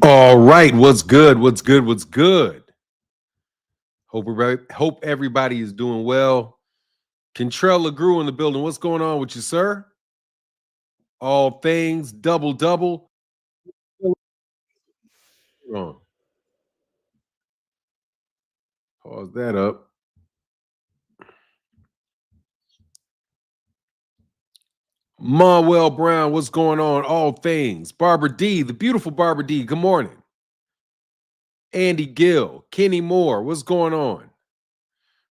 All right, what's good? What's good? What's good? Hope everybody is doing well. Kentrell LeGrew in the building. What's going on with you, sir? All things double double. Oh, pause that up. Monwell Brown, what's going on? All things. Barbara D, the beautiful Barbara D. Good morning. Andy Gill, Kenny Moore, what's going on?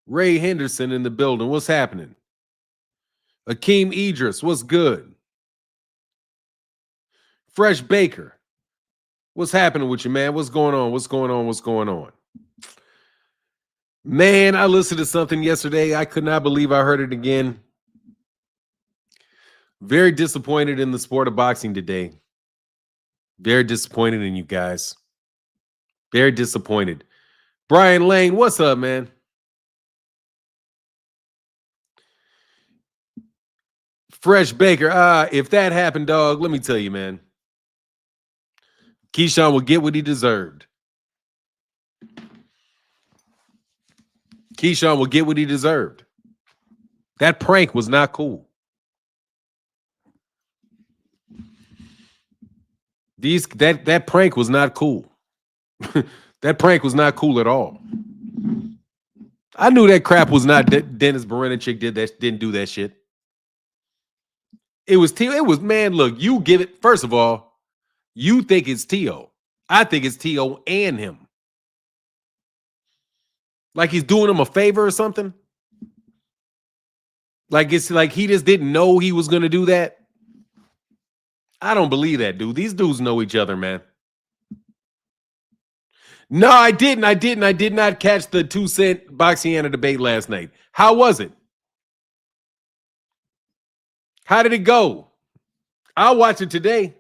Ray Henderson in the building. What's happening? Akeem Idris, what's good? Fresh Baker, what's happening with you, man? What's going on? What's going on? What's going on? Man, I listened to something yesterday. I could not believe I heard it again. Very disappointed in the sport of boxing today. Very disappointed in you guys. Very disappointed. Brian Lane, what's up, man? Fresh Baker. If that happened, dog, let me tell you, man. Keyshawn will get what he deserved. Keyshawn will get what he deserved. That prank was not cool. That prank was not cool. That prank was not cool at all. I knew that crap was not Dennis Berenachik didn't do that shit. It was Tio. It was, man, look, you give it. First of all, you think it's Tio. I think it's Tio and him. Like he's doing him a favor or something. Like it's like he just didn't know he was gonna do that. I don't believe that, dude. These dudes know each other, man. No, I didn't. I did not catch the 2-cent Boxiana debate last night. How was it? How did it go? I'll watch it today.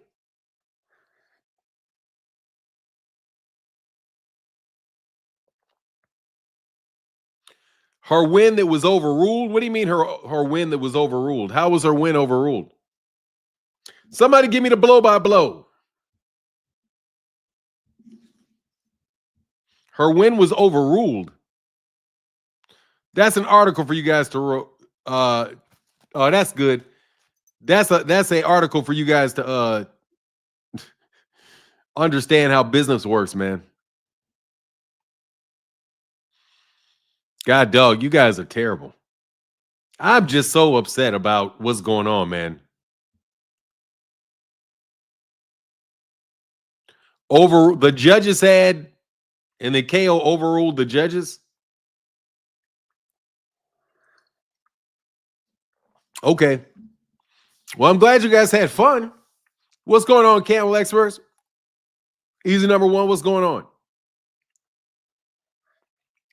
Her win that was overruled? What do you mean her win that was overruled? How was her win overruled? Somebody give me the blow by blow. Her win was overruled. That's an article for you guys to oh, that's good. That's an article for you guys to understand how business works, man. God, dog, you guys are terrible. I'm just so upset about what's going on, man. Over the judges had, and the KO overruled the judges. Okay. Well, I'm glad you guys had fun. What's going on, Camel Experts? Easy number one. What's going on?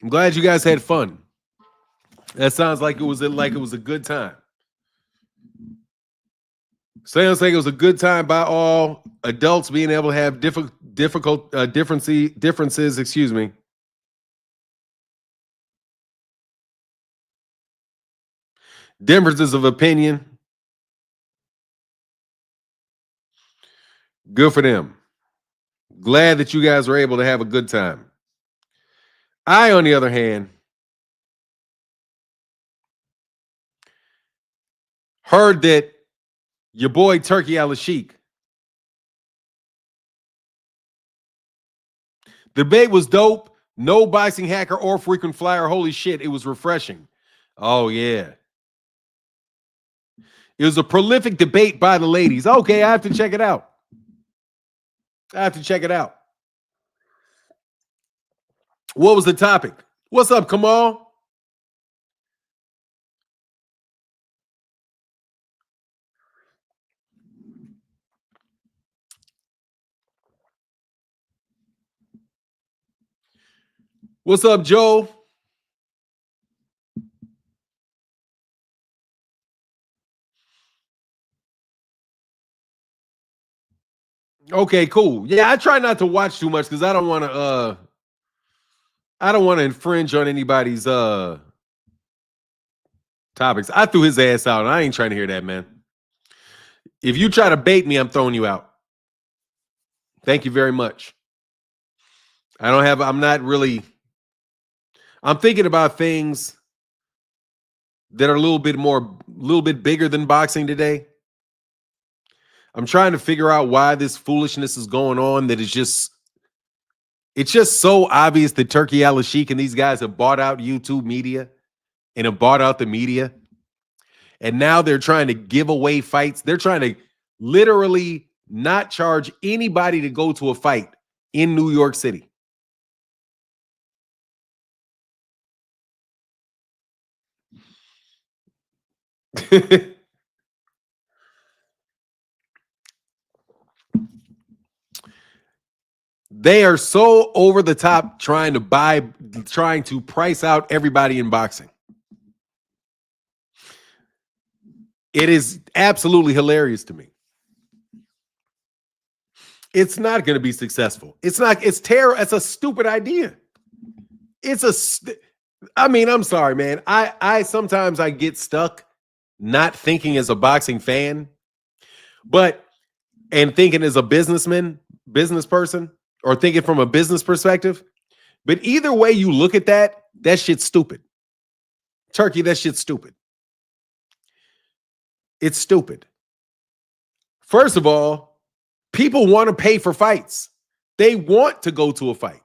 I'm glad you guys had fun. That sounds like it was a good time. Sounds like it was a good time by all adults being able to have differences. Excuse me. Differences of opinion. Good for them. Glad that you guys were able to have a good time. I, on the other hand, heard that your boy Turki Alashiek, the debate was dope. No boxing hacker or frequent flyer. Holy shit, it was refreshing. Oh, yeah. It was a prolific debate by the ladies. Okay, I have to check it out. What was the topic? What's up, Kamal? What's up, Joe? Okay, cool. Yeah, I try not to watch too much because I don't want to infringe on anybody's topics. I threw his ass out, and I ain't trying to hear that, man. If you try to bait me, I'm throwing you out. Thank you very much. I'm thinking about things that are a little bit bigger than boxing today. I'm trying to figure out why this foolishness is going on. It's just so obvious that Turki, Alashiek and these guys have bought out YouTube media and have bought out the media. And now they're trying to give away fights. They're trying to literally not charge anybody to go to a fight in New York City. They are so over the top trying to price out everybody in boxing. It is absolutely hilarious to me. It's not going to be successful. It's terrible. It's a stupid idea. I'm sorry, man. I sometimes I get stuck not thinking as a boxing fan, and thinking as a business person, or thinking from a business perspective. But either way you look at that shit's stupid. Turki, that shit's stupid. It's stupid. First of all, people want to pay for fights. They want to go to a fight.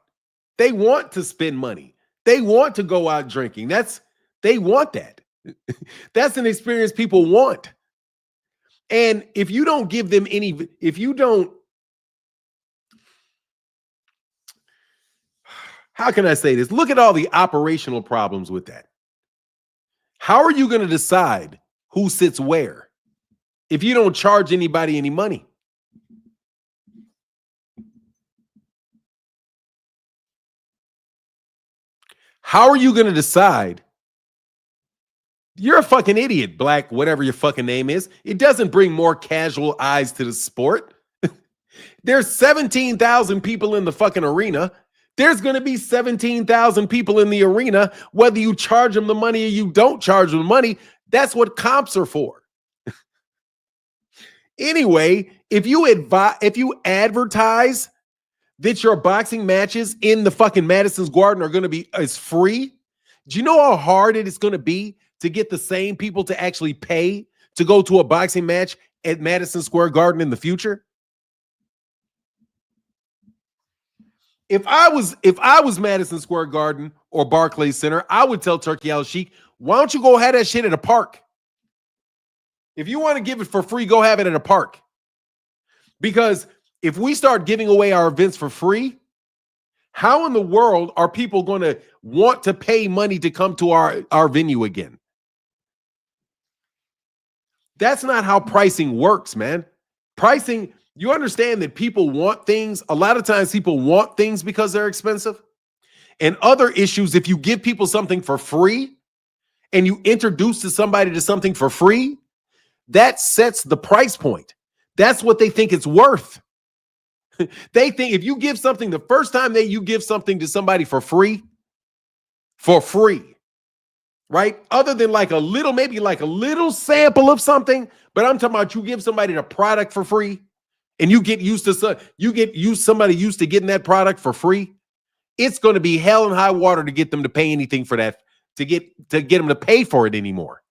They want to spend money. They want to go out drinking. They want that. That's an experience people want. And if you don't give them how can I say this? Look at all the operational problems with that. How are you going to decide who sits where if you don't charge anybody any money? How are you going to decide? You're a fucking idiot, Black, whatever your fucking name is. It doesn't bring more casual eyes to the sport. There's 17,000 people in the fucking arena. There's going to be 17,000 people in the arena, whether you charge them the money or you don't charge them the money. That's what comps are for. Anyway, if you advertise that your boxing matches in the fucking Madison Square Garden are going to be as free, do you know how hard it is going to be to get the same people to actually pay to go to a boxing match at Madison Square Garden in the future? If I was Madison Square Garden or Barclays Center, I would tell Turki Alashiek, why don't you go have that shit at a park? If you want to give it for free, go have it at a park. Because if we start giving away our events for free, how in the world are people going to want to pay money to come to our venue again? That's not how pricing works, man. Pricing, you understand that people want things. A lot of times people want things because they're expensive. And other issues, if you give people something for free and you introduce somebody to something for free, that sets the price point. That's what they think it's worth. They think if you give something the first time that you give something to somebody for free, right? Other than maybe a little sample of something, but I'm talking about you give somebody the product for free and you get somebody used to getting that product for free. It's going to be hell and high water to get them to pay anything for that, to get them to pay for it anymore.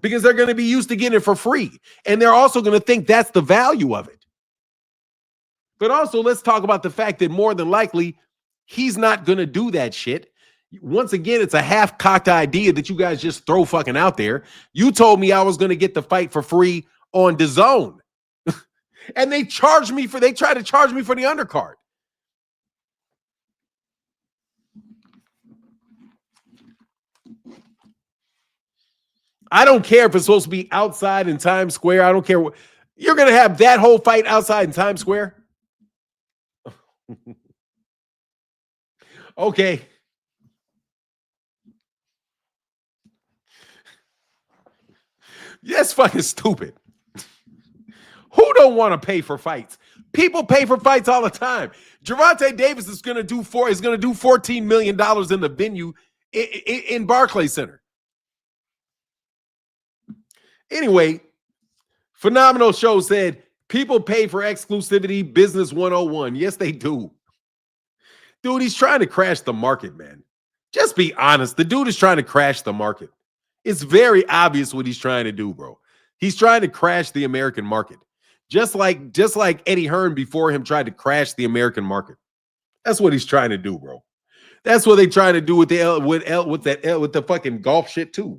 Because they're going to be used to getting it for free. And they're also going to think that's the value of it. But also, let's talk about the fact that more than likely, he's not going to do that shit. Once again, it's a half-cocked idea that you guys just throw fucking out there. You told me I was going to get the fight for free on DAZN. And they tried to charge me for the undercard. I don't care if it's supposed to be outside in Times Square. I don't care what. You're going to have that whole fight outside in Times Square? Okay. That's fucking stupid. Who don't want to pay for fights? People pay for fights all the time. Gervonta Davis is going to do $14 million in the venue in Barclays Center. Anyway, Phenomenal Show said People pay for exclusivity, business 101. Yes, they do. Dude, he's trying to crash the market, man. Just be honest. The dude is trying to crash the market. It's very obvious what he's trying to do, bro. He's trying to crash the American market. Just like Eddie Hearn before him tried to crash the American market. That's what he's trying to do, bro. That's what they trying to do with the fucking golf shit too.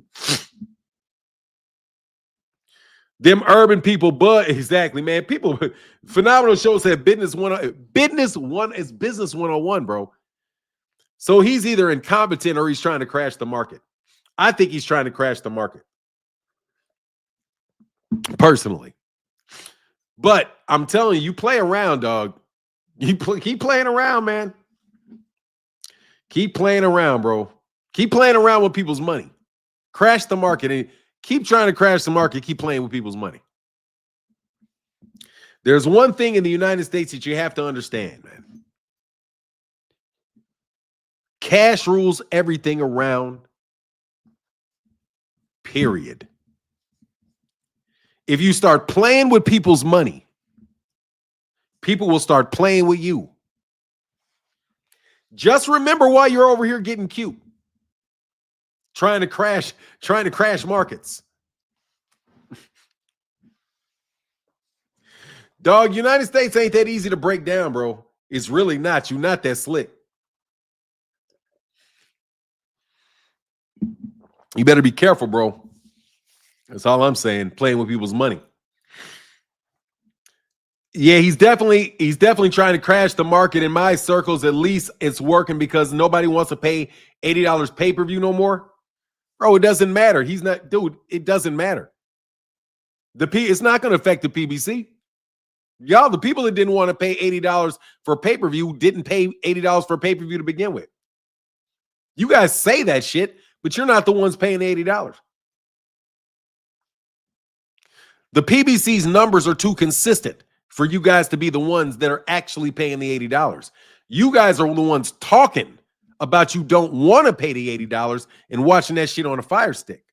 Them urban people, but exactly, man. People, phenomenal show said business 101, bro. So he's either incompetent or he's trying to crash the market. I think he's trying to crash the market, personally. But I'm telling you, play around, dog. Keep playing around, man. Keep playing around, bro. Keep playing around with people's money. Crash the market and keep trying to crash the market. Keep playing with people's money. There's one thing in the United States that you have to understand, man. Cash rules everything around, period. If you start playing with people's money, people will start playing with you. Just remember why you're over here getting cute. Trying to crash markets. Dog, United States ain't that easy to break down, bro. It's really not. You're not that slick. You better be careful, bro. That's all I'm saying. Playing with people's money. Yeah, he's definitely trying to crash the market. In my circles, at least it's working because nobody wants to pay $80 pay-per-view no more. Bro, it doesn't matter. He's not, dude, it doesn't matter. It's not going to affect the PBC. Y'all, the people that didn't want to pay $80 for pay-per-view didn't pay $80 for pay-per-view to begin with. You guys say that shit, but you're not the ones paying the $80. The PBC's numbers are too consistent for you guys to be the ones that are actually paying the $80. You guys are the ones talking about you don't want to pay the $80 and watching that shit on a Fire Stick.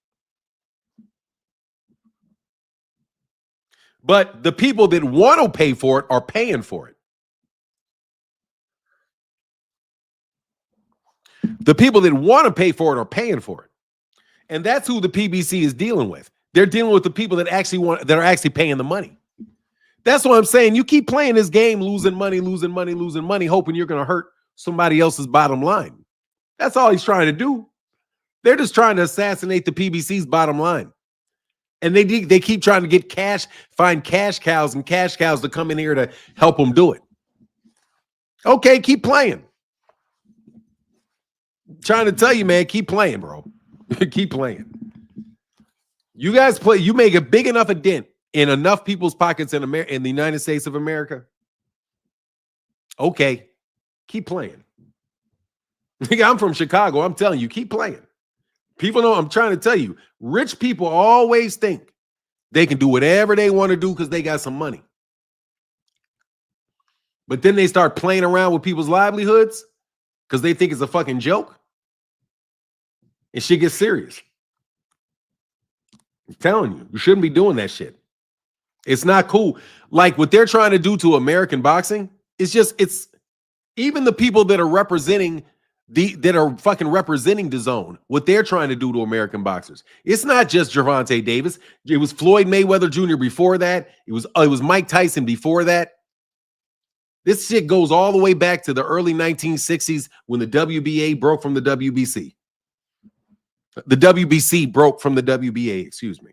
But the people that want to pay for it are paying for it. The people that want to pay for it are paying for it. And that's who the PBC is dealing with. They're dealing with the people that are actually paying the money. That's what I'm saying. You keep playing this game, losing money, hoping you're going to hurt somebody else's bottom line. That's all he's trying to do. They're just trying to assassinate the PBC's bottom line. And they keep trying to get find cash cows to come in here to help them do it. Okay, keep playing. I'm trying to tell you, man, keep playing, bro. Keep playing. You guys play, you make a big enough a dent in enough people's pockets in the United States of America. Okay, keep playing. I'm from Chicago. I'm telling you, keep playing. People know, I'm trying to tell you, rich people always think they can do whatever they want to do because they got some money. But then they start playing around with people's livelihoods because they think it's a fucking joke. And shit gets serious. I'm telling you, you shouldn't be doing that shit. It's not cool. Like what they're trying to do to American boxing, it's even the people that are representing the zone, what they're trying to do to American boxers. It's not just Gervonta Davis. It was Floyd Mayweather Jr. before that. It was Mike Tyson before that. This shit goes all the way back to the early 1960s when the WBA broke from the WBC. The WBC broke from the WBA, excuse me.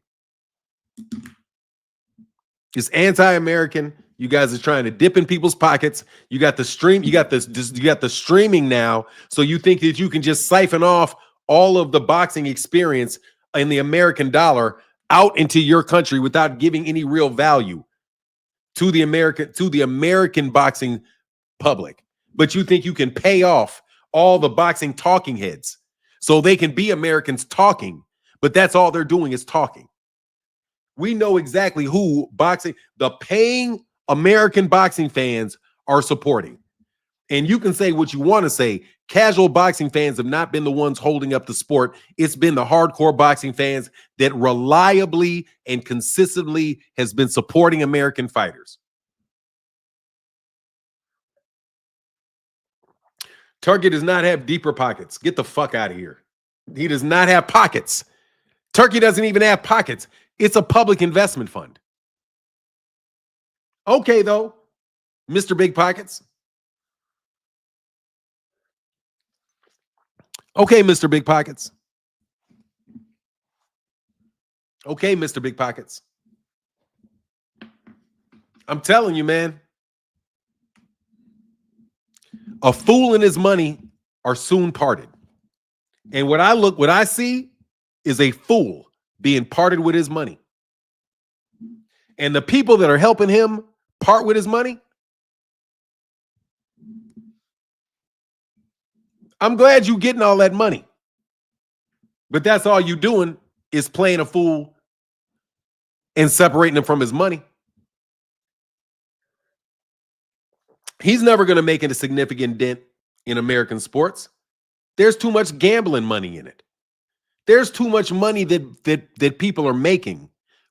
It's anti-American. You guys are trying to dip in people's pockets. You got the stream, you got the streaming now. So you think that you can just siphon off all of the boxing experience in the American dollar out into your country without giving any real value to the American boxing public. But you think you can pay off all the boxing talking heads so they can be Americans talking, but that's all they're doing is talking. We know exactly who the paying American boxing fans are supporting. And you can say what you want to say. Casual boxing fans have not been the ones holding up the sport. It's been the hardcore boxing fans that reliably and consistently has been supporting American fighters. Turkey does not have deeper pockets. Get the fuck out of here. He does not have pockets. Turkey doesn't even have pockets. It's a public investment fund. Okay, though, Mr. Big Pockets. Okay, Mr. Big Pockets. Okay, Mr. Big Pockets. I'm telling you, man. A fool and his money are soon parted. And what I see is a fool being parted with his money. And the people that are helping him part with his money, I'm glad you getting all that money. But that's all you doing is playing a fool and separating him from his money. He's never going to make a significant dent in American sports. There's too much gambling money in it. There's too much money that people are making,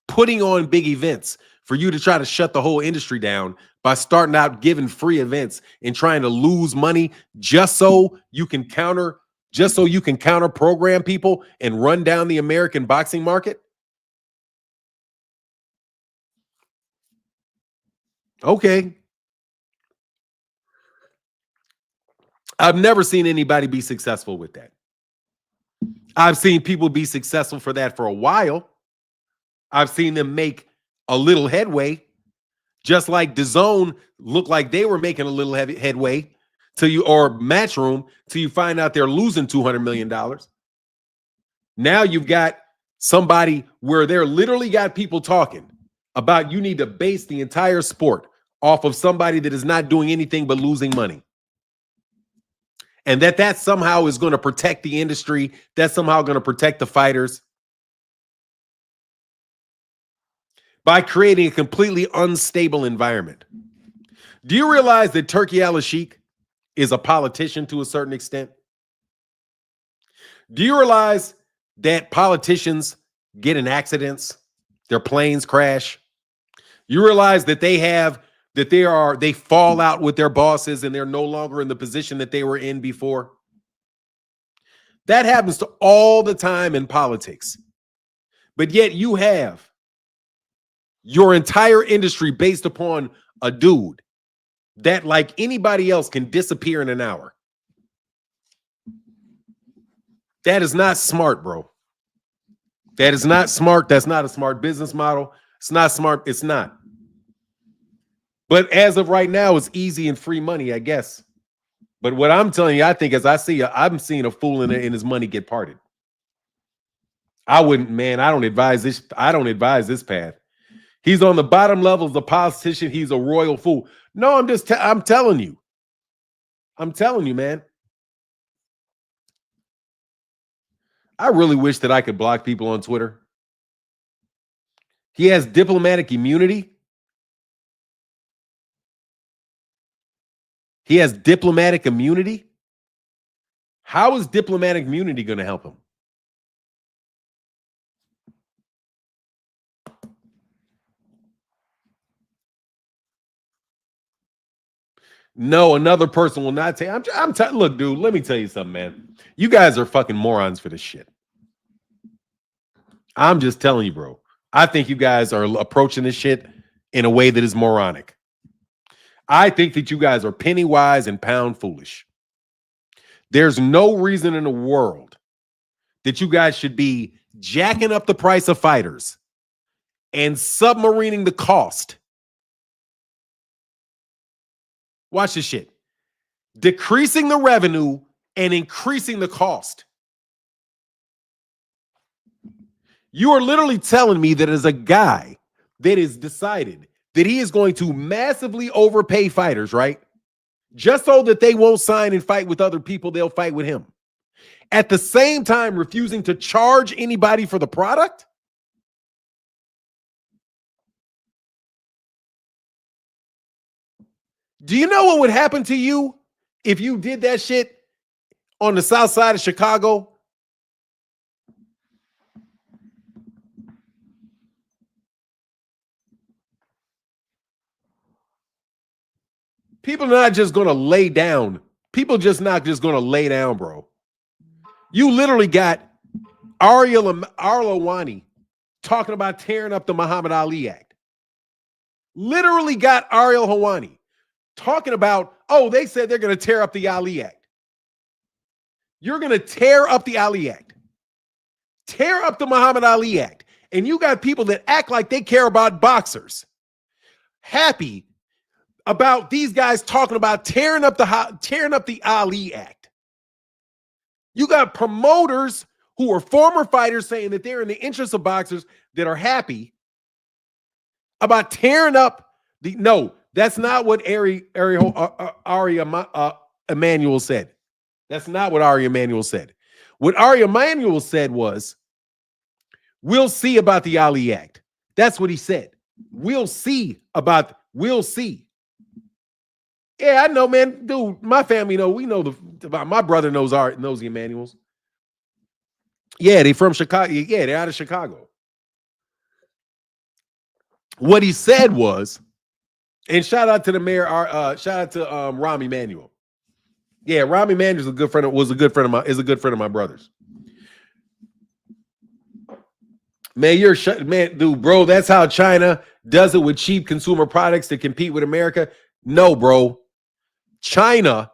putting on big events for you to try to shut the whole industry down by starting out giving free events and trying to lose money just so you can counter program people and run down the American boxing market. Okay. I've never seen anybody be successful with that. I've seen people be successful for that for a while. I've seen them make a little headway, just like DAZN looked like they were making a little headway or Matchroom till you find out they're losing $200 million. Now you've got somebody where they're literally got people talking about you need to base the entire sport off of somebody that is not doing anything but losing money. And that somehow is going to protect the industry. That's somehow going to protect the fighters by creating a completely unstable environment. Do you realize that Turki Alashiek is a politician to a certain extent? Do you realize that politicians get in accidents? Their planes crash. You realize that they fall out with their bosses and they're no longer in the position that they were in before. That happens to all the time in politics. But yet you have your entire industry based upon a dude that, like anybody else, can disappear in an hour. That is not smart, bro. That is not smart. That's not a smart business model. It's not smart. It's not. But as of right now, it's easy and free money, I guess. But what I'm telling you, I think I'm seeing a fool in his money get parted. I wouldn't, man. I don't advise this. I don't advise this path. He's on the bottom level as a politician. He's a royal fool. No, I'm telling you. I'm telling you, man. I really wish that I could block people on Twitter. He has diplomatic immunity. He has diplomatic immunity. How is diplomatic immunity going to help him? No, another person will not take. Look, dude, let me tell you something, man. You guys are fucking morons for this shit. I'm just telling you, bro. I think you guys are approaching this shit in a way that is moronic. I think that you guys are penny wise and pound foolish. There's no reason in the world that you guys should be jacking up the price of fighters and submarining the cost. Watch this shit. Decreasing the revenue and increasing the cost. You are literally telling me that as a guy that is decided that he is going to massively overpay fighters, right? Just so that they won't sign and fight with other people, they'll fight with him. At the same time, refusing to charge anybody for the product? Do you know what would happen to you If you did that shit on the south side of Chicago, people are not just going to lay down. People just not just going to lay down, bro. You literally got Ariel Arlawani talking about tearing up the Muhammad Ali Act. Literally got Ariel Hawani talking about, oh, they said they're going to tear up the Ali Act. You're going to tear up the Ali Act. Tear up the Muhammad Ali Act. And you got people that act like they care about boxers. Happy about these guys talking about tearing up the Ali Act. You got promoters who are former fighters saying that they're in the interest of boxers that are happy about tearing up the. No, that's not what Ari Emanuel said. That's not what Ari Emanuel said. What Ari Emanuel said was, we'll see about the Ali Act. That's what he said. We'll see. Yeah, I know, man. Dude, my family know. We know my brother knows the Emanuels. Yeah, they from Chicago. Yeah, they're out of Chicago. What he said was, and shout out to the mayor, shout out to Rahm Emanuel. Yeah, Rahm Emanuel is a good friend of my brother's. Man, dude, bro, that's how China does it with cheap consumer products to compete with America. No, bro. China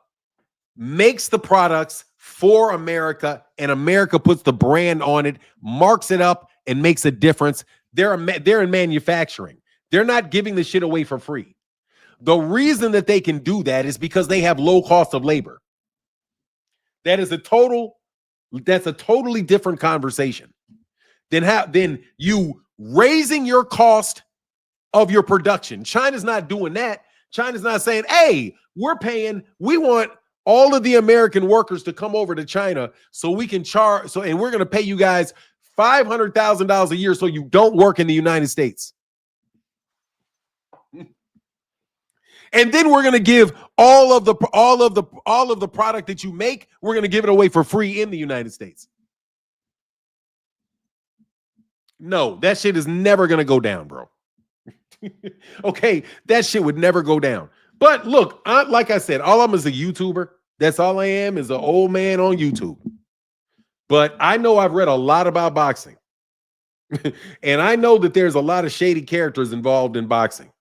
makes the products for America, and America puts the brand on it, marks it up, and makes a difference. They're in manufacturing. They're not giving the shit away for free. The reason that they can do that is because they have low cost of labor. That's a totally different conversation than you raising your cost of your production. China's not doing that. China's not saying, hey, we want all of the American workers to come over to China so we can charge, and we're going to pay you guys $500,000 a year so you don't work in the United States. And then we're going to give all of the product that you make, we're going to give it away for free in the United States. No, that shit is never going to go down, bro. Okay, that shit would never go down. But look, like I said, all I'm is a YouTuber. That's all I am, is an old man on YouTube. But I know I've read a lot about boxing. And I know that there's a lot of shady characters involved in boxing.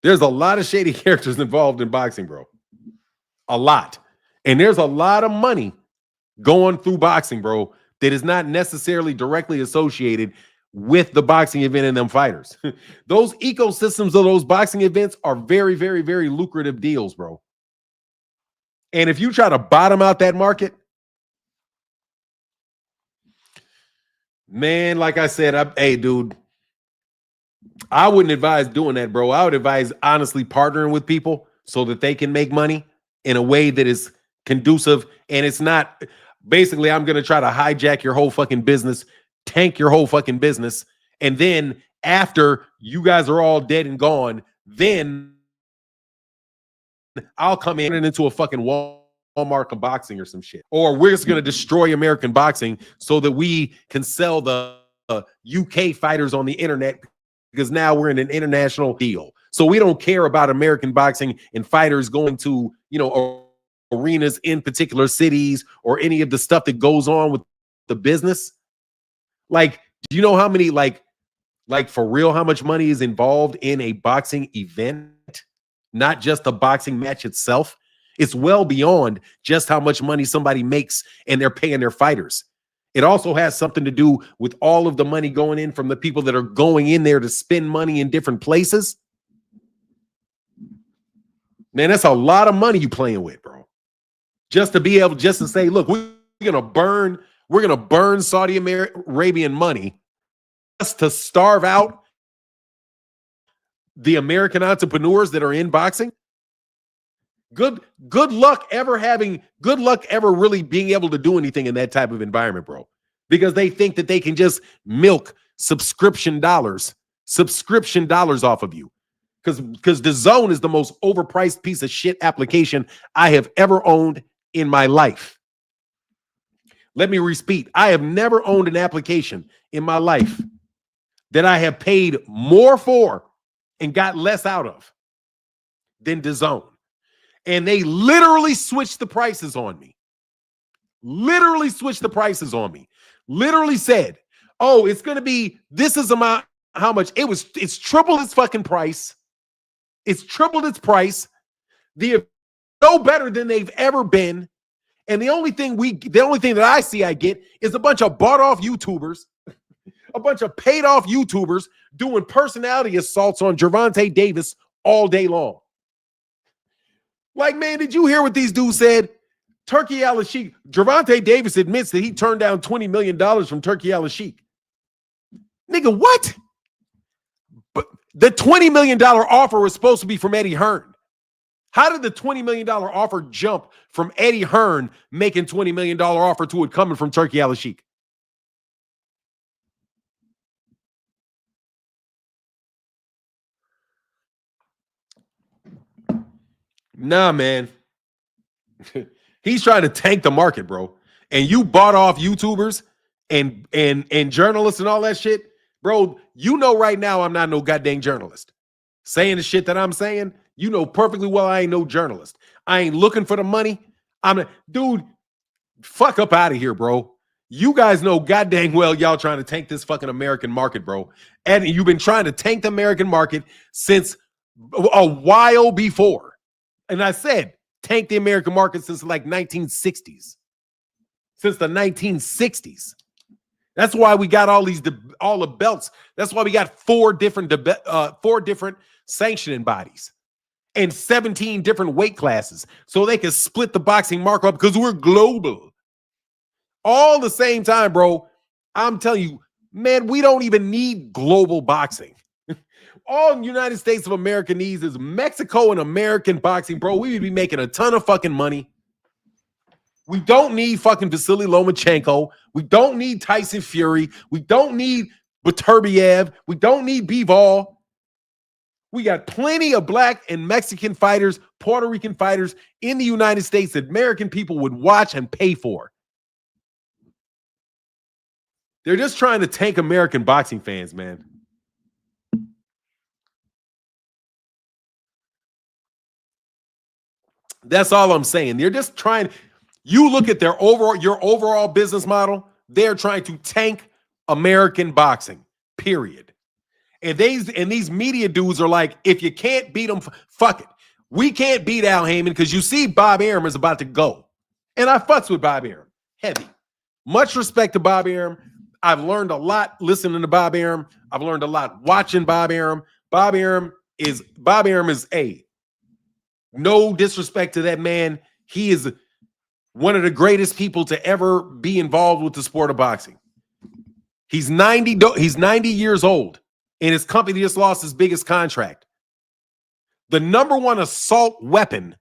There's a lot of shady characters involved in boxing, bro. A lot. And there's a lot of money going through boxing, bro, that is not necessarily directly associated with the boxing event and them fighters. Those ecosystems of those boxing events are very, very, very lucrative deals, bro. And if you try to bottom out that market, man, like I said, hey, dude, I wouldn't advise doing that, bro. I would advise honestly partnering with people so that they can make money in a way that is conducive. And it's not basically, I'm going to try to hijack your whole fucking business, tank your whole fucking business. And then after you guys are all dead and gone, then I'll come in into a fucking Walmart of boxing or some shit. Or we're just going to destroy American boxing so that we can sell the UK fighters on the internet, because now we're in an international deal. So we don't care about American boxing and fighters going to, arenas in particular cities or any of the stuff that goes on with the business. Like, do you know how many, like for real, how much money is involved in a boxing event? Not just the boxing match itself. It's well beyond just how much money somebody makes and they're paying their fighters. It also has something to do with all of the money going in from the people that are going in there to spend money in different places. Man, that's a lot of money you playing with, bro. Just to be able to say, look, we're gonna burn Saudi Arabian money just to starve out the American entrepreneurs that are in boxing. Good luck ever really being able to do anything in that type of environment, bro. Because they think that they can just milk subscription dollars off of you. Because the Zone is the most overpriced piece of shit application I have ever owned in my life. Let me repeat. I have never owned an application in my life that I have paid more for and got less out of than the Zone. And they literally switched the prices on me. Literally switched the prices on me. Literally said, oh, it's going to be, this is amount, how much? It's tripled its fucking price. It's tripled its price. They're no better than they've ever been. And the only thing that I see I get is a bunch of bought off YouTubers, a bunch of paid off YouTubers doing personality assaults on Gervonta Davis all day long. Like, man, did you hear what these dudes said? Turki Alashiek, Gervonta Davis admits that he turned down $20 million from Turki Alashiek. Nigga, what? But the $20 million offer was supposed to be from Eddie Hearn. How did the $20 million offer jump from Eddie Hearn making $20 million offer to it coming from Turki Alashiek? Nah, man. He's trying to tank the market, bro. And you bought off YouTubers and journalists and all that shit. Bro, you know right now I'm not no goddamn journalist. Saying the shit that I'm saying, you know perfectly well I ain't no journalist. I ain't looking for the money. Dude, fuck up out of here, bro. You guys know goddamn well y'all trying to tank this fucking American market, bro. And you've been trying to tank the American market since a while before. And I said, tank the American market since like 1960s. Since the 1960s. That's why we got all the belts. That's why we got four different sanctioning bodies and 17 different weight classes so they can split the boxing market up because we're global. All the same time, bro. I'm telling you, man, we don't even need global boxing. All the United States of America needs is Mexico and American boxing, bro. We would be making a ton of fucking money. We don't need fucking Vasily Lomachenko. We don't need Tyson Fury. We don't need Baturbiev. We don't need Bivol. We got plenty of black and Mexican fighters, Puerto Rican fighters in the United States that American people would watch and pay for. They're just trying to tank American boxing fans, man. That's all I'm saying. They're just trying. You look at your overall business model. They're trying to tank American boxing. Period. And these media dudes are like, if you can't beat them, fuck it. We can't beat Al Heyman because you see Bob Arum is about to go, and I fucks with Bob Arum heavy. Much respect to Bob Arum. I've learned a lot listening to Bob Arum. I've learned a lot watching Bob Arum. Bob Arum is a. No disrespect to that man. He is one of the greatest people to ever be involved with the sport of boxing. He's 90 years old, and his company just lost his biggest contract. The number one assault weapon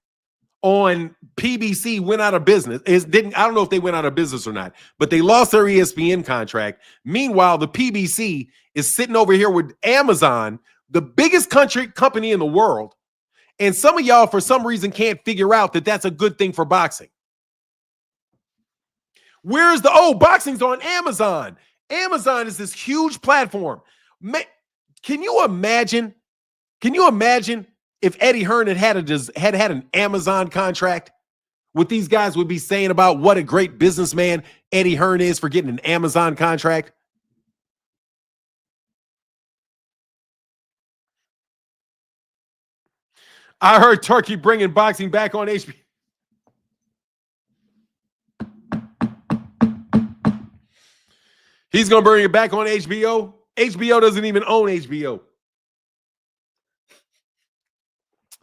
on PBC went out of business. I don't know if they went out of business or not, but they lost their ESPN contract. Meanwhile, the PBC is sitting over here with Amazon, the biggest company in the world. And some of y'all, for some reason, can't figure out that that's a good thing for boxing. Where's boxing's on Amazon. Amazon is this huge platform. Can you imagine if Eddie Hearn had an Amazon contract? What these guys would be saying about what a great businessman Eddie Hearn is for getting an Amazon contract? I heard Turkey bringing boxing back on HBO. He's going to bring it back on HBO. HBO doesn't even own HBO.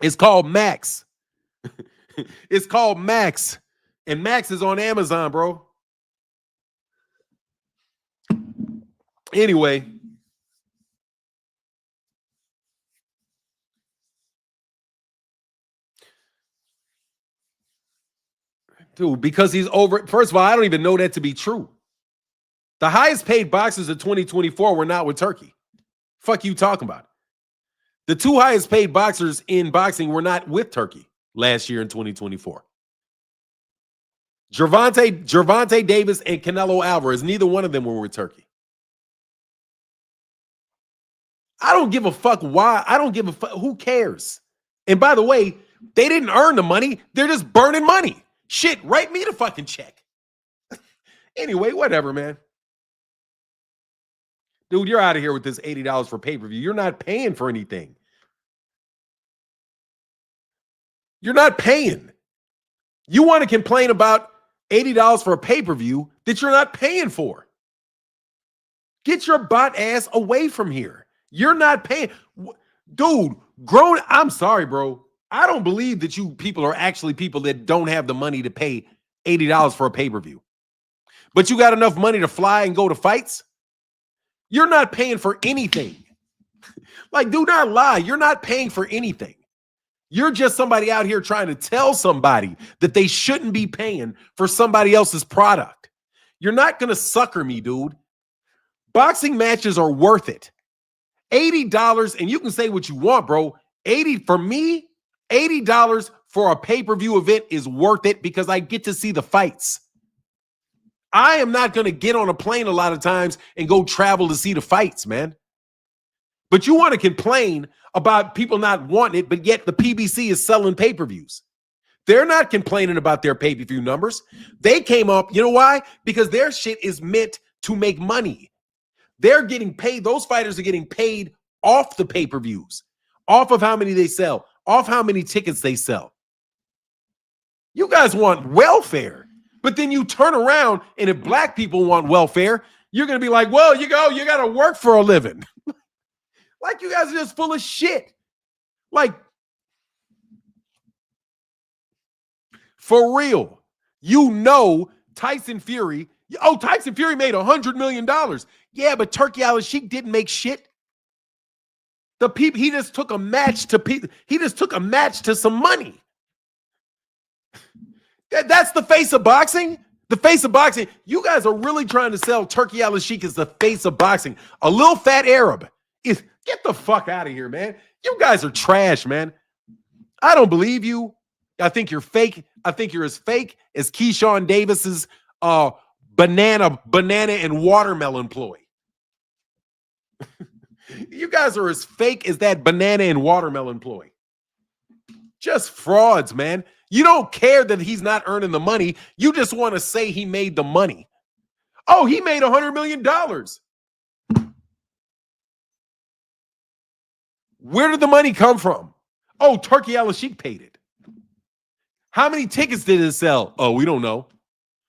It's called Max. It's called Max. And Max is on Amazon, bro. Anyway. Dude, because he's over. First of all, I don't even know that to be true. The highest paid boxers of 2024 were not with Turkey. Fuck you talking about. The two highest paid boxers in boxing were not with Turkey last year in 2024. Gervonta Davis and Canelo Alvarez, neither one of them were with Turkey. I don't give a fuck why. I don't give a fuck. Who cares? And by the way, they didn't earn the money. They're just burning money. Shit, write me the fucking check. Anyway, whatever, man. Dude, you're out of here with this $80 for pay-per-view. You're not paying for anything. You're not paying. You want to complain about $80 for a pay-per-view that you're not paying for. Get your butt ass away from here. You're not paying. Dude, I'm sorry, bro. I don't believe that you people are actually people that don't have the money to pay $80 for a pay-per-view. But you got enough money to fly and go to fights? You're not paying for anything. Like, do not lie. You're not paying for anything. You're just somebody out here trying to tell somebody that they shouldn't be paying for somebody else's product. You're not going to sucker me, dude. Boxing matches are worth it. $80, and you can say what you want, bro. $80 for a pay-per-view event is worth it because I get to see the fights. I am not going to get on a plane a lot of times and go travel to see the fights, man. But you want to complain about people not wanting it, but yet the PBC is selling pay-per-views. They're not complaining about their pay-per-view numbers. They came up, you know why? Because their shit is meant to make money. They're getting paid. Those fighters are getting paid off the pay-per-views, off of how many they sell, off how many tickets they sell. You guys want welfare. But then you turn around, and if black people want welfare, you're going to be like, well, you got to work for a living. Like, you guys are just full of shit. Like, for real, Tyson Fury. Oh, Tyson Fury made $100 million. Yeah, but Turki Alashiek didn't make shit. He just took a match to some money. That's the face of boxing. The face of boxing. You guys are really trying to sell Turki Alashiek as the face of boxing. A little fat Arab. Get the fuck out of here, man. You guys are trash, man. I don't believe you. I think you're fake. I think you're as fake as Keyshawn Davis's banana and watermelon ploy. You guys are as fake as that banana and watermelon ploy. Just frauds, man. You don't care that he's not earning the money. You just want to say he made the money. Oh, he made $100 million. Where did the money come from? Oh, Turki Alashiek paid it. How many tickets did it sell? Oh, we don't know.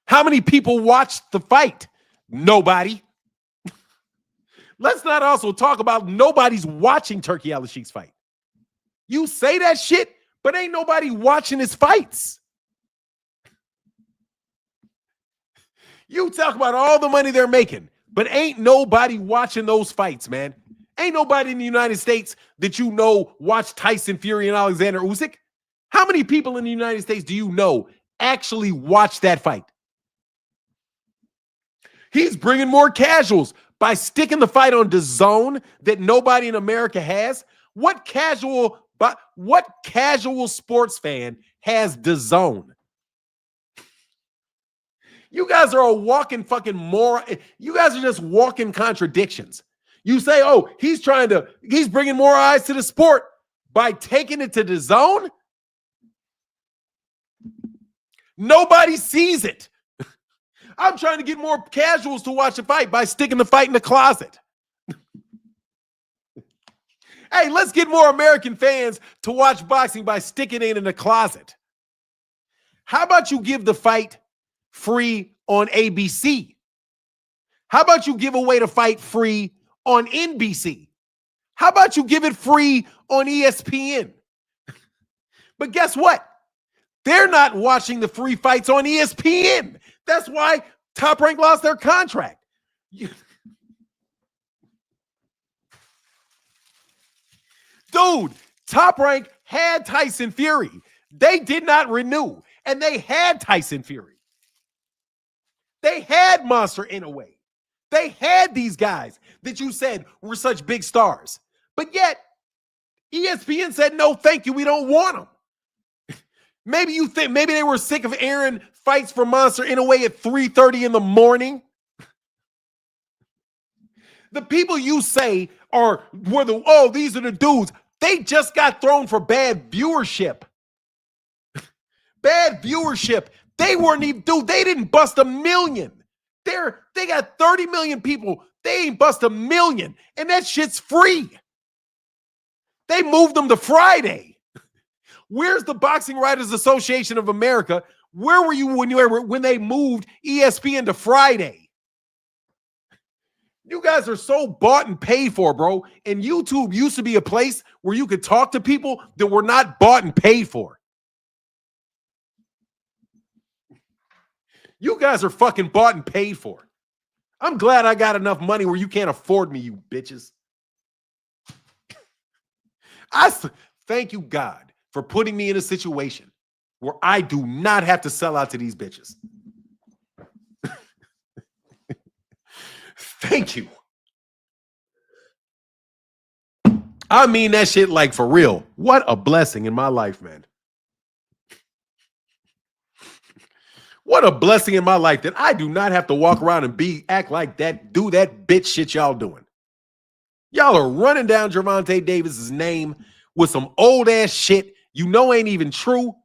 How many people watched the fight? Nobody. Let's not also talk about nobody's watching Turki Alashiek's fight. You say that shit, but ain't nobody watching his fights. You talk about all the money they're making, but ain't nobody watching those fights, man. Ain't nobody in the United States that you know watch Tyson Fury and Alexander Usyk. How many people in the United States do you know actually watch that fight? He's bringing more casuals by sticking the fight on DAZN that nobody in America has. What casual sports fan has DAZN? You guys are a walking fucking moron. You guys are just walking contradictions. You say, oh, he's bringing more eyes to the sport by taking it to DAZN. Nobody sees it. I'm trying to get more casuals to watch a fight by sticking the fight in the closet. Hey, let's get more American fans to watch boxing by sticking it in the closet. How about you give the fight free on ABC? How about you give away the fight free on NBC? How about you give it free on ESPN? But guess what? They're not watching the free fights on ESPN. That's why Top Rank lost their contract. Dude, Top Rank had Tyson Fury. They did not renew, and they had Tyson Fury. They had Monster Inoue. They had these guys that you said were such big stars. But yet, ESPN said, no, thank you. We don't want them. Maybe you think maybe they were sick of airing fights for Monster in a way at 3:30 in the morning. The people you say these are the dudes. They just got thrown for bad viewership. Bad viewership. They weren't even, dude, they didn't bust 1 million. They got 30 million people. They ain't bust 1 million. And that shit's free. They moved them to Friday. Where's the Boxing Writers Association of America? Where were you when they moved ESPN to Friday? You guys are so bought and paid for, bro. And YouTube used to be a place where you could talk to people that were not bought and paid for. You guys are fucking bought and paid for. I'm glad I got enough money where you can't afford me, you bitches. Thank you, God, for putting me in a situation where I do not have to sell out to these bitches. Thank you. I mean that shit like for real. What a blessing in my life, man. What a blessing in my life that I do not have to walk around and act like that, do that bitch shit y'all doing. Y'all are running down Gervonta Davis's name with some old ass shit you know ain't even true.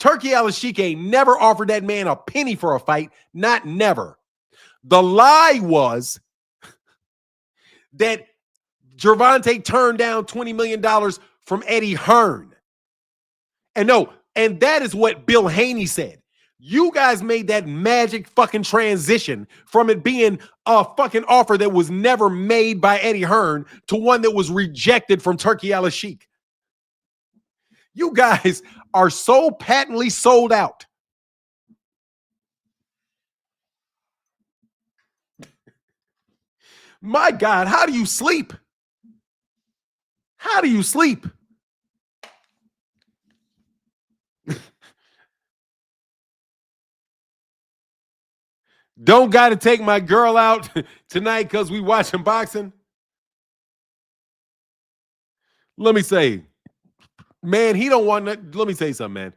Turki Alashiek ain't never offered that man a penny for a fight. Not never. The lie was that Gervonta turned down $20 million from Eddie Hearn. And that is what Bill Haney said. You guys made that magic fucking transition from it being a fucking offer that was never made by Eddie Hearn to one that was rejected from Turki Alashiek. You guys are so patently sold out. My God, how do you sleep? How do you sleep? Don't got to take my girl out tonight because we watching boxing. Let me say, man, he don't want let me say something, man.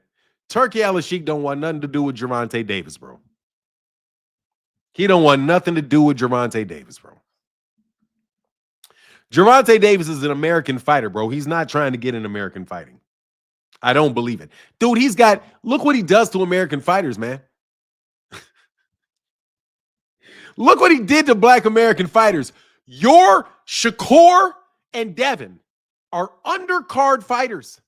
Turki Alashiek don't want nothing to do with Gervonta Davis, bro. He don't want nothing to do with Gervonta Davis, bro. Gervonta Davis is an American fighter, bro. He's not trying to get in American fighting. I don't believe it. Dude, look what he does to American fighters, man. Look what he did to black American fighters. Your Shakur and Devin are undercard fighters.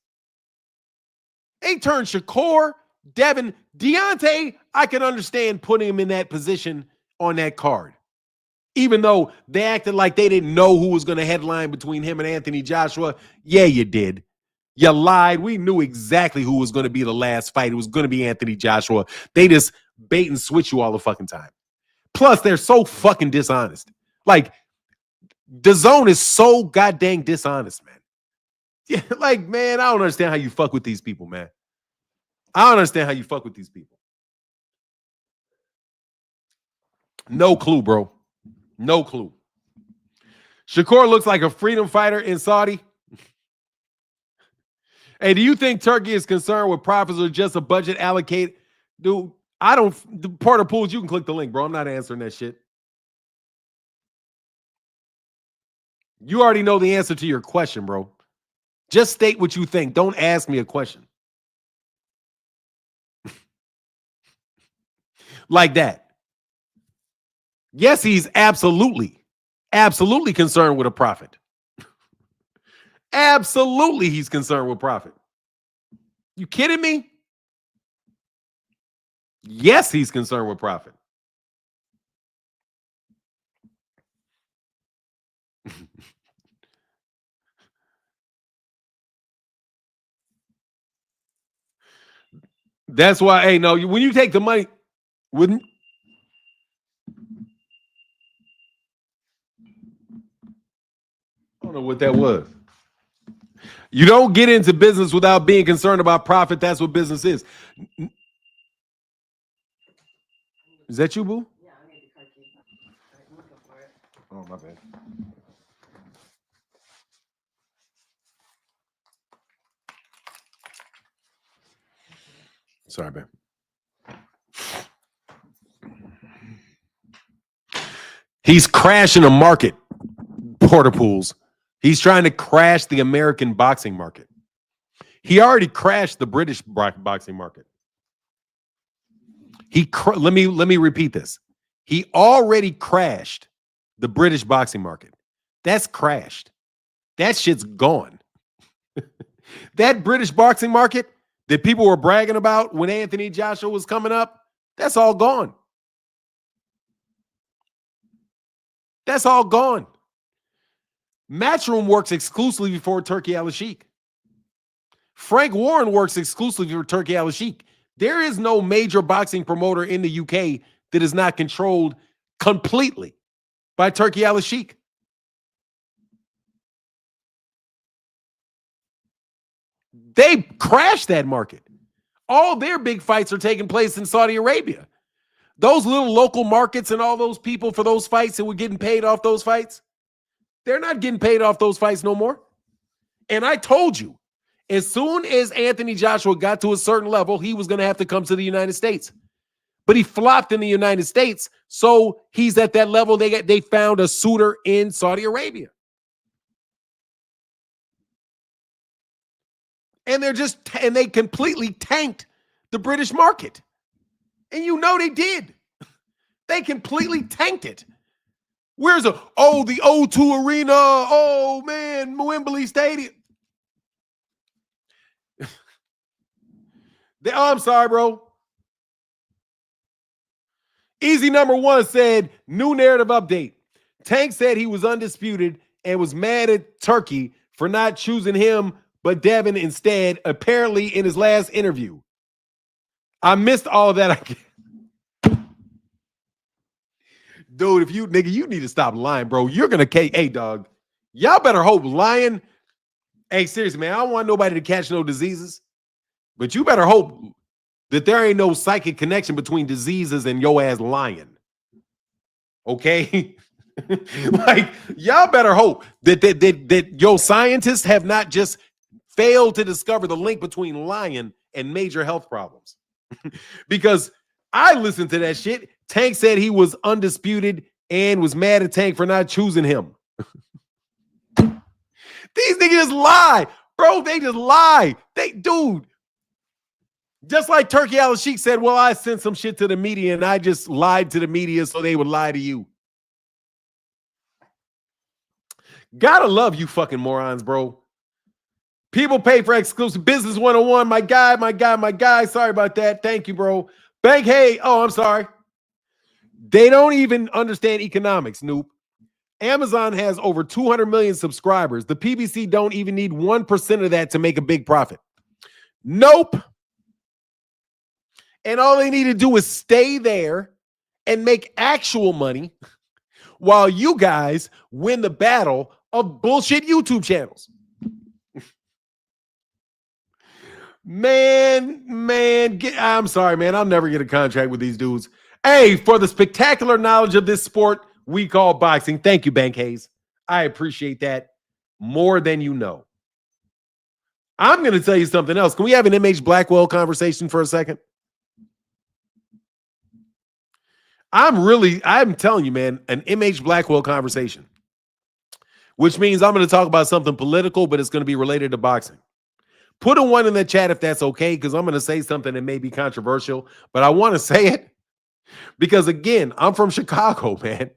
They turned Shakur, Devin, Deontay, I can understand putting him in that position on that card. Even though they acted like they didn't know who was going to headline between him and Anthony Joshua. Yeah, you did. You lied. We knew exactly who was going to be the last fight. It was going to be Anthony Joshua. They just bait and switch you all the fucking time. Plus, they're so fucking dishonest. Like, DAZN is so goddamn dishonest, man. Yeah, like, man, I don't understand how you fuck with these people, man. I don't understand how you fuck with these people. No clue, bro. No clue. Shakur looks like a freedom fighter in Saudi. Hey, do you think Turkey is concerned with profits or just a budget allocate? Dude, I don't. The Porter Pools, you can click the link, bro. I'm not answering that shit. You already know the answer to your question, bro. Just state what you think. Don't ask me a question. Like that. Yes, he's absolutely concerned with a profit. Absolutely, he's concerned with profit. You kidding me? Yes, he's concerned with profit. That's why, hey, no, when you take the money, wouldn't I don't know what that was. You don't get into business without being concerned about profit. That's what business is. Is that you, boo? Yeah, I need the cookie. I'm looking for it. Oh, my bad. Sorry, man. He's crashing a market, Porter Pools. He's trying to crash the American boxing market. He already crashed the British boxing market. Let me repeat this. He already crashed the British boxing market. That's crashed. That shit's gone. That British boxing market that people were bragging about when Anthony Joshua was coming up, that's all gone. That's all gone. Matchroom works exclusively for Turki Alashiek. Frank Warren works exclusively for Turki Alashiek. There is no major boxing promoter in the UK that is not controlled completely by Turki Alashiek. They crashed that market. All their big fights are taking place in Saudi Arabia. Those little local markets and all those people for those fights that were getting paid off those fights, they're not getting paid off those fights no more. And I told you, as soon as Anthony Joshua got to a certain level, he was going to have to come to the United States. But he flopped in the United States, so he's at that level. They found a suitor in Saudi Arabia. And they completely tanked the British market. And you know they did. They completely tanked it. Where's the O2 Arena? Oh, man, Wembley Stadium. I'm sorry, bro. Easy number one said, new narrative update. Tank said he was undisputed and was mad at Turki for not choosing him, but Devin instead, apparently in his last interview. I missed all of that. Dude, you need to stop lying, bro. You're going to hey, dog, y'all better hope lying. Hey, seriously, man, I don't want nobody to catch no diseases, but you better hope that there ain't no psychic connection between diseases and your ass lying. Okay? Like, y'all better hope that your scientists have not just failed to discover the link between lying and major health problems. Because I listened to that shit. Tank said he was undisputed and was mad at Tank for not choosing him. These niggas just lie. Bro, they just lie. Dude. Just like Turki Alashiek said, well, I sent some shit to the media and I just lied to the media so they would lie to you. Gotta love you fucking morons, bro. People pay for exclusive business 101. My guy. Sorry about that. Thank you, bro. Bank, hey. Oh, I'm sorry. They don't even understand economics, Noop. Amazon has over 200 million subscribers. The PBC don't even need 1% of that to make a big profit. Nope. And all they need to do is stay there and make actual money while you guys win the battle of bullshit YouTube channels. I'm sorry, man. I'll never get a contract with these dudes. Hey, for the spectacular knowledge of this sport we call boxing, thank you, Bank Hayes. I appreciate that more than you know. I'm going to tell you something else. Can we have an MH Blackwell conversation for a second? I'm telling you, man, an MH Blackwell conversation, which means I'm going to talk about something political, but it's going to be related to boxing. Put a 1 in the chat if that's okay, because I'm going to say something that may be controversial, but I want to say it because, again, I'm from Chicago, man.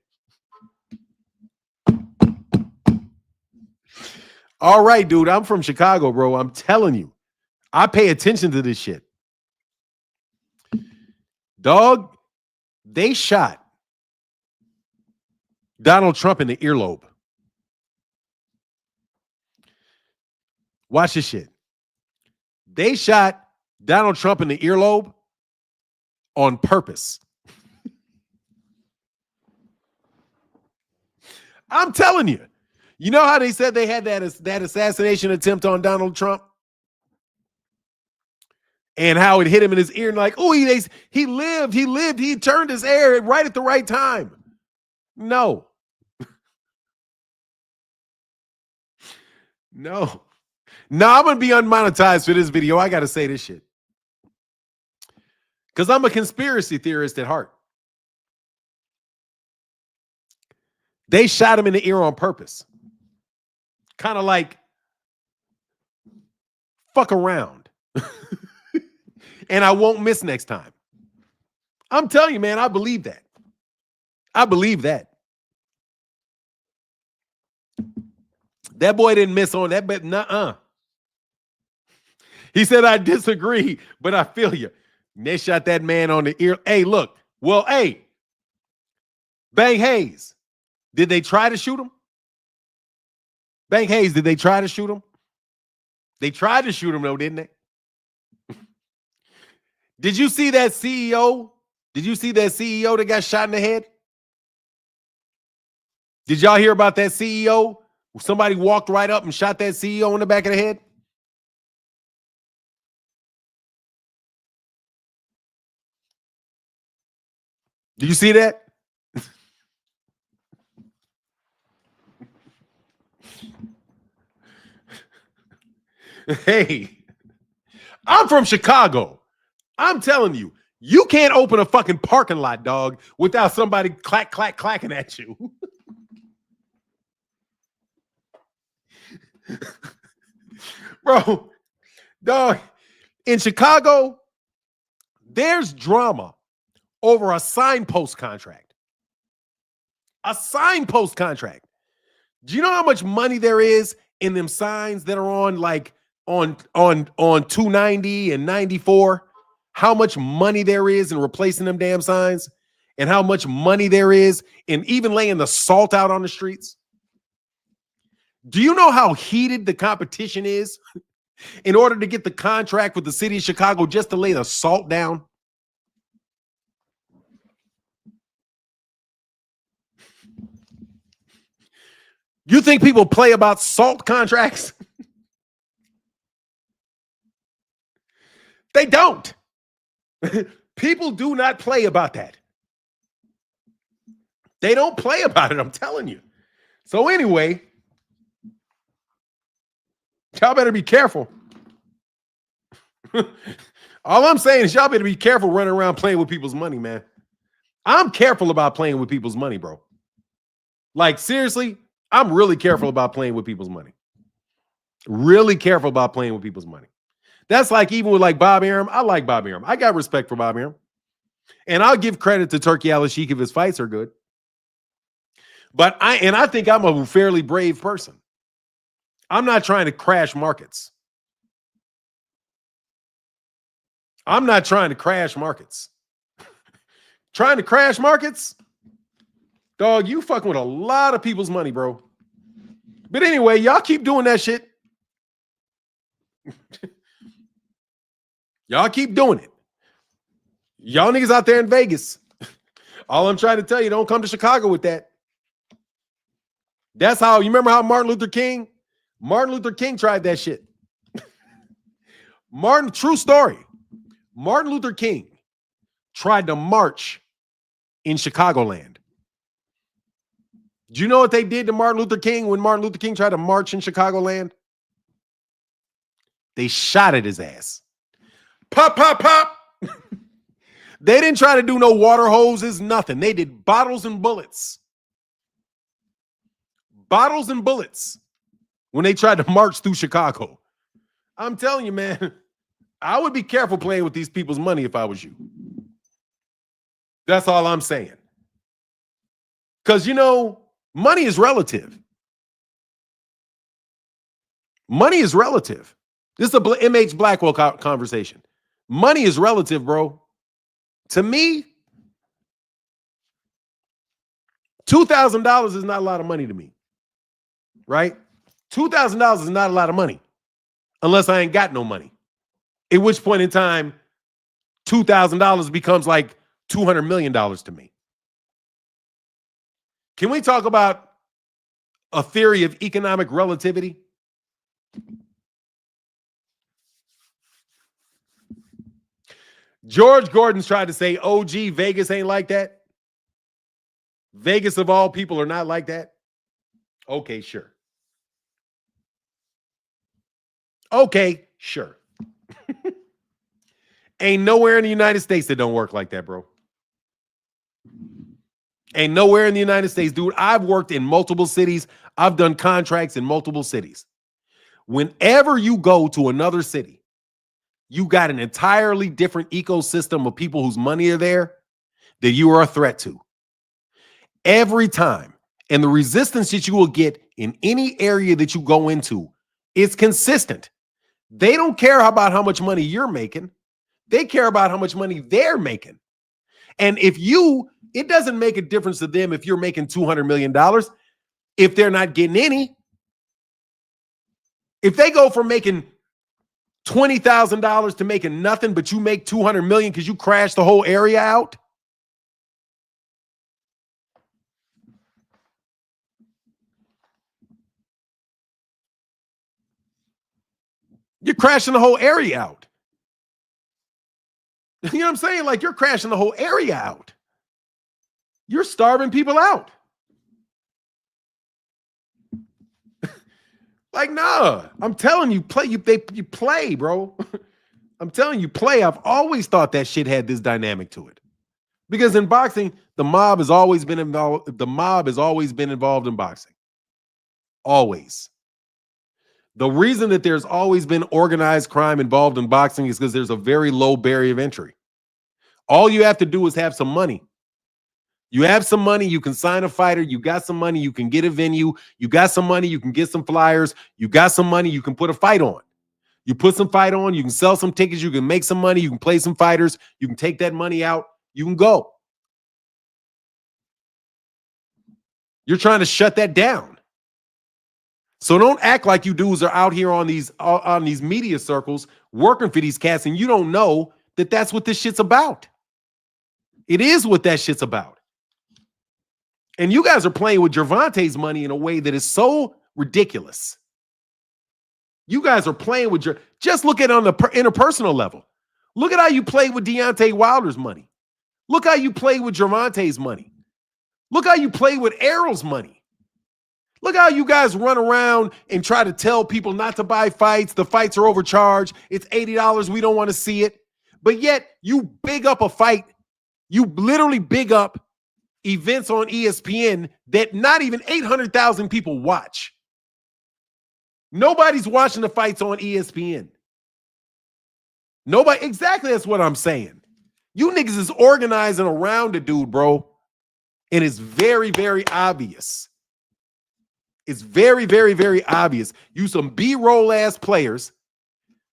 All right, dude, I'm from Chicago, bro. I'm telling you, I pay attention to this shit. Dog, they shot Donald Trump in the earlobe. Watch this shit. They shot Donald Trump in the earlobe on purpose. I'm telling you. You know how they said they had that assassination attempt on Donald Trump? And how it hit him in his ear and like, oh, he lived. He turned his ear right at the right time. No. No, I'm going to be unmonetized for this video. I got to say this shit. Because I'm a conspiracy theorist at heart. They shot him in the ear on purpose. Kind of like, fuck around. And I won't miss next time. I'm telling you, man, I believe that. I believe that. That boy didn't miss on that, but nuh-uh. He said, I disagree, but I feel you. And they shot that man on the ear. Hey, look. Well, hey, Bang Hayes, did they try to shoot him? Bang Hayes, did they try to shoot him? They tried to shoot him, though, didn't they? Did you see that CEO? Did you see that CEO that got shot in the head? Did y'all hear about that CEO? Somebody walked right up and shot that CEO in the back of the head? Did you see that? Hey, I'm from Chicago. I'm telling you, you can't open a fucking parking lot, dog, without somebody clacking at you. Bro, dog, in Chicago, there's drama over a signpost contract. A signpost contract. Do you know how much money there is in them signs that are on like on 290 and 94? How much money there is in replacing them damn signs? And how much money there is in even laying the salt out on the streets? Do you know how heated the competition is in order to get the contract with the city of Chicago just to lay the salt down? You think people play about salt contracts? They don't. People do not play about that. They don't play about it, I'm telling you. So anyway, y'all better be careful. All I'm saying is y'all better be careful running around playing with people's money, man. I'm careful about playing with people's money, bro. Like, seriously, I'm really careful about playing with people's money. Really careful about playing with people's money. That's like even with like Bob Arum. I like Bob Arum. I got respect for Bob Arum. And I'll give credit to Turki Alashiek if his fights are good. But I think I'm a fairly brave person. I'm not trying to crash markets. I'm not trying to crash markets. Trying to crash markets? Dog, you fucking with a lot of people's money, bro. But anyway, y'all keep doing that shit. Y'all keep doing it. Y'all niggas out there in Vegas. All I'm trying to tell you, don't come to Chicago with that. That's how, you remember how Martin Luther King tried that shit. True story. Martin Luther King tried to march in Chicagoland. Do you know what they did to Martin Luther King when Martin Luther King tried to march in Chicagoland? They shot at his ass. Pop, pop, pop. They didn't try to do no water hoses, nothing. They did bottles and bullets. Bottles and bullets when they tried to march through Chicago. I'm telling you, man, I would be careful playing with these people's money if I was you. That's all I'm saying. Because, you know, money is relative. Money is relative. This is a MH Blackwell conversation. Money is relative, bro. To me, $2,000 is not a lot of money to me. Right? $2,000 is not a lot of money unless I ain't got no money. At which point in time, $2,000 becomes like $200 million to me. Can we talk about a theory of economic relativity? George Gordon's tried to say, oh, gee, Vegas ain't like that. Vegas of all people are not like that. Okay, sure. Okay, sure. Ain't nowhere in the United States that don't work like that, bro. Ain't nowhere in the United States, dude. I've worked in multiple cities. I've done contracts in multiple cities. Whenever you go to another city, you got an entirely different ecosystem of people whose money are there that you are a threat to. Every time. And the resistance that you will get in any area that you go into is consistent. They don't care about how much money you're making. They care about how much money they're making. And it doesn't make a difference to them if you're making $200 million if they're not getting any. If they go from making $20,000 to making nothing, but you make $200 million because you crash the whole area out. You're crashing the whole area out. You know what I'm saying? Like, you're crashing the whole area out. You're starving people out. Like, nah, I'm telling you, you play, bro. I'm telling you, play. I've always thought that shit had this dynamic to it. Because in boxing, the mob has always been involved. The mob has always been involved in boxing. Always. The reason that there's always been organized crime involved in boxing is because there's a very low barrier of entry. All you have to do is have some money. You have some money, you can sign a fighter. You got some money, you can get a venue. You got some money, you can get some flyers. You got some money, you can put a fight on. You put some fight on, you can sell some tickets, you can make some money, you can play some fighters, you can take that money out, you can go. You're trying to shut that down. So don't act like you dudes are out here on these media circles working for these cats and you don't know that that's what this shit's about. It is what that shit's about. And you guys are playing with Gervonta's money in a way that is so ridiculous. You guys are playing with just look at it on the interpersonal level. Look at how you play with Deontay Wilder's money. Look how you play with Gervonta's money. Look how you play with Errol's money. Look how you guys run around and try to tell people not to buy fights. The fights are overcharged. It's $80. We don't want to see it. But yet you big up a fight. You literally big up events on ESPN that not even 800,000 people watch. Nobody's watching the fights on ESPN. Nobody. Exactly. That's what I'm saying. You niggas is organizing around the dude, bro. And it's very, very obvious. It's very, very, very obvious. You some B-roll ass players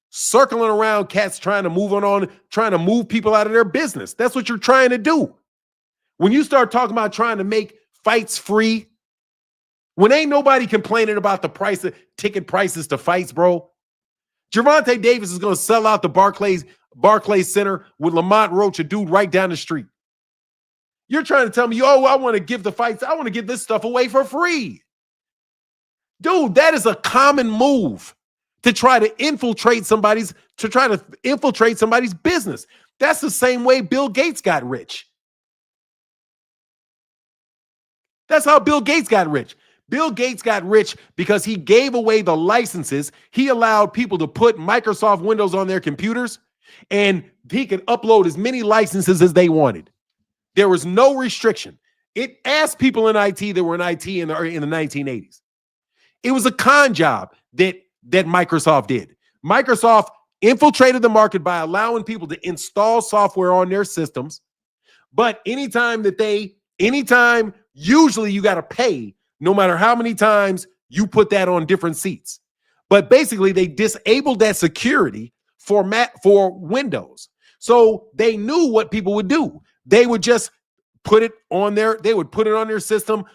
circling around cats trying to move people out of their business. That's what you're trying to do. When you start talking about trying to make fights free, when ain't nobody complaining about the price of ticket prices to fights, bro. Gervonta Davis is going to sell out the Barclays Center with Lamont Roach, a dude right down the street. You're trying to tell me, oh, I want to give the fights. I want to give this stuff away for free. Dude, that is a common move to try to infiltrate somebody's business. That's the same way Bill Gates got rich. That's how Bill Gates got rich. Bill Gates got rich because he gave away the licenses. He allowed people to put Microsoft Windows on their computers, and he could upload as many licenses as they wanted. There was no restriction. It asked people in IT that were in IT in the 1980s. It was a con job that Microsoft did. Microsoft infiltrated the market by allowing people to install software on their systems. But anytime, usually you got to pay no matter how many times you put that on different seats. But basically, they disabled that security for Windows. So they knew what people would do. They would just put it on their system,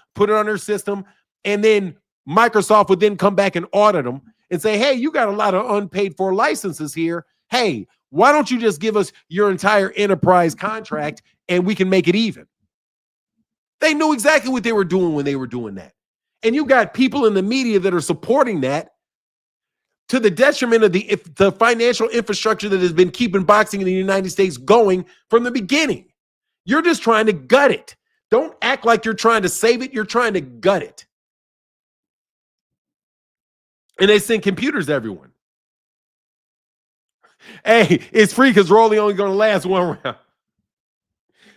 and then Microsoft would then come back and audit them and say, hey, you got a lot of unpaid for licenses here. Hey, why don't you just give us your entire enterprise contract and we can make it even? They knew exactly what they were doing when they were doing that. And you got people in the media that are supporting that to the detriment of the financial infrastructure that has been keeping boxing in the United States going from the beginning. You're just trying to gut it. Don't act like you're trying to save it. You're trying to gut it. And they send computers to everyone. Hey, it's free because Rolly only going to last one round.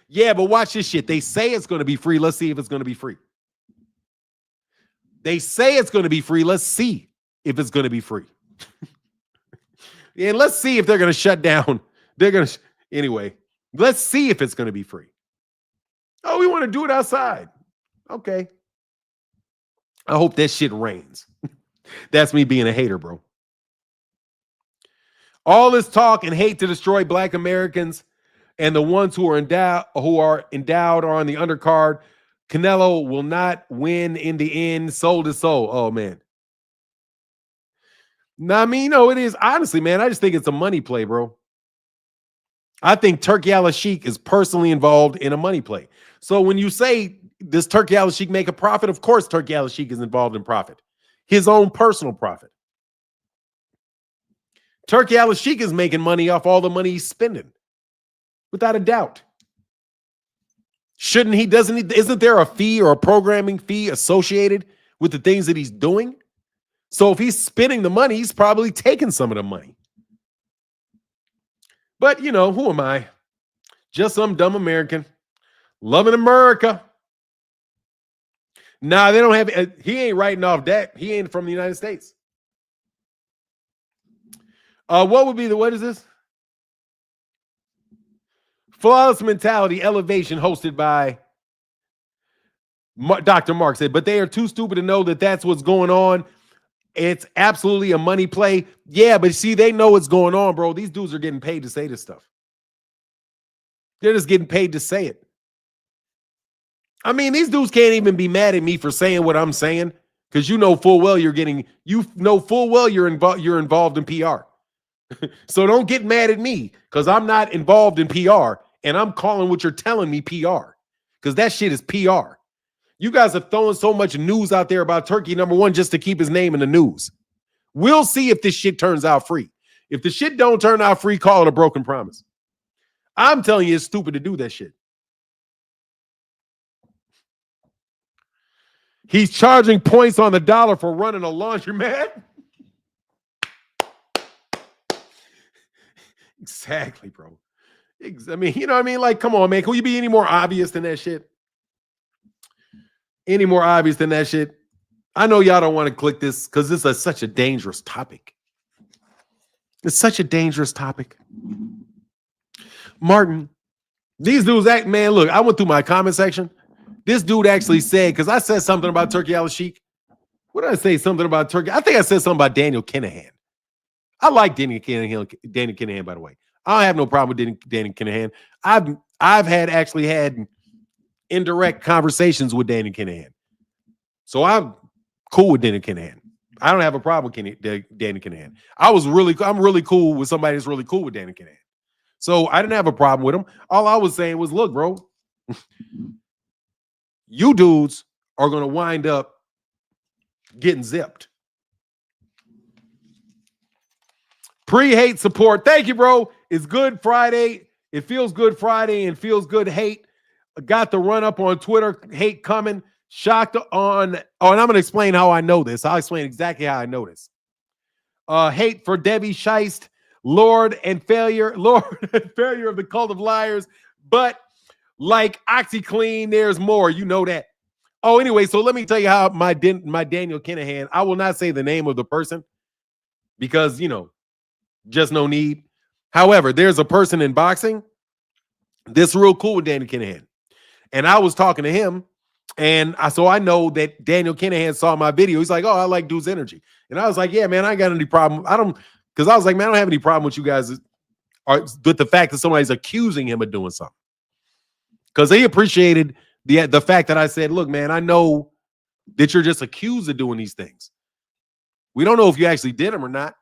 Yeah, but watch this shit. They say it's going to be free. Let's see if it's going to be free. They say it's going to be free. Let's see if it's going to be free. And let's see if they're going to shut down. They're going to, anyway, let's see if it's going to be free. Oh, we want to do it outside. Okay. I hope that shit rains. That's me being a hater, bro. All this talk and hate to destroy Black Americans and the ones who are endowed or on the undercard. Canelo will not win in the end. Soul to soul. Oh, man. No, I mean, it is. Honestly, man, I just think it's a money play, bro. I think Turki Alashiek is personally involved in a money play. So when you say, does Turki Alashiek make a profit? Of course, Turki Alashiek is involved in profit. His own personal profit. Turki Alashiek is making money off all the money he's spending. Without a doubt. Shouldn't he? Isn't there a fee or a programming fee associated with the things that he's doing? So if he's spending the money, he's probably taking some of the money. But, who am I? Just some dumb American. Loving America. Nah, they don't have, he ain't writing off debt. He ain't from the United States. What is this? Flawless Mentality Elevation hosted by Dr. Mark said, but they are too stupid to know that that's what's going on. It's absolutely a money play. Yeah, but see, they know what's going on, bro. These dudes are getting paid to say this stuff. They're just getting paid to say it. I mean, these dudes can't even be mad at me for saying what I'm saying because full well you're involved in PR. So don't get mad at me because I'm not involved in PR and I'm calling what you're telling me PR because that shit is PR. You guys are throwing so much news out there about Turki, number one, just to keep his name in the news. We'll see if this shit turns out free. If the shit don't turn out free, call it a broken promise. I'm telling you, it's stupid to do that shit. He's charging points on the dollar for running a laundromat. Exactly, bro. I mean, you know what I mean? Like, come on, man. Can you be any more obvious than that shit? Any more obvious than that shit? I know y'all don't want to click this because this is such a dangerous topic. It's such a dangerous topic. Martin, these dudes man, look, I went through my comment section. This dude actually said, because I said something about Turki Alashiek. What did I say? Something about Turki? I think I said something about Daniel Kinahan. I like Daniel Kinahan, by the way. I don't have no problem with Daniel Kinahan. I've had indirect conversations with Daniel Kinahan. So I'm cool with Daniel Kinahan. I don't have a problem with Daniel Kinahan. I'm really cool with somebody that's really cool with Daniel Kinahan. So I didn't have a problem with him. All I was saying was, look, bro, you dudes are going to wind up getting zipped. Pre-hate support. Thank you, bro. It's Good Friday. It feels good Friday and feels good hate. I got the run up on Twitter. Hate coming. Shocked on. Oh, and I'm going to explain how I know this. I'll explain exactly how I know this. Hate for Debbie Scheist, Lord and failure of the cult of liars. But like OxyClean, there's more. You know that. Oh, anyway, so let me tell you how my Daniel Kinahan, I will not say the name of the person because, just no need. However, there's a person in boxing that's real cool with Daniel Kinahan. And I was talking to him, and so I know that Daniel Kinahan saw my video. He's like, oh, I like dude's energy. And I was like, yeah, man, I ain't got any problem. Because I was like, man, I don't have any problem with you guys with the fact that somebody's accusing him of doing something. Because he appreciated the fact that I said, look, man, I know that you're just accused of doing these things. We don't know if you actually did them or not,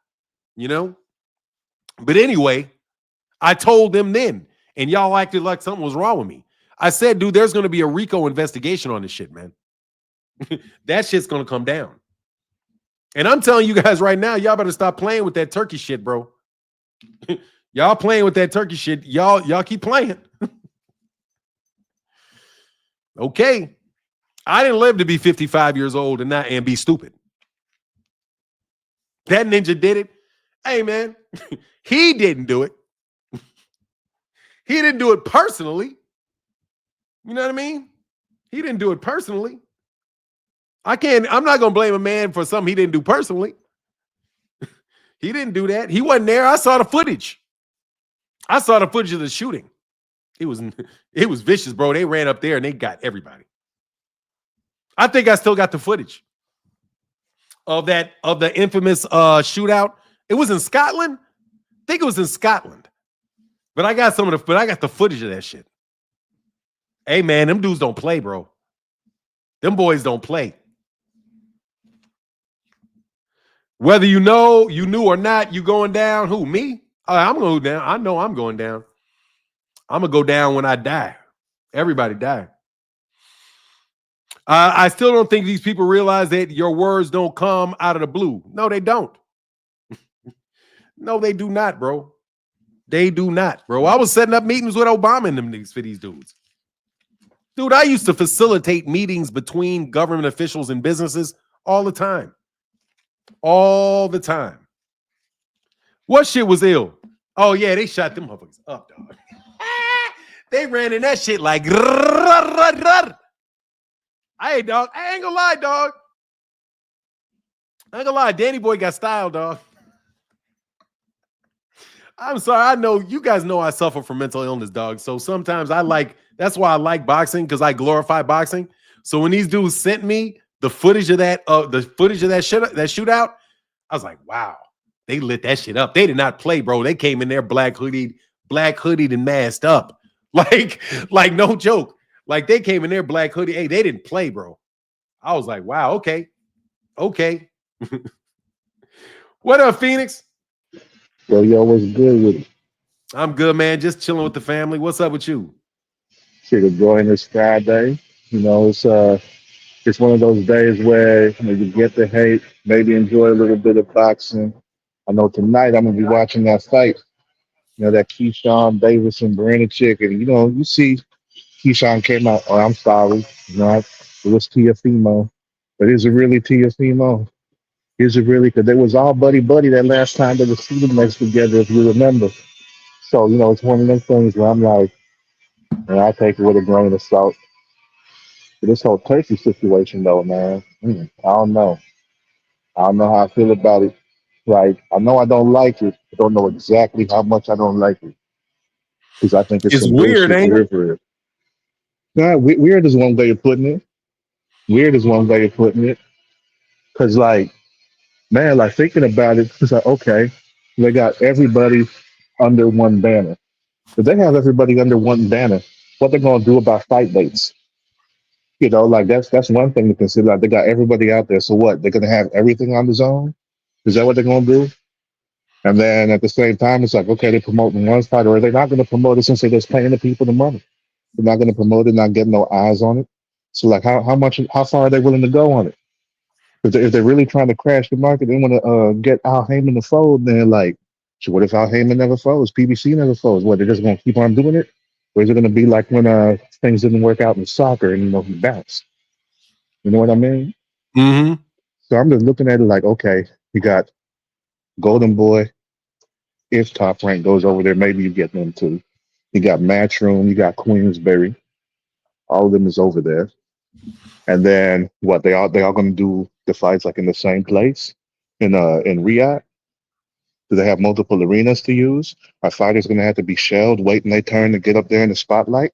But anyway, I told them then, and y'all acted like something was wrong with me. I said, dude, there's going to be a RICO investigation on this shit, man. That shit's going to come down. And I'm telling you guys right now, y'all better stop playing with that Turkey shit, bro. Y'all playing with that Turkey shit. Y'all keep playing. Okay. I didn't live to be 55 years old and be stupid. That ninja did it. Hey, man, He didn't do it. He didn't do it personally. You know what I mean? He didn't do it personally. I'm not going to blame a man for something he didn't do personally. He didn't do that. He wasn't there. I saw the footage. I saw the footage of the shooting. It was vicious, bro. They ran up there and they got everybody. I think I still got the footage of the infamous shootout. It was in Scotland. I think it was in Scotland. But I got the footage of that shit. Hey man, them dudes don't play, bro. Them boys don't play. Whether you knew or not, you going down. Who, me? I'm going down. I know I'm going down. I'm going to go down when I die. Everybody die. I still don't think these people realize that your words don't come out of the blue. No, they don't. No, they do not, bro. They do not, bro. I was setting up meetings with Obama and them niggas for these dudes. Dude, I used to facilitate meetings between government officials and businesses all the time. All the time. What shit was ill? Oh, yeah, they shot them motherfuckers up, dog. They ran in that shit like... Hey, dog, I ain't gonna lie, dog. I ain't gonna lie, Danny Boy got style, dog. I'm sorry, I know, you guys know I suffer from mental illness, dog. So sometimes that's why I like boxing, because I glorify boxing. So when these dudes sent me the footage of that shootout, I was like, wow, they lit that shit up. They did not play, bro. They came in there black hoodied and masked up. Like no joke. Like they came in there black hoodie. Hey, they didn't play, bro. I was like, wow, okay. What up, Phoenix? Yo, what's good with it? I'm good, man. Just chilling with the family. What's up with you? Shit, enjoying this Friday. It's one of those days where you get the hate, maybe enjoy a little bit of boxing. I know tonight I'm gonna be watching that fight. That Keyshawn Davis and Chick, and you see Keyshawn came out. Oh, I'm sorry. It was Tiafimo, but is it really Tiafimo? Is it really? Because they was all buddy buddy that last time they were shooting next together, if you remember. So it's one of them things where I'm like, and I take it with a grain of salt. But this whole Turkey situation, though, man, I don't know. I don't know how I feel about it. Like, I know I don't like it. I don't know exactly how much I don't like it because I think it's It's some weird, bullshit ain't it? for it. Nah, weird is one way of putting it. Weird is one way of putting it. Because, like, man, like thinking about it, it's like, okay, they got everybody under one banner. If they have everybody under one banner, what they're gonna do about fight dates? Like that's one thing to consider. Like they got everybody out there. So what? They're gonna have everything on the zone? Is that what they're gonna do? And then at the same time, it's like, okay, they're promoting one fight, or are they not gonna promote it since they're just paying the people the money? They're not gonna promote it, not getting no eyes on it. So like how far are they willing to go on it? If they're really trying to crash the market, they want to get Al Heyman to fold. Then like, so what if Al Heyman never folds? PBC never folds. What, they're just gonna keep on doing it? Or is it gonna be like when things didn't work out in soccer and he bounced? You know what I mean? Mm-hmm. So I'm just looking at it like, okay, you got Golden Boy. If Top Rank goes over there, maybe you get them too. You got Matchroom, you got Queensberry. All of them is over there. And then what? They all going to do the fights like in the same place in Riyadh. Do they have multiple arenas to use? Are fighters going to have to be shelled, waiting their turn to get up there in the spotlight?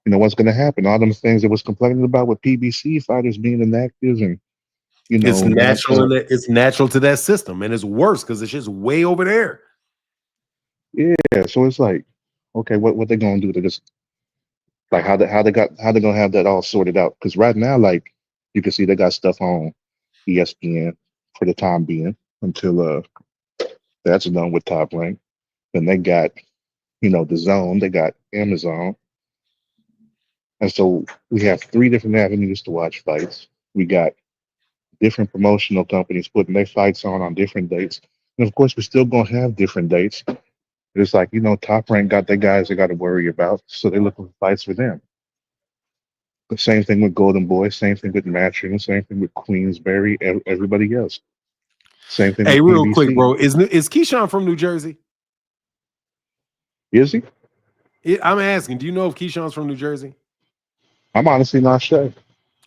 What's going to happen? All them things that was complaining about with PBC fighters being inactive and It's not natural showing. it's natural to that system, and it's worse because it's just way over there. Yeah, so it's like, okay, what they gonna do to just like how they gonna have that all sorted out? Because right now, like you can see they got stuff on ESPN for the time being until that's done with Top Rank. Then they got the Zone, they got Amazon, and so we have three different avenues to watch fights. We got different promotional companies putting their fights on different dates, and of course we're still gonna have different dates. It's like, Top Rank got their guys they got to worry about, so they're looking for fights for them. The same thing with Golden Boy, same thing with Matchroom, same thing with Queensberry, everybody else. Same thing Hey, with real quick, PBC. bro. Is Keyshawn from New Jersey? Is he? I'm asking. Do you know if Keyshawn's from New Jersey? I'm honestly not sure.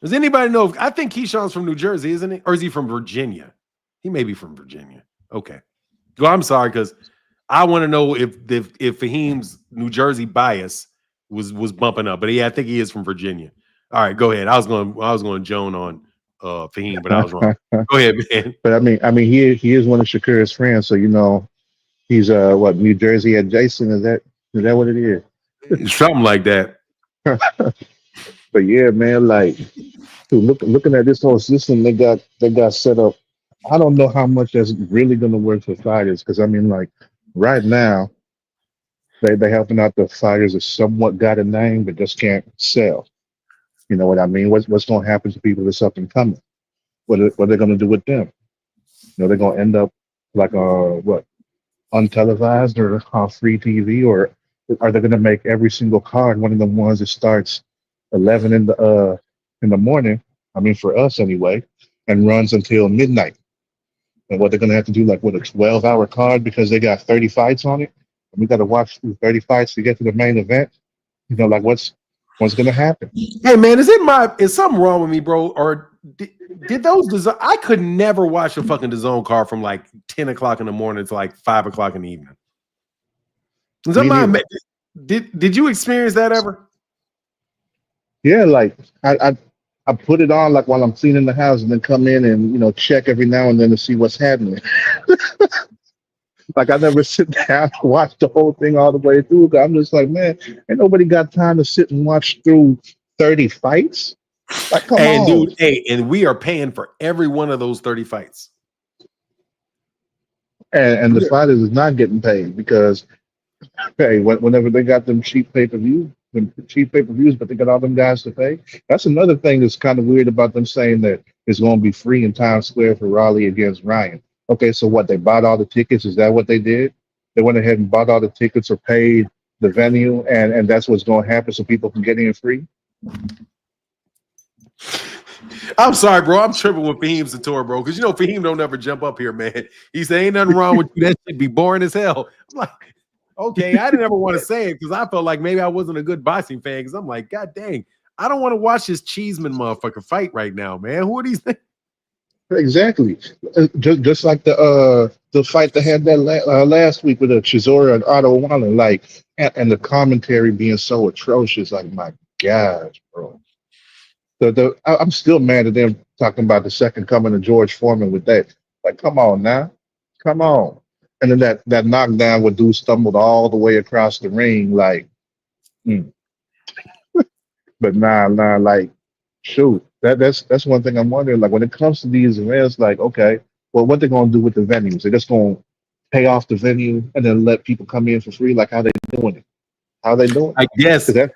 Does anybody know? I think Keyshawn's from New Jersey, isn't he? Or is he from Virginia? He may be from Virginia. Okay. Well, I'm sorry because I want to know if Fahim's New Jersey bias was bumping up, but yeah, I think he is from Virginia. All right, go ahead. I was going Joan on Fahim, but I was wrong. Go ahead, man. But he is one of Shakira's friends, so he's what, New Jersey adjacent. Is that what it is? Something like that. But yeah, man, like dude, looking at this whole system they got set up. I don't know how much that's really gonna work for fighters because I mean, like right now they helping out the fighters that somewhat got a name but just can't sell. You know what I mean? What's gonna happen to people that's up and coming? What are they gonna do with them? They're gonna end up like what, untelevised or free TV, or are they gonna make every single card one of the ones that starts 11 in the morning? I mean, for us anyway, and runs until midnight. And what they're gonna have to do, like with a 12-hour card because they got 30 fights on it, and we got to watch through 30 fights to get to the main event. Like what's gonna happen? Hey man, is something wrong with me, bro? Or did those I could never watch a fucking DAZN card from like 10 o'clock in the morning to like 5 o'clock in the evening. Is that Me neither. did you experience that ever? Yeah, like I put it on like while I'm cleaning the house and then come in and check every now and then to see what's happening. Like I never sit down and watch the whole thing all the way through. I'm just like, man, ain't nobody got time to sit and watch through 30 fights. Like, come And on. dude, hey, and we are paying for every one of those 30 fights. And the fighters is not getting paid because hey, whenever they got them cheap pay-per-views, but they got all them guys to pay. That's another thing that's kind of weird about them saying that it's going to be free in Times Square for Raleigh against Ryan. Okay, so what? They bought all the tickets? Is that what they did? They went ahead and bought all the tickets or paid the venue, and that's what's going to happen, so people can get in free. I'm sorry, bro. I'm tripping with Fahim Sator, bro, because Fahim don't ever jump up here, man. He say ain't nothing wrong with you. That should be boring as hell. I'm like, okay, I didn't ever want to say it because I felt like maybe I wasn't a good boxing fan because I'm like, God dang, I don't want to watch this Cheeseman motherfucker fight right now, man. Who are these things? Exactly. Just like the fight they had that last week with Chisora and Otto Wallen, like, and the commentary being so atrocious. Like, my gosh, bro. I'm still mad at them talking about the second coming of George Foreman with that. Like, come on now, come on. And then that knockdown where dude stumbled all the way across the ring, like, mm. But nah, like, shoot, that's one thing I'm wondering. Like, when it comes to these events, like, okay, well, what they're gonna do with the venues? They're just gonna pay off the venue and then let people come in for free. Like, how they doing it? How they doing I it? guess 'Cause that,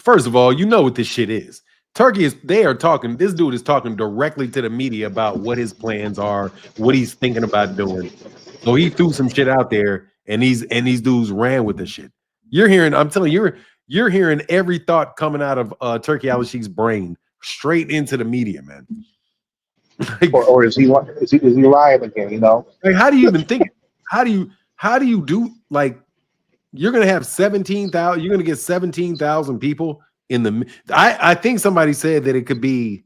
first of all, you know what this shit is. Turkey they are talking, this dude is talking directly to the media about what his plans are, what he's thinking about doing. So he threw some shit out there and these dudes ran with the shit. You're hearing, I'm telling you, you're hearing every thought coming out of Turkey Alashiek's brain straight into the media, man. Like, or is he lying again? like, how do you even think? How do you do like you're gonna have 17,000, you're gonna get 17,000 people in the I think somebody said that it could be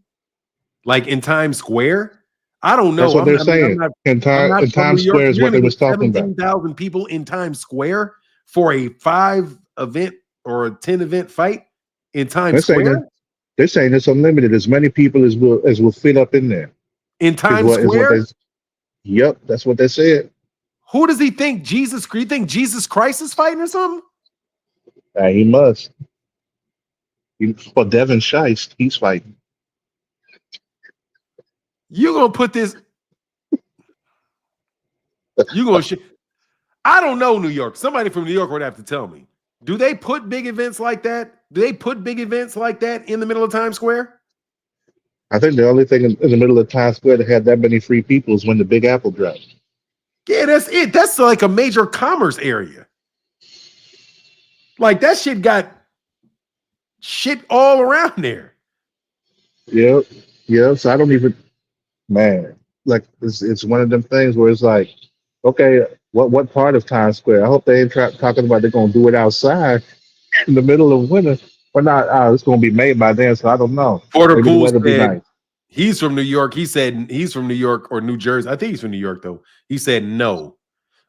like in Times Square. I don't That's know. what they're I mean, saying. I'm not In from New Times York. Square is You're what gonna they get was talking about. 17,000 people in Times Square for a 5 event or a 10 event fight in They're Times saying that Square? they're saying it's unlimited, as many people as will fit up in there. In Is Times what they. Square? Yep, that's what they said. Who does he think Jesus? You think Jesus Christ is fighting or something? He must. For Devin Shice, he's fighting. You're gonna put this. You're gonna. I don't know New York. Somebody from New York would have to tell me. Do they put big events like that? Do they put big events like that in the middle of Times Square? I think the only thing in the middle of Times Square that had that many free people is when the Big Apple dropped. Yeah, that's it. That's like a major commerce area. Like that shit got shit all around there. Yep, yep. So I don't even, man. like it's one of them things where it's like, okay, what part of Times Square? I hope they ain't talking about they're gonna do it outside in the middle of winter. Or not, it's gonna be made by then, so I don't know. Porter Maybe the Poole weather be said nice. he's from New York. He said he's from New York or New Jersey. I think he's from New York though. He said no.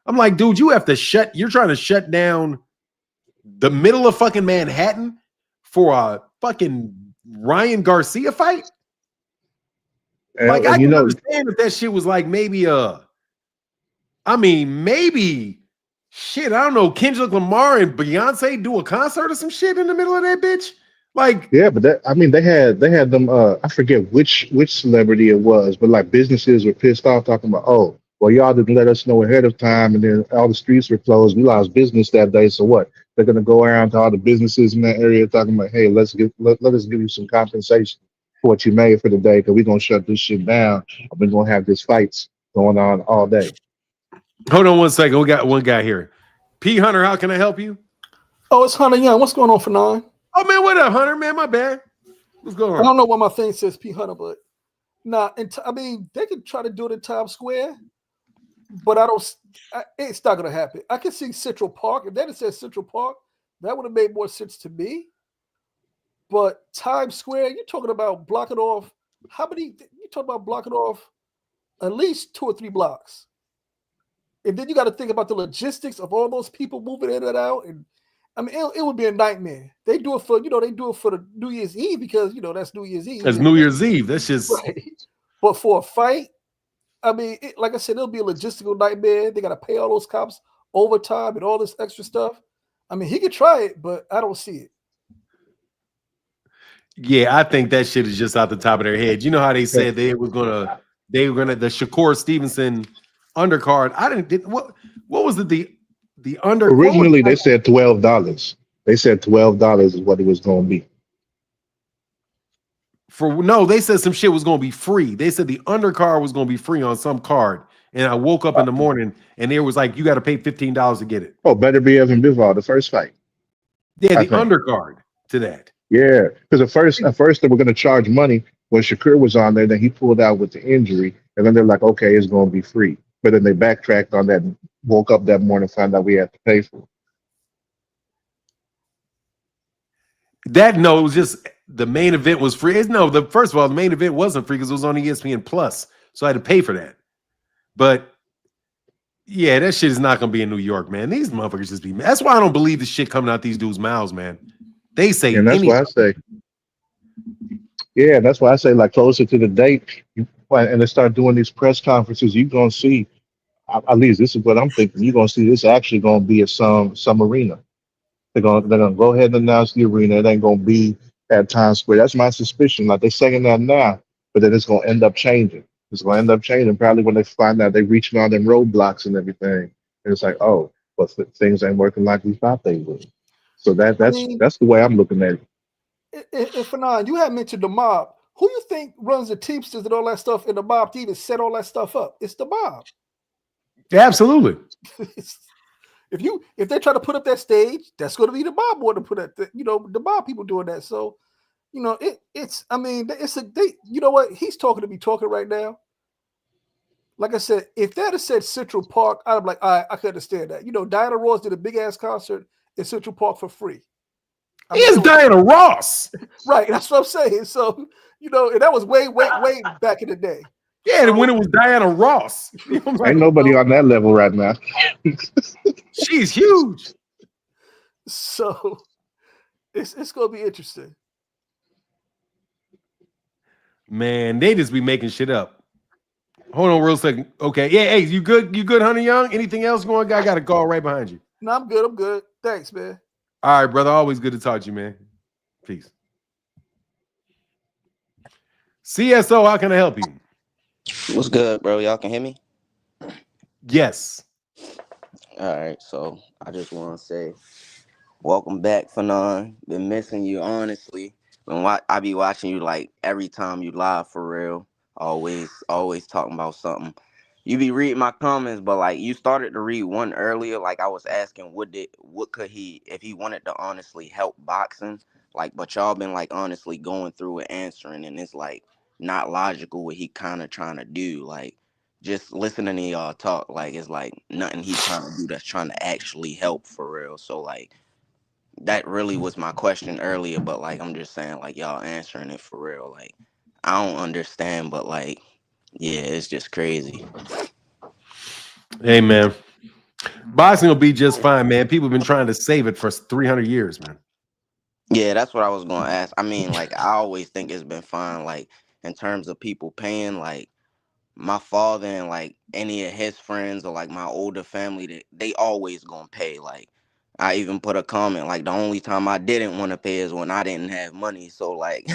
I'm like, dude, you have to shut. You're trying to shut down the middle of fucking Manhattan for a fucking Ryan Garcia fight. Like, I And you can know, understand if that shit was like maybe I mean, maybe shit, I don't know, Kendrick Lamar and Beyonce do a concert or some shit in the middle of that bitch. Like, yeah, but I mean, they had them. I forget which celebrity it was, but like businesses were pissed off talking about, oh, well, y'all didn't let us know ahead of time, and then all the streets were closed. We lost business that day. So what? They're gonna go around to all the businesses in that area talking about, hey, let us give you some compensation for what you made for the day, because we're gonna shut this shit down. We're gonna have these fights going on all day. hold on one second. We got one guy here. P Hunter, how can I help you? Oh, it's Hunter Young. What's going on for nine? Oh man, what up, Hunter? Man, my bad. What's going I on? don't know why my thing says P Hunter, but nah. I mean, they could try to do it in Times Square, but it's not gonna happen. I can see Central Park. If that had said Central Park, that would have made more sense to me. But Times Square, you're talking about blocking off how many? You talking about blocking off at least 2 or 3 blocks, and then you got to think about the logistics of all those people moving in and out. And I mean, it would be a nightmare. They do it for they do it for the New Year's Eve because that's New Year's Eve, It's and New Year's Eve. That's just right. But for a fight, I mean, like I said, it'll be a logistical nightmare. They got to pay all those cops overtime and all this extra stuff. I mean, he could try it, but I don't see it. yeah, I think that shit is just out the top of their head. You know how they Yeah. said they were gonna the Shakur Stevenson undercard. I didn't did, what was it the under what was Originally, that they said $12. They said $12 is what it was gonna be. for no, they said some shit was gonna be free. They said the undercard was gonna be free on some card. And I woke up in the morning and there was like you got to pay $15 to get it. Oh, better be Evan Bivol, the first fight, Yeah, I the think. undercard to that. Yeah, because at first they were going to charge money when Shakur was on there. Then he pulled out with the injury, and then they're like, okay, it's going to be free. But then they backtracked on that. And woke up that morning, found out we had to pay for it. That no, it was just the main event was free. No, the first of all, the main event wasn't free because it was on ESPN Plus, so I had to pay for that. But yeah, that shit is not gonna be in New York, man. These motherfuckers just be. That's why I don't believe the shit coming out these dudes' mouths, man. They say And that's why I anything. say, yeah, that's why I say, like closer to the date, and they start doing these press conferences, you're gonna see. At least this is what I'm thinking. You're gonna see this actually gonna be at some arena. They're gonna go ahead and announce the arena. It ain't gonna be at Times Square. That's my suspicion. Like they're saying that now, but then it's gonna end up changing. It's gonna end up changing probably when they find out they're reaching all them roadblocks and everything. And it's like, oh, but things ain't working like we thought they would. So that I that's mean, that's the way I'm looking at it. if Fanon, you had mentioned the mob. Who you think runs the Teamsters and all that stuff in the mob to even set all that stuff up? It's the mob. Absolutely. If they try to put up that stage, that's going to be the mob more to put at the mob people doing that. So it's I mean it's a they you know what he's talking to me talking right now. Like I said, if that had said Central Park, I'd be like, all right, I can understand that. Diana Ross did a big ass concert in Central Park for free. I mean, It's Diana Ross. right. That's what I'm saying. So, and that was way back in the day. Yeah, So, when it was Diana Ross. I'm Ain't like, nobody on that level right now. she's huge. so it's gonna be interesting. Man, they just be making shit up. Hold on real second. Okay. Yeah, hey, you good? You good, Honey Young? Anything else going? I got a call right behind you. No, I'm good. I'm good. Thanks, man. All right, brother. Always good to talk to you, man. Peace. CSO, how can I help you? What's good, bro? Y'all can hear me? Yes. All right, so I just want to say welcome back, Fanon. Been missing you, honestly. I be watching you like every time you live for real. Always talking about something. You be reading my comments, but like you started to read one earlier. Like I was asking, what could he, if he wanted to honestly help boxing? Like, but y'all been like honestly going through and answering, and it's like not logical what he kind of trying to do. Like just listening to y'all talk, like it's like nothing he trying to do that's trying to actually help for real. So like that really was my question earlier, but like I'm just saying like y'all answering it for real. Like I don't understand, but like yeah, it's just crazy. Hey, man. Boxing will be just fine, man. People have been trying to save it for 300 years, man. Yeah, that's what I was gonna ask. I mean, like I always think it's been fine, like in terms of people paying, like my father and like any of his friends or like my older family, they always gonna pay. Like I even put a comment like the only time I didn't want to pay is when I didn't have money. So like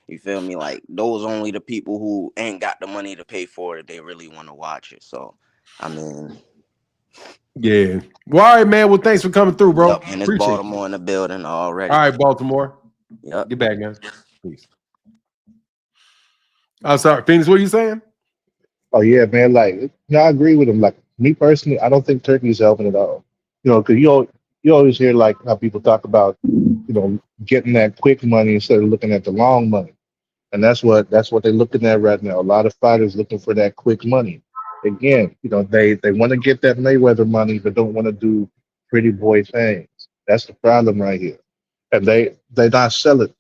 you feel me? Like those only the people who ain't got the money to pay for it, they really want to watch it. So I mean, Yeah. Well, all right, man. Well, thanks for coming through, bro. yep, and it's Appreciate you. Baltimore in the building All already. right, Baltimore. Yep. Get back, man. Peace. I'm sorry, Phoenix. What are you saying? Oh yeah, man. Like, no, I agree with him. Like me personally, I don't think Turkey's helping at all. Because you always hear like how people talk about, getting that quick money instead of looking at the long money, and that's what they're looking at right now. A lot of fighters looking for that quick money. Again, they want to get that Mayweather money, but don't want to do pretty boy things. That's the problem right here, and they not selling.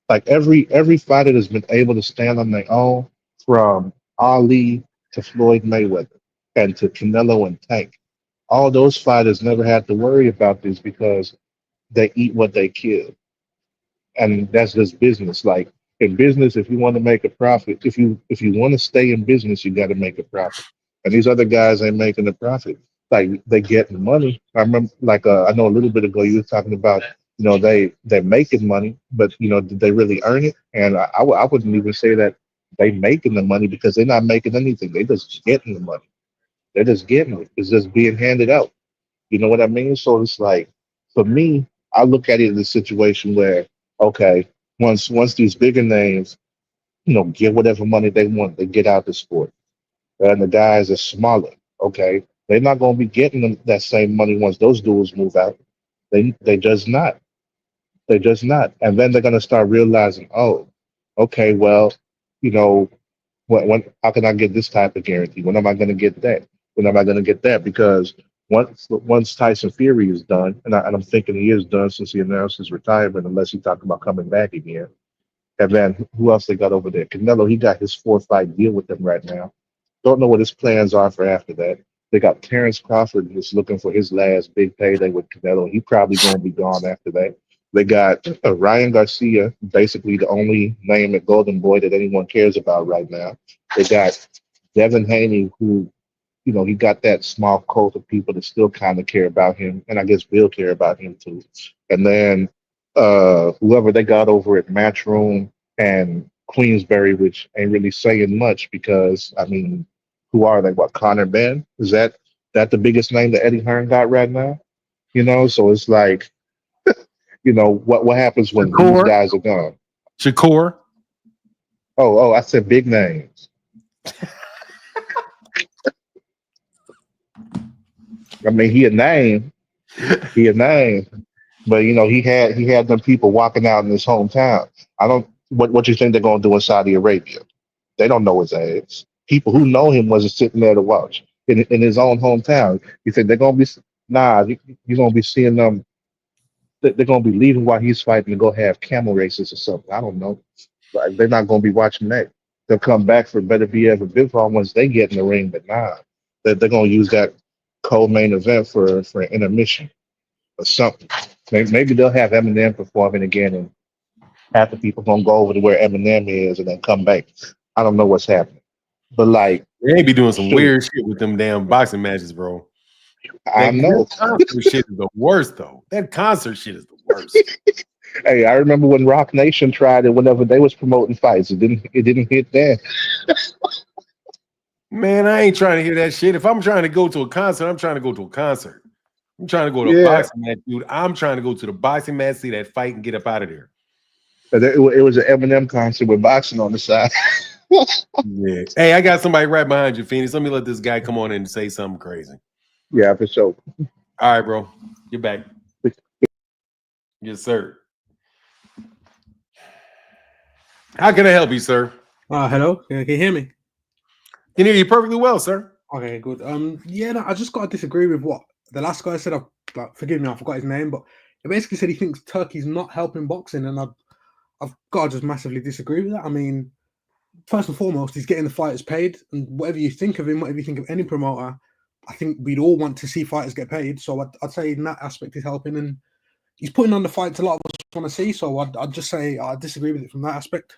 Like every fighter that's been able to stand on their own, from Ali to Floyd Mayweather and to Canelo and Tank, all those fighters never had to worry about this because they eat what they kill, and that's just business. Like in business, if you want to make a profit, if you want to stay in business, you got to make a profit. And these other guys ain't making a profit. Like they getting money. I remember, like I know a little bit ago you were talking about, they're making money, but did they really earn it? And I wouldn't even say that they making the money because they're not making anything. They just getting the money. They're just getting it. It's just being handed out. You know what I mean? So it's like, for me, I look at it as a situation where, okay, once these bigger names, get whatever money they want, they get out the sport. And the guys are smaller, okay, they're not going to be getting that same money once those duels move out. They just not. They're just not. And then they're going to start realizing, oh, okay, well, you know, when how can I get this type of guarantee? When am I going to get that? When am I going to get that? Because once Tyson Fury is done, and I'm thinking he is done since he announced his retirement, unless he talking about coming back again. And then who else they got over there? Canelo, he got his 4-fight deal with them right now. Don't know what his plans are for after that. They got Terrence Crawford just looking for his last big payday with Canelo. He probably going to be gone after that. They got Ryan Garcia, basically the only name at Golden Boy that anyone cares about right now. They got Devin Haney, who he got that small cult of people that still kind of care about him, and I guess will care about him too. And then whoever they got over at Matchroom and Queensberry, which ain't really saying much because I mean, who are they? What, Connor Ben? Is that the biggest name that Eddie Hearn got right now? So it's like, what happens when these Shakur. guys are gone? Shakur. Oh, I said big names. I mean, he a name, but he had them people walking out in his hometown. I don't. What you think they're gonna do in Saudi Arabia? They don't know his ass. People who know him wasn't sitting there to watch in his own hometown. You think they're gonna be? Nah, you're gonna be seeing them. They're gonna be leaving while he's fighting to go have camel races or something. I don't know. Like, they're not gonna be watching that. They'll come back for better be ever Bivol once they get in the ring, but nah, they're gonna use that co-main event for an intermission or something. Maybe they'll have Eminem performing again, and half the people gonna go over to where Eminem is and then come back. I don't know what's happening, but like, They ain't be doing some shoot, weird shit with them damn boxing matches, bro. I That know. concert shit is the worst, though. That concert shit is the worst. Hey, I remember when Rock Nation tried it. Whenever they was promoting fights, it didn't hit there. Man, I ain't trying to hear that shit. If I'm trying to go to a concert, I'm trying to go to a concert. I'm trying to go to a Yeah, boxing match, dude. I'm trying to go to the boxing match, see that fight, and get up out of there. but it was an Eminem concert with boxing on the side. Yeah. Hey, I got somebody right behind you, Phoenix. Let me let this guy come on in and say something crazy. Yeah, for sure. All right, bro. Get back. Yes, sir. How can I help you, sir? Hello, can you hear me? Can hear you perfectly well, sir. Okay, good. Yeah, no, I just got to disagree with what the last guy said. Forgive me, I forgot his name, but he basically said he thinks Turkey's not helping boxing, and I've got to just massively disagree with that. I mean, first and foremost, he's getting the fighters paid, and whatever you think of him, whatever you think of any promoter, I think we'd all want to see fighters get paid. So I'd say in that aspect he's helping, and he's putting on the fights a lot of us want to see. So I'd just say I disagree with it from that aspect.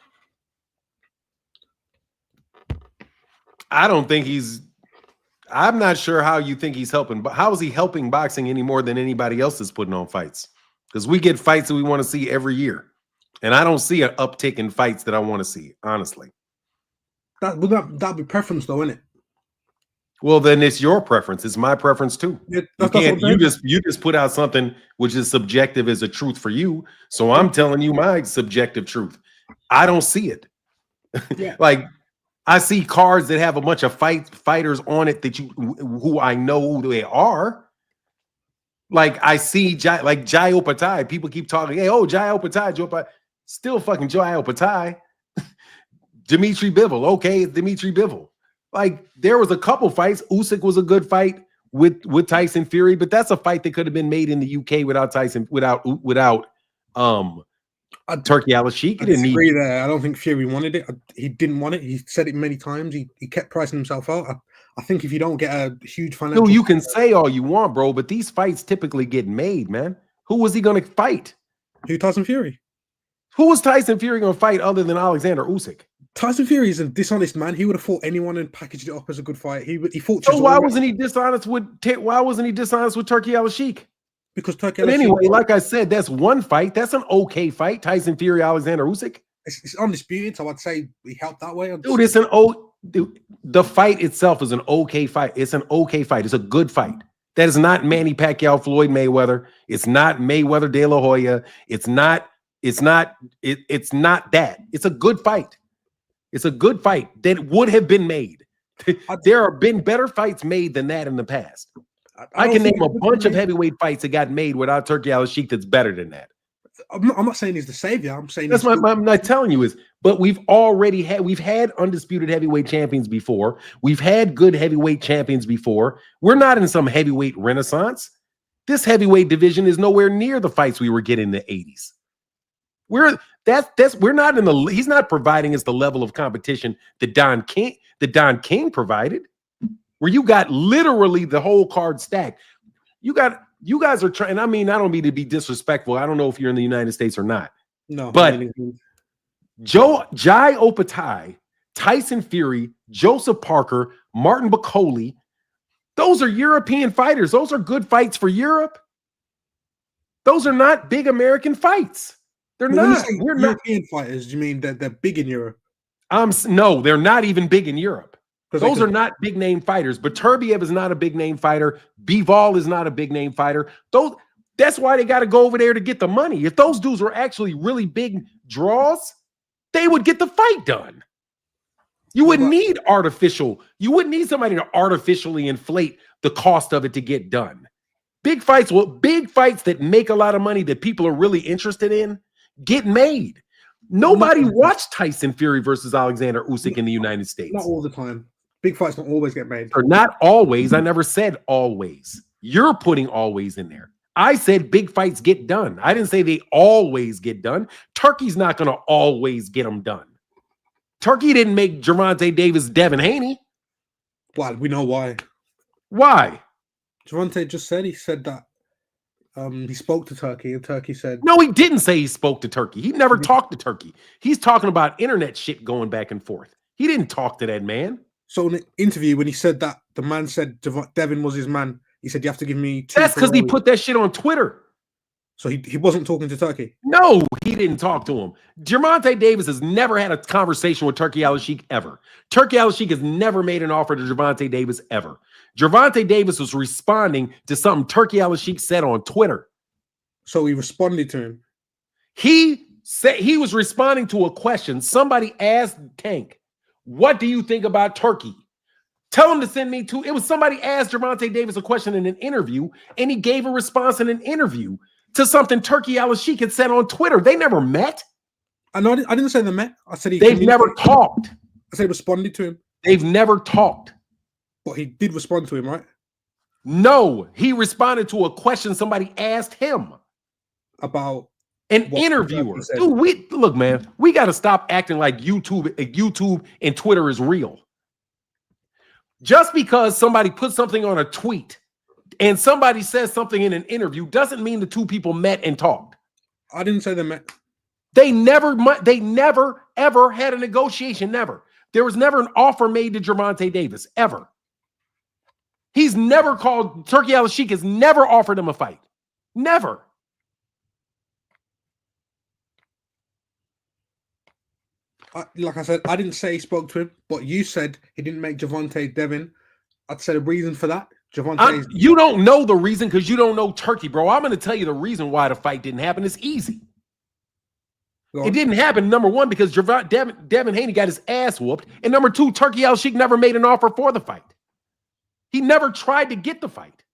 I don't think I'm not sure how you think he's helping, but how is he helping boxing any more than anybody else is putting on fights? Because we get fights that we want to see every year. And I don't see an uptick in fights that I want to see, honestly. That'd be preference though, isn't it? Well, then it's your preference. It's my preference too. Yeah, you just put out something which is subjective as a truth for you. So I'm telling you my subjective truth. I don't see it. Yeah. Like I see cards that have a bunch of fighters on it that who I know who they are. Like I see Jai Opatai. People keep talking, hey, oh, Jai Opatai, still fucking Jai Opatai. Dimitri Bivol, okay, it's Dimitri Bivol. Like there was a couple fights. Usyk was a good fight with Tyson Fury, but that's a fight that could have been made in the UK without Turki Alashiek. I disagree there. I don't think Fury wanted it. He didn't want it. He said it many times. He kept pricing himself out. I think if you don't get a huge financial... No, you can say all you want, bro, but these fights typically get made, man. Who was he going to fight? Who, Tyson Fury? Who was Tyson Fury going to fight other than Alexander Usyk? Tyson Fury is a dishonest man. He would have fought anyone and packaged it up as a good fight. He fought. So why wasn't he dishonest with Turki Alashiek? Because Turki. But anyway, like I said, that's one fight. That's an okay fight. Tyson Fury, Alexander Usyk. It's undisputed, so I'd say he helped that way. Dude, the fight itself is an okay fight. It's an okay fight. It's a good fight. That is not Manny Pacquiao, Floyd Mayweather. It's not Mayweather, De La Hoya. It's not that. It's a good fight. It's a good fight that would have been made. There have been better fights made than that in the past. I can name a bunch of heavyweight fights that got made without Turki Alashiek that's better than that. I'm not saying he's the savior. I'm saying that's what I'm not telling you is, but we've had undisputed heavyweight champions before. We've had good heavyweight champions before. We're not in some heavyweight renaissance. This heavyweight division is nowhere near the fights we were getting in the 80s. He's not providing us the level of competition that Don King provided, where you got literally the whole card stacked. You guys are trying. I mean, I don't mean to be disrespectful. I don't know if you're in the United States or not. No, but Jai Opatai, Tyson Fury, Joseph Parker, Martin Bakole, those are European fighters. Those are good fights for Europe. Those are not big American fights. They're not. We're European fighters. Do you mean that they're big in Europe? No, they're not even big in Europe. Those are not big name fighters. But Turbiev is not a big name fighter. Bivol is not a big name fighter. That's why they got to go over there to get the money. If those dudes were actually really big draws, they would get the fight done. You wouldn't need somebody to artificially inflate the cost of it to get done. Big fights that make a lot of money that people are really interested in get made. Nobody watched Tyson Fury versus Alexander Usyk in the United States. Not all the time. Big fights don't always get made. Or not always. I never said always. You're putting always in there. I said big fights get done. I didn't say they always get done. Turkey's not going to always get them done. Turkey didn't make Gervonta Davis Devin Haney. Well, we know why. Why? Gervonta just said he said that he spoke to Turkey, and Turkey said... No, he didn't say he spoke to Turkey. He never talked to Turkey. He's talking about internet shit going back and forth. He didn't talk to that man. So in the interview, when he said that, the man said Devin was his man. He said, you have to give me 2. That's because he put that shit on Twitter. So he wasn't talking to Turkey? No, he didn't talk to him. Gervonta Davis has never had a conversation with Turki Alashiek ever. Turki Alashiek has never made an offer to Gervonta Davis ever. Gervonta Davis was responding to something Turki Alashiek said on Twitter. So he responded to him? He said he was responding to a question. Somebody asked Tank, what do you think about Turkey? Tell him to send me to... It was somebody asked Gervonta Davis a question in an interview, and he gave a response in an interview to something Turki Alashiek had said on Twitter. They never met. I didn't say they met. I said they've never talked. I said responded to him. They've never talked. But he did respond to him, right? No, he responded to a question somebody asked him. About An what interviewer. he said. Dude, look, man, we got to stop acting like YouTube and Twitter is real. Just because somebody put something on a tweet and somebody says something in an interview doesn't mean the two people met and talked. I didn't say they met. They never ever had a negotiation. Never. There was never an offer made to Gervonta Davis, ever. He's never called, Turki Alashiek has never offered him a fight. Never. Like I said, I didn't say he spoke to him, but you said he didn't make Gervonta Devin. I'd say the reason for that. You don't know the reason because you don't know Turki, bro. I'm going to tell you the reason why the fight didn't happen. It's easy. It didn't happen, number one, because Devin Haney got his ass whooped. And number two, Turki Alashiek never made an offer for the fight. He never tried to get the fight.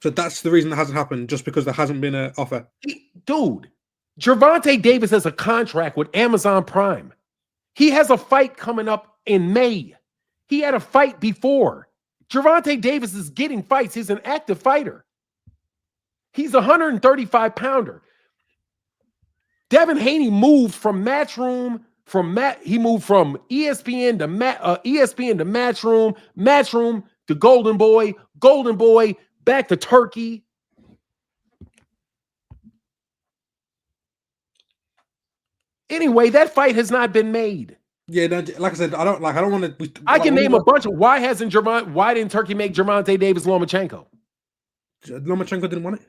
So that's the reason that hasn't happened, just because there hasn't been an offer. Dude, Gervonta Davis has a contract with Amazon Prime. He has a fight coming up in May. He had a fight before. Gervonta Davis is getting fights. He's an active fighter. He's a 135-pounder. Devin Haney moved from Matchroom, he moved from ESPN to Matchroom to Golden Boy back to Turki. Anyway, that fight has not been made. Yeah, no, like I said, I don't want to. I can name a bunch of why didn't Turki make Gervonta Davis Lomachenko? Lomachenko didn't want it.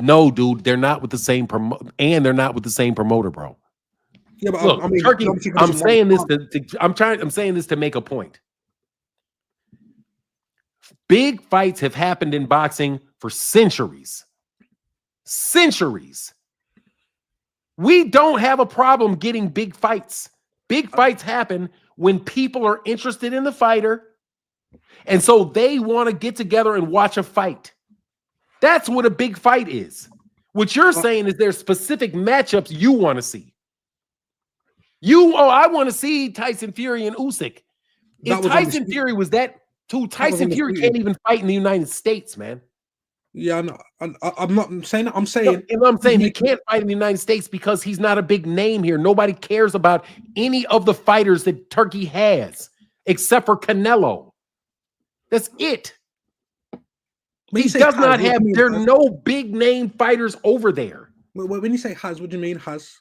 No, dude, they're not with the same and they're not with the same promoter, bro. Yeah, but look, I mean, Turki, I'm saying this to make a point. Big fights have happened in boxing for centuries. Centuries. We don't have a problem getting big fights. Big fights happen when people are interested in the fighter, and so they want to get together and watch a fight. That's what a big fight is. What you're saying is there's specific matchups you want to see. I want to see Tyson Fury and Usyk. If Tyson Fury was that, Tyson Fury can't even fight in the United States, man. Yeah, I'm not saying that. I'm saying he can't fight in the United States because he's not a big name here. Nobody cares about any of the fighters that Turki has, except for Canelo. That's it. He does not have. There are no big name fighters over there. When you say has, what do you mean has?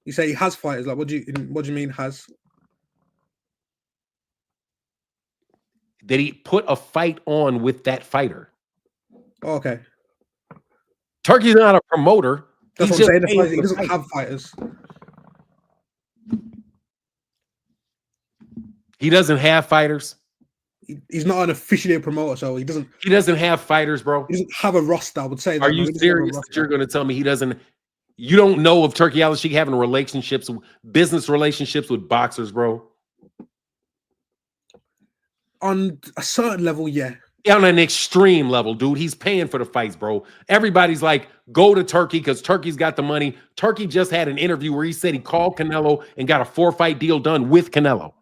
You say he has fighters. Like, what do you mean has? That he put a fight on with that fighter. Oh, okay. Turki's not a promoter. That's what I'm saying. He doesn't have fighters. He doesn't have fighters. He's not an officially a promoter, so he doesn't. He doesn't have fighters, bro. He doesn't have a roster. I would say. Are you serious that you're going to tell me he doesn't? You don't know of Turki Alashiek having business relationships with boxers, bro? On a certain level, yeah. On an extreme level, dude. He's paying for the fights, bro. Everybody's like, go to Turki because Turki's got the money. Turki just had an interview where he said he called Canelo and got a 4-fight deal done with Canelo.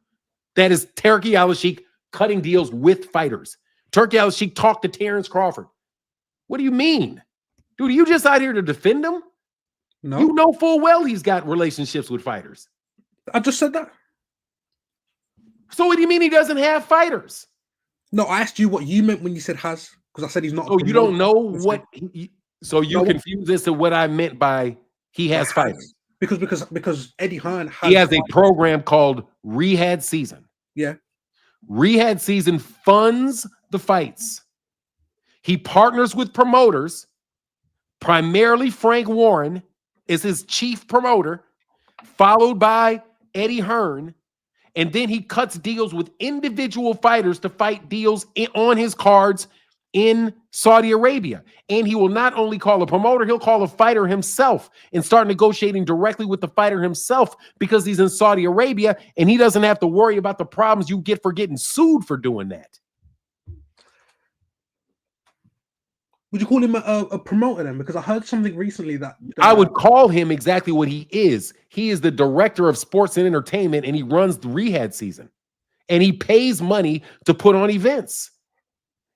That is Turki Alashiek cutting deals with fighters. Turki Alashiek talked to Terrence Crawford. What do you mean? Dude, are you just out here to defend him? No. You know full well he's got relationships with fighters. I just said that. So what do you mean he doesn't have fighters? No, I asked you what you meant when you said has, because I said he's not. Oh, you don't know what? So you confused as to what I meant by he has fighters. Because Eddie Hearn has. He has a program called Rehab Season. Yeah. Rehab Season funds the fights. He partners with promoters. Primarily Frank Warren is his chief promoter, followed by Eddie Hearn. And then he cuts deals with individual fighters to fight deals on his cards in Saudi Arabia. And he will not only call a promoter, he'll call a fighter himself and start negotiating directly with the fighter himself because he's in Saudi Arabia and he doesn't have to worry about the problems you get for getting sued for doing that. Would you call him a promoter then? Because I heard something recently that I would call him exactly what he is. He is the director of sports and entertainment, and he runs the rehab season. And he pays money to put on events.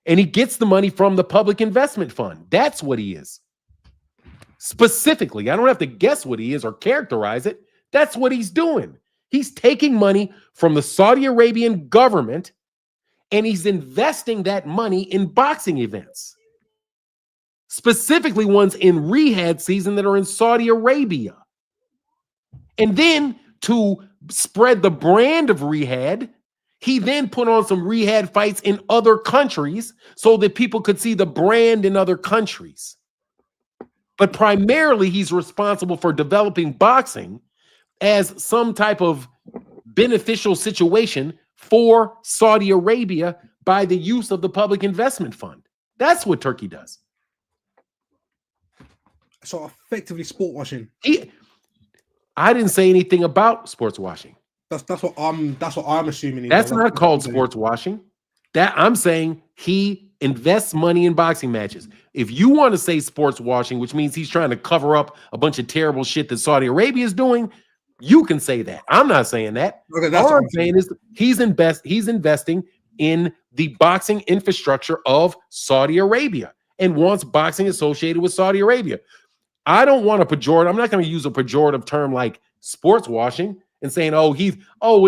And he gets the money from the public investment fund. That's what he is. Specifically, I don't have to guess what he is or characterize it. That's what he's doing. He's taking money from the Saudi Arabian government, and he's investing that money in boxing events. Specifically ones in rehab season that are in Saudi Arabia. And then to spread the brand of rehab, he then put on some rehab fights in other countries so that people could see the brand in other countries. But primarily, he's responsible for developing boxing as some type of beneficial situation for Saudi Arabia by the use of the public investment fund. That's what Turkey does. So effectively sport washing. I didn't say anything about sports washing. That's what I'm assuming. That's not called sports washing. That I'm saying he invests money in boxing matches. If you want to say sports washing, which means he's trying to cover up a bunch of terrible shit that Saudi Arabia is doing, you can say that. I'm not saying that. Okay, that's all I'm saying is he's investing in the boxing infrastructure of Saudi Arabia and wants boxing associated with Saudi Arabia. I don't want a pejorative. I'm not going to use a pejorative term like sports washing and saying, what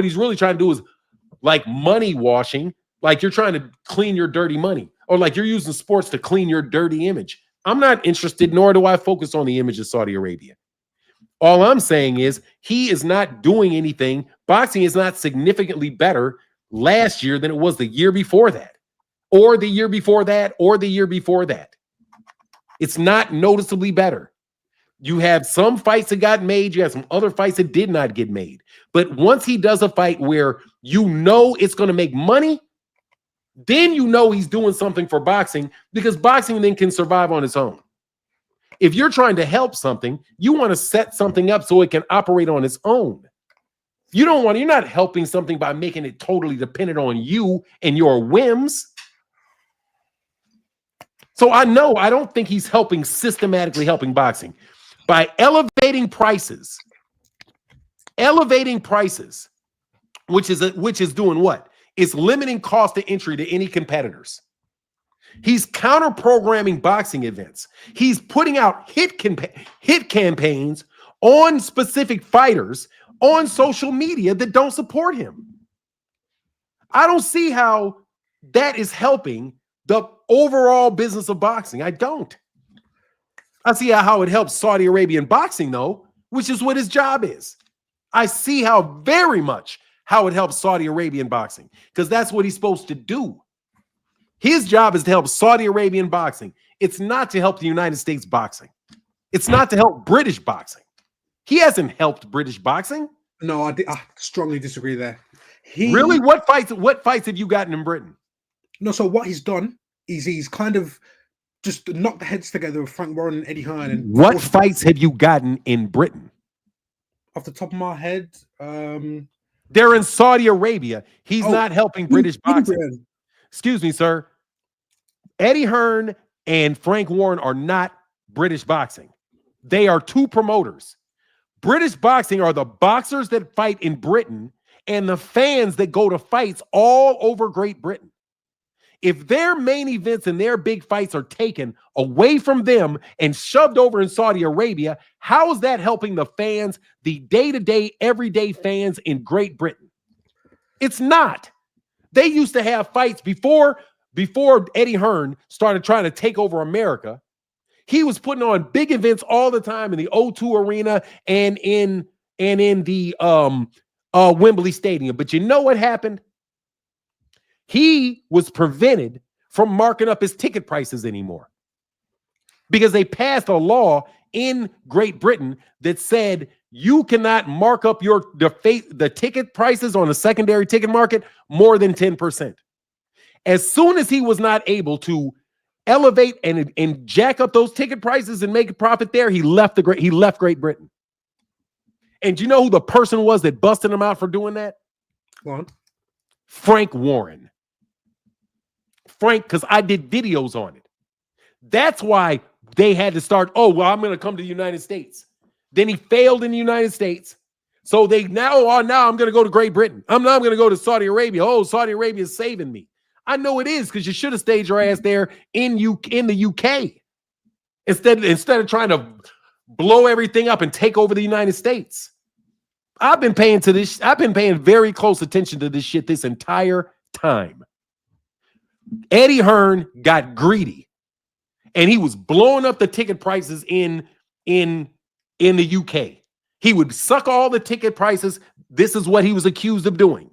he's really trying to do is like money washing, like you're trying to clean your dirty money, or like you're using sports to clean your dirty image. I'm not interested, nor do I focus on the image of Saudi Arabia. All I'm saying is he is not doing anything. Boxing is not significantly better last year than it was the year before that, or the year before that, or the year before that. It's not noticeably better. You have some fights that got made. You have some other fights that did not get made. But once he does a fight where you know it's going to make money, then you know he's doing something for boxing, because boxing then can survive on its own. If you're trying to help something, you want to set something up so it can operate on its own. You're not helping something by making it totally dependent on you and your whims. So I don't think he's systematically helping boxing. By elevating prices, which is doing what? It's limiting cost of entry to any competitors. He's counter-programming boxing events. He's putting out hit campaigns on specific fighters on social media that don't support him. I don't see how that is helping the overall business of boxing. I don't. I see how it helps Saudi Arabian boxing, though, which is what his job is. I see very much how it helps Saudi Arabian boxing, because that's what he's supposed to do. His job is to help Saudi Arabian boxing. It's not to help the United States boxing. It's not to help British boxing. He hasn't helped British boxing. No, I strongly disagree there. Really? What fights have you gotten in Britain? No, so what he's done is he's kind of just knocked the heads together with Frank Warren and Eddie Hearn. And what fights have you gotten in Britain? Off the top of my head, they're in Saudi Arabia. He's not helping British boxing. Excuse me, sir. Eddie Hearn and Frank Warren are not British boxing. They are two promoters. British boxing are the boxers that fight in Britain and the fans that go to fights all over Great Britain. If their main events and their big fights are taken away from them and shoved over in Saudi Arabia, how is that helping the fans, the day-to-day, everyday fans in Great Britain? It's not. They used to have fights before Eddie Hearn started trying to take over America. He was putting on big events all the time in the O2 Arena and in the Wembley Stadium. But you know what happened? He was prevented from marking up his ticket prices anymore, because they passed a law in Great Britain that said you cannot mark up the ticket prices on the secondary ticket market more than 10%. As soon as he was not able to elevate and jack up those ticket prices and make a profit there, he left Great Britain. And do you know who the person was that busted him out for doing that? Go on. Frank Warren. Frank, because I did videos on it. That's why they had to start, oh, well, I'm going to come to the United States. Then he failed in the United States. So they now I'm going to go to Great Britain. I'm going to go to Saudi Arabia. Oh, Saudi Arabia is saving me. I know it is, because you should have stayed your ass there in the UK instead of trying to blow everything up and take over the United States. I've been paying very close attention to this shit this entire time. Eddie Hearn got greedy, and he was blowing up the ticket prices in the UK. He would suck all the ticket prices. This is what he was accused of doing.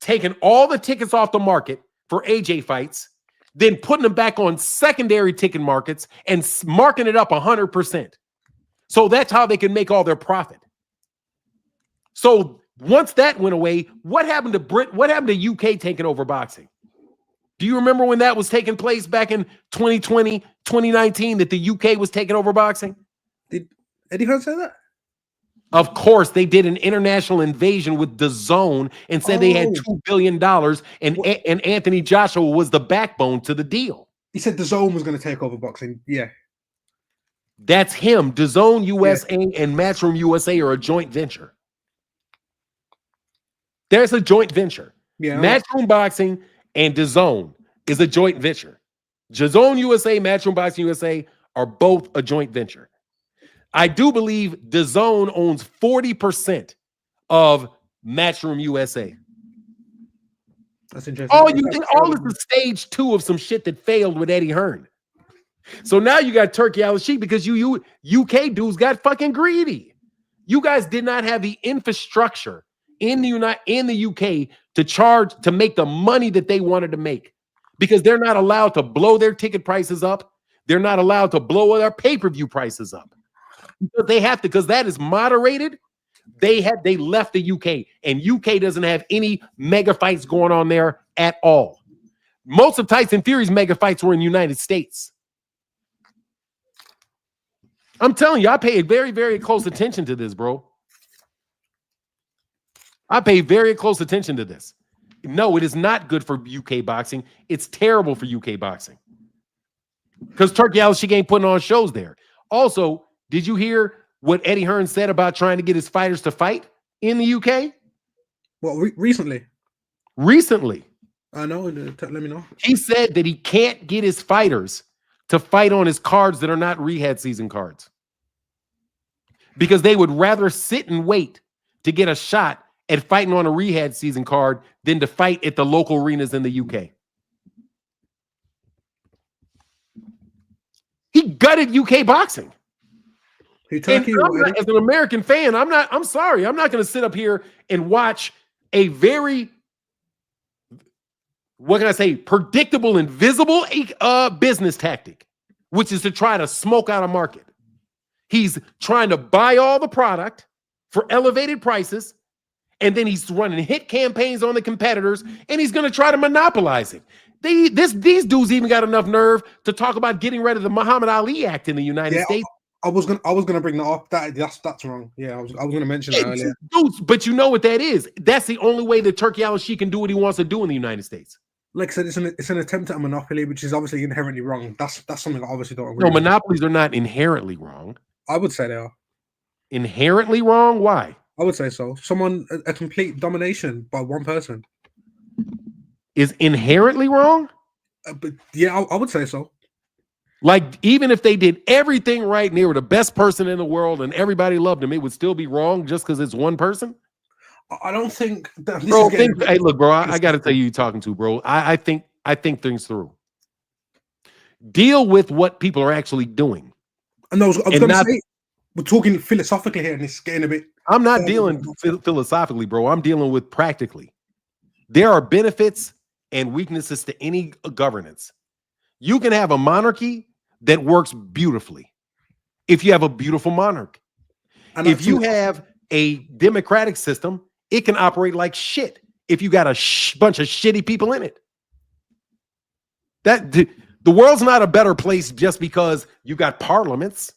Taking all the tickets off the market for AJ fights, then putting them back on secondary ticket markets and marking it up 100%. So that's how they can make all their profit. So once that went away, what happened to UK taking over boxing? Do you remember when that was taking place back in 2020, 2019, that the UK was taking over boxing? Did Eddie Hearn say that? Of course, they did an international invasion with DAZN and said they had $2 billion, and Anthony Joshua was the backbone to the deal. He said DAZN was going to take over boxing. Yeah. That's him. DAZN USA and Matchroom USA are a joint venture. There's a joint venture. Yeah. Matchroom Boxing and DAZN is a joint venture. DAZN USA, Matchroom Boxing USA are both a joint venture. I do believe DAZN owns 40% of Matchroom USA. That's interesting. All is the stage 2 of some shit that failed with Eddie Hearn. So now you got Turki Alashiek because you UK dudes got fucking greedy. You guys did not have the infrastructure in the UK to make the money that they wanted to make, because they're not allowed to blow their ticket prices up. They're not allowed to blow their pay-per-view prices up. Because they have to, because that is moderated. They left the UK, and UK doesn't have any mega fights going on there at all. Most of Tyson Fury's mega fights were in the United States. I'm telling you, I pay very, very close attention to this, bro. I pay very close attention to this. No, it is not good for UK boxing. It's terrible for UK boxing, because Turki Alashiek ain't putting on shows there. Also, did you hear what Eddie Hearn said about trying to get his fighters to fight in the UK? Well, recently. Recently. I know. Let me know. He said that he can't get his fighters to fight on his cards that are not rehab season cards, because they would rather sit and wait to get a shot at fighting on a rehab season card than to fight at the local arenas in the UK. He gutted UK boxing. Turkey, as an American fan, I'm sorry. I'm not going to sit up here and watch a very, what can I say, predictable and visible business tactic, which is to try to smoke out a market. He's trying to buy all the product for elevated prices, and then he's running hit campaigns on the competitors, and he's going to try to monopolize it. These dudes even got enough nerve to talk about getting rid of the Muhammad Ali Act in the United States. I was gonna bring that up. That's wrong. Yeah, I was gonna mention that earlier. Dudes, but you know what that is? That's the only way that Turki Alashiek can do what he wants to do in the United States. Like I said, it's an attempt at a monopoly, which is obviously inherently wrong. That's something I obviously don't agree with. Monopolies are not inherently wrong. I would say they are. Inherently wrong? Why? I would say so. A complete domination by one person is inherently wrong? But yeah, I would say so. Like, even if they did everything right and they were the best person in the world and everybody loved them, it would still be wrong just because it's one person? I don't think that. Bro, hey, look, bro, I got to tell you, talking to, bro. I think things through. Deal with what people are actually doing. I was going to say, we're talking philosophically here, and it's getting a bit. I'm not dealing philosophically, bro. I'm dealing with practically. There are benefits and weaknesses to any governance. You can have a monarchy that works beautifully if you have a beautiful monarch. And if you have a democratic system, it can operate like shit if you got a bunch of shitty people in it. The world's not a better place just because you got parliaments.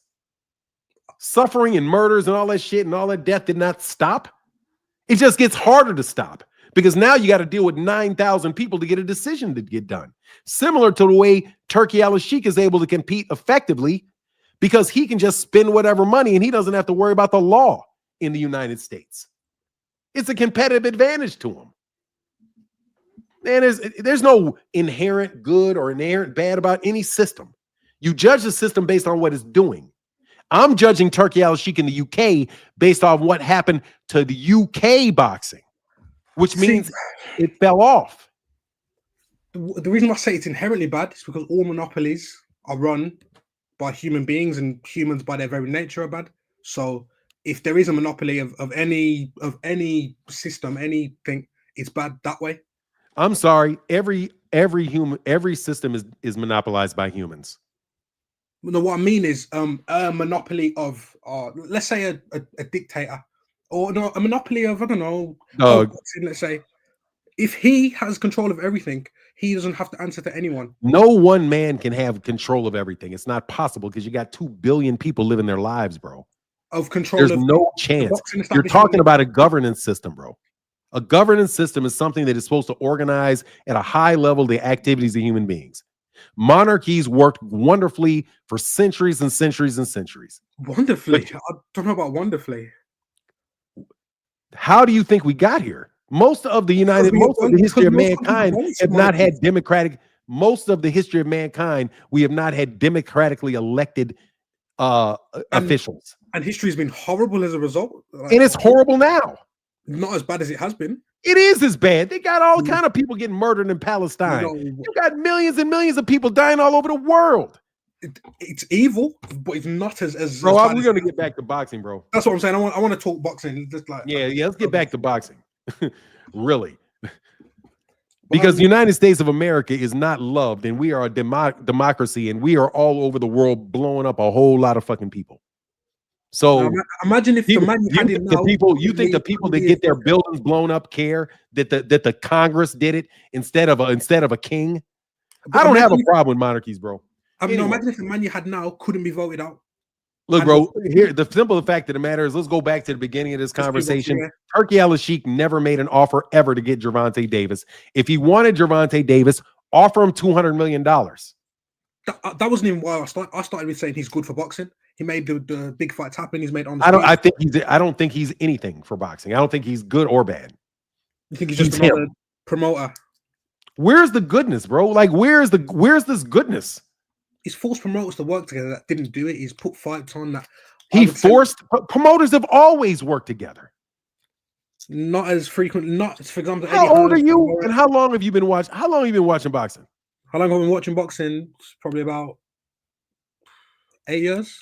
Suffering and murders and all that shit and all that death did not stop. It just gets harder to stop, because now you got to deal with 9,000 people to get a decision to get done. Similar to the way Turki Alashiek is able to compete effectively because he can just spend whatever money and he doesn't have to worry about the law in the United States. It's a competitive advantage to him. And there's no inherent good or inherent bad about any system. You judge the system based on what it's doing. I'm judging Turki Alashiek in the UK based on what happened to the UK boxing, which means it fell off. The reason why I say it's inherently bad is because all monopolies are run by human beings, and humans by their very nature are bad. So if there is a monopoly of any system, anything, it's bad that way. I'm sorry, every system is monopolized by humans. No, what I mean is a monopoly of let's say a dictator, or no, a monopoly of, I don't know, boxing, let's say. If he has control of everything, he doesn't have to answer to anyone. No one man can have control of everything. It's not possible because you got 2 billion people living their lives, bro. Of control. There's of no chance. You're talking about a governance system, bro. A governance system is something that is supposed to organize at a high level the activities of human beings. Monarchies worked wonderfully for centuries and centuries and centuries. Wonderfully? I don't know about wonderfully. How do you think we got here? Most of the history of mankind have not had democratic. Most of the history of mankind, we have not had democratically elected officials. And history's been horrible as a result. And it's horrible now. Not as bad as it has been. It is as bad. They got all kind of people getting murdered in Palestine. You got millions and millions of people dying all over the world. It's evil, but it's not as bro. As we're gonna get back to boxing, bro. That's what I'm saying. I want to talk boxing. Just like let's get back to boxing. Really, because the United States of America is not loved, and we are a democracy, and we are all over the world blowing up a whole lot of fucking people. So now, imagine if you think the people that get their buildings blown up care that the Congress did it instead of a king. I don't have a problem with monarchies, bro. Anyway. Imagine if the man you had now couldn't be voted out. Look, bro, here the simple fact of the matter is, let's go back to the beginning of this conversation. Turki Alashiek never made an offer ever to get Gervonta Davis. If he wanted Gervonta Davis, offer him $200 million. That wasn't even why I started with saying he's good for boxing. He made the big fights happen. He's made on the I don't think he's anything for boxing. I don't think he's good or bad. You think he's just another promoter? Where's the goodness, bro? Like, where's this goodness? He's forced promoters to work together that didn't do it. He's put fights on that. Promoters have always worked together. Not as frequent. Not, for example. How old are you? And how long have you been watching? How long have you been watching boxing? How long have I been watching boxing? Probably about 8 years.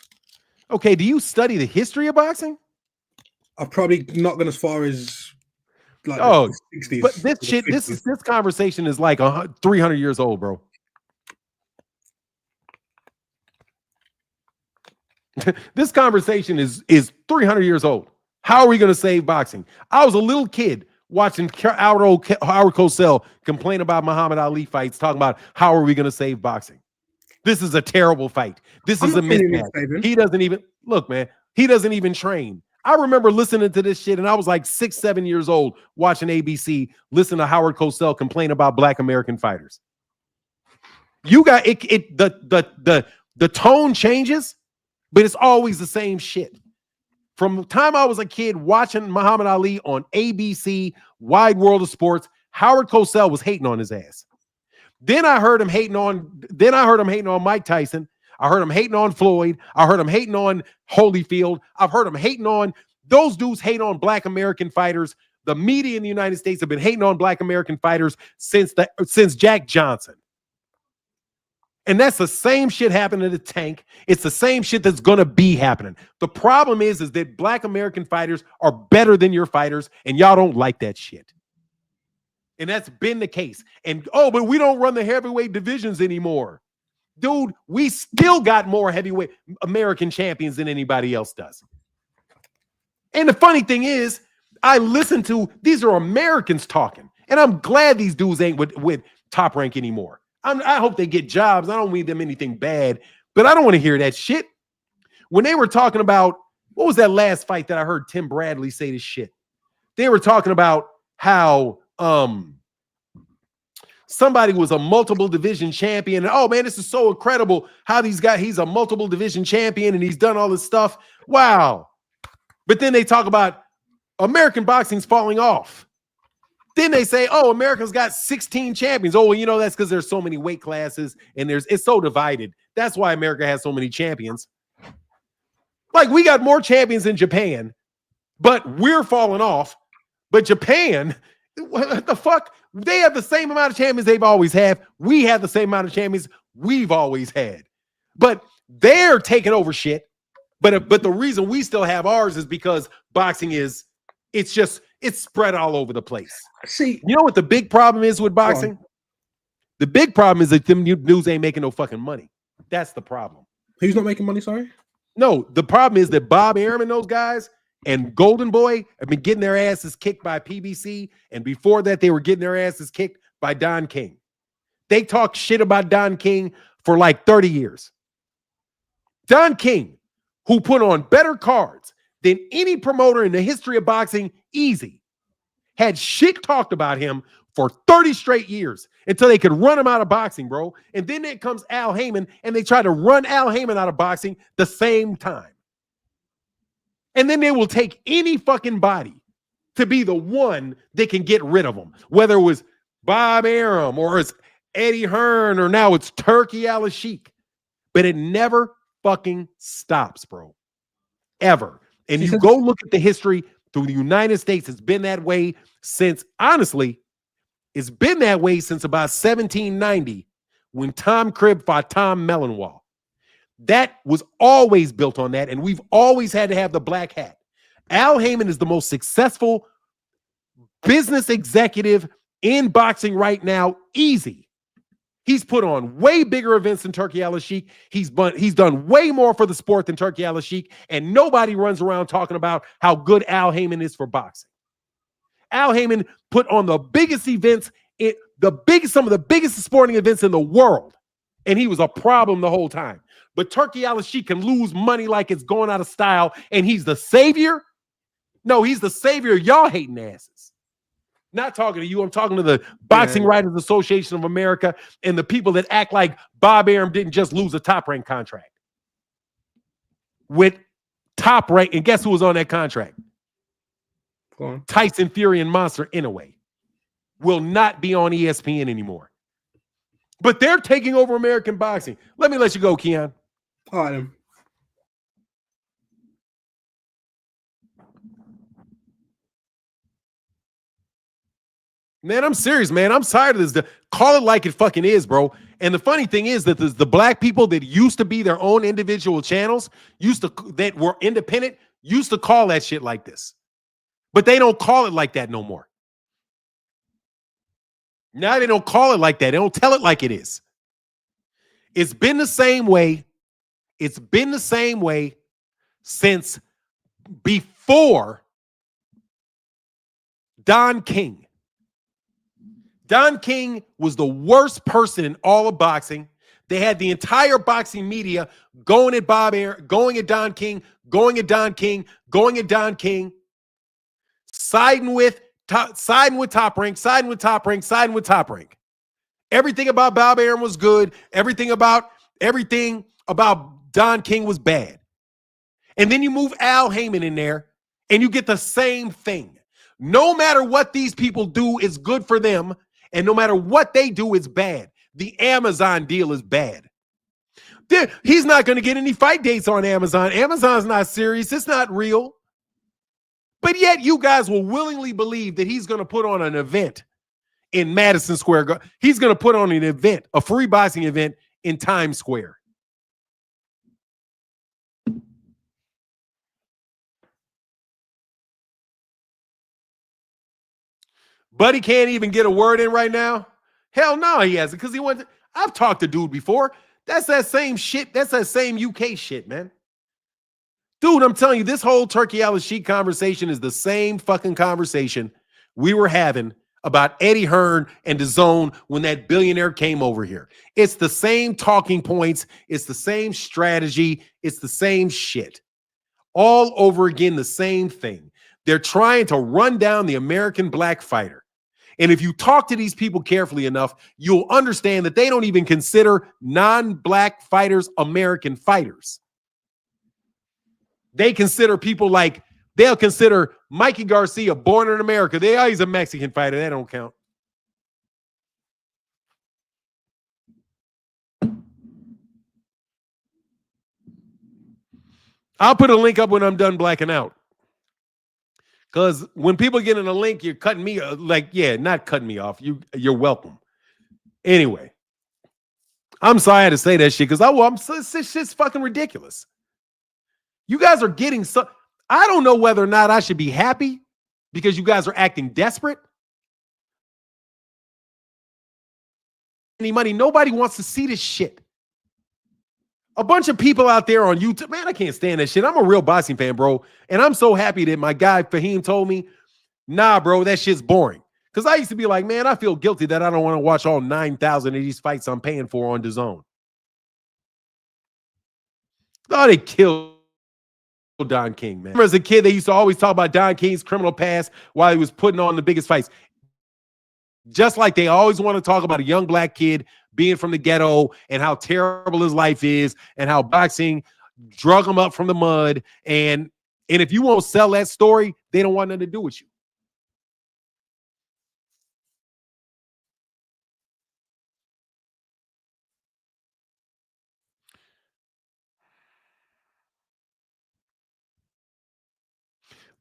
Okay. Do you study the history of boxing? I've probably not gone as far as like the 60s. But this conversation is like 300 years old, bro. This conversation is 300 years old. How are we going to save boxing? I was a little kid watching Howard Cosell complain about Muhammad Ali fights, talking about how are we going to save boxing. This is a terrible fight. This is a mismatch. He doesn't even look, man. He doesn't even train. I remember listening to this shit, and I was like 6, 7 years old watching ABC, listening to Howard Cosell complain about Black American fighters. You got it. The tone changes. But it's always the same shit. From the time I was a kid watching Muhammad Ali on ABC, Wide World of Sports, Howard Cosell was hating on his ass. Then I heard him hating on Mike Tyson. I heard him hating on Floyd. I heard him hating on Holyfield. I've heard him hating on those dudes hate on Black American fighters. The media in the United States have been hating on Black American fighters since Jack Johnson. And that's the same shit happening to the Tank. It's the same shit that's going to be happening. The problem is that Black American fighters are better than your fighters, and y'all don't like that shit. And that's been the case. And, but we don't run the heavyweight divisions anymore. Dude, we still got more heavyweight American champions than anybody else does. And the funny thing is, I listen to, these are Americans talking, and I'm glad these dudes ain't with Top Rank anymore. I hope they get jobs. I don't mean them anything bad, but I don't want to hear that shit. When they were talking about, what was that last fight that I heard Tim Bradley say this shit? They were talking about how somebody was a multiple division champion. And, oh man, this is so incredible how he's a multiple division champion and he's done all this stuff. Wow. But then they talk about American boxing's falling off. Then they say, oh, America's got 16 champions. Oh, well, you know, that's because there's so many weight classes and it's so divided. That's why America has so many champions. Like, we got more champions in Japan, but we're falling off. But Japan, what the fuck? They have the same amount of champions they've always had. We have the same amount of champions we've always had. But they're taking over shit. But the reason we still have ours is because boxing it's spread all over the place. See, you know what the big problem is with boxing? The big problem is that them news ain't making no fucking money. That's the problem. Who's not making money, sorry? No, the problem is that Bob Arum and those guys and Golden Boy have been getting their asses kicked by PBC, and before that, they were getting their asses kicked by Don King. They talk shit about Don King for like 30 years. Don King, who put on better cards than any promoter in the history of boxing, easy, had shit talked about him for 30 straight years until they could run him out of boxing, bro. And then there comes Al Heyman, and they try to run Al Heyman out of boxing the same time. And then they will take any fucking body to be the one that can get rid of them, whether it was Bob Arum or it's Eddie Hearn or now it's Turki Alashiek. But it never fucking stops, bro. Ever. And you go look at the history through the United States, it's been that way since, honestly, it's been that way since about 1790 when Tom Cribb fought Tom Mellenwall. That was always built on that, and we've always had to have the black hat. Al Heyman is the most successful business executive in boxing right now, easy. He's put on way bigger events than Turki Alashiek. He's done way more for the sport than Turki Alashiek, and nobody runs around talking about how good Al Heyman is for boxing. Al Heyman put on the biggest events, some of the biggest sporting events in the world, and he was a problem the whole time. But Turki Alashiek can lose money like it's going out of style, and he's the savior? No, he's the savior of y'all hating asses. Not talking to you. I'm talking to the Boxing Writers Association of America and the people that act like Bob Arum didn't just lose a top-rank contract with Top Rank. And guess who was on that contract? Go on. Tyson Fury and Monster Inoue will not be on ESPN anymore. But they're taking over American boxing. Let me let you go, Keon. All right, then. Man, I'm serious, man. I'm tired of this. Call it like it fucking is, bro. And the funny thing is that the black people that used to be their own individual channels, that were independent, used to call that shit like this. But they don't call it like that no more. Now they don't call it like that. They don't tell it like it is. It's been the same way. It's been the same way since before Don King. Don King was the worst person in all of boxing. They had the entire boxing media going at Bob Arum, going at Don King, going at Don King, going at Don King, siding with Top Rank, siding with Top Rank, siding with Top Rank. Everything about Bob Arum was good. Everything about Don King was bad. And then you move Al Heyman in there, and you get the same thing. No matter what these people do is good for them, and no matter what they do is bad. The Amazon deal is bad. He's not going to get any fight dates on Amazon. Amazon's not serious. It's not real. But yet you guys will willingly believe that he's going to put on an event in Madison Square Garden. He's going to put on an event, a free boxing event in Times Square. Buddy can't even get a word in right now. Hell no, he hasn't, because he went. I've talked to dude before. That's that same shit. That's that same UK shit, man. Dude, I'm telling you, this whole Turki Alashiek conversation is the same fucking conversation we were having about Eddie Hearn and DAZN when that billionaire came over here. It's the same talking points. It's the same strategy. It's the same shit. All over again, the same thing. They're trying to run down the American black fighter. And if you talk to these people carefully enough, you'll understand that they don't even consider non-black fighters American fighters. They consider people like, they'll consider Mikey Garcia born in America. He's a Mexican fighter. That don't count. I'll put a link up when I'm done blacking out. Because when people get in a link, you're cutting me, not cutting me off. You're welcome. Anyway, I'm sorry I had to say that shit because this shit's fucking ridiculous. You guys are getting so. I don't know whether or not I should be happy because you guys are acting desperate. Any money? Nobody wants to see this shit. A bunch of people out there on YouTube, man, I can't stand that shit. I'm a real boxing fan, bro. And I'm so happy that my guy Fahim told me, nah, bro, that shit's boring. Because I used to be like, man, I feel guilty that I don't want to watch all 9,000 of these fights I'm paying for on DAZN. Oh, they killed Don King, man. Remember as a kid, they used to always talk about Don King's criminal past while he was putting on the biggest fights. Just like they always want to talk about a young black kid being from the ghetto and how terrible his life is and how boxing drug him up from the mud. And if you won't sell that story, they don't want nothing to do with you.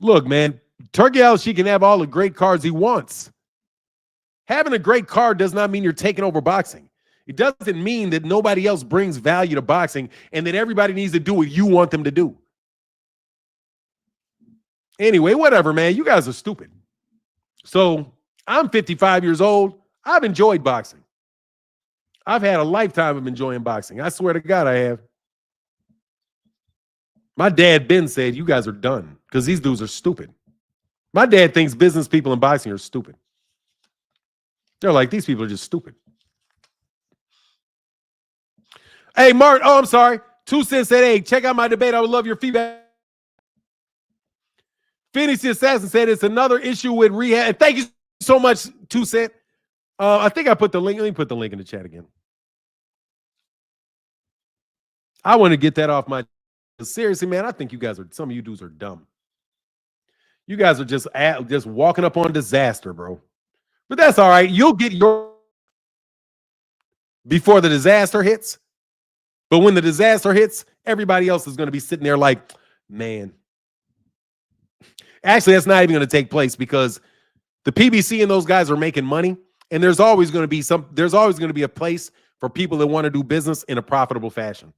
Look, man, Turki Alashiek can have all the great cards he wants. Having a great card does not mean you're taking over boxing. It doesn't mean that nobody else brings value to boxing and that everybody needs to do what you want them to do. Anyway, whatever, man. You guys are stupid. So I'm 55 years old. I've enjoyed boxing. I've had a lifetime of enjoying boxing. I swear to God, I have. My dad, Ben, said, you guys are done because these dudes are stupid. My dad thinks business people in boxing are stupid. They're like, these people are just stupid. Hey, Mark. Oh, I'm sorry. 2 cents said, hey, check out my debate. I would love your feedback. Phoenix the Assassin said it's another issue with rehab. Thank you so much, 2 cent. I think I put the link. Let me put the link in the chat again. I want to get that off my. Seriously, man, I think you guys are. Some of you dudes are dumb. You guys are just walking up on disaster, bro. But that's all right. You'll get your before the disaster hits. But when the disaster hits, everybody else is going to be sitting there like, man. Actually, that's not even going to take place because the PBC and those guys are making money, and there's always going to be a place for people that want to do business in a profitable fashion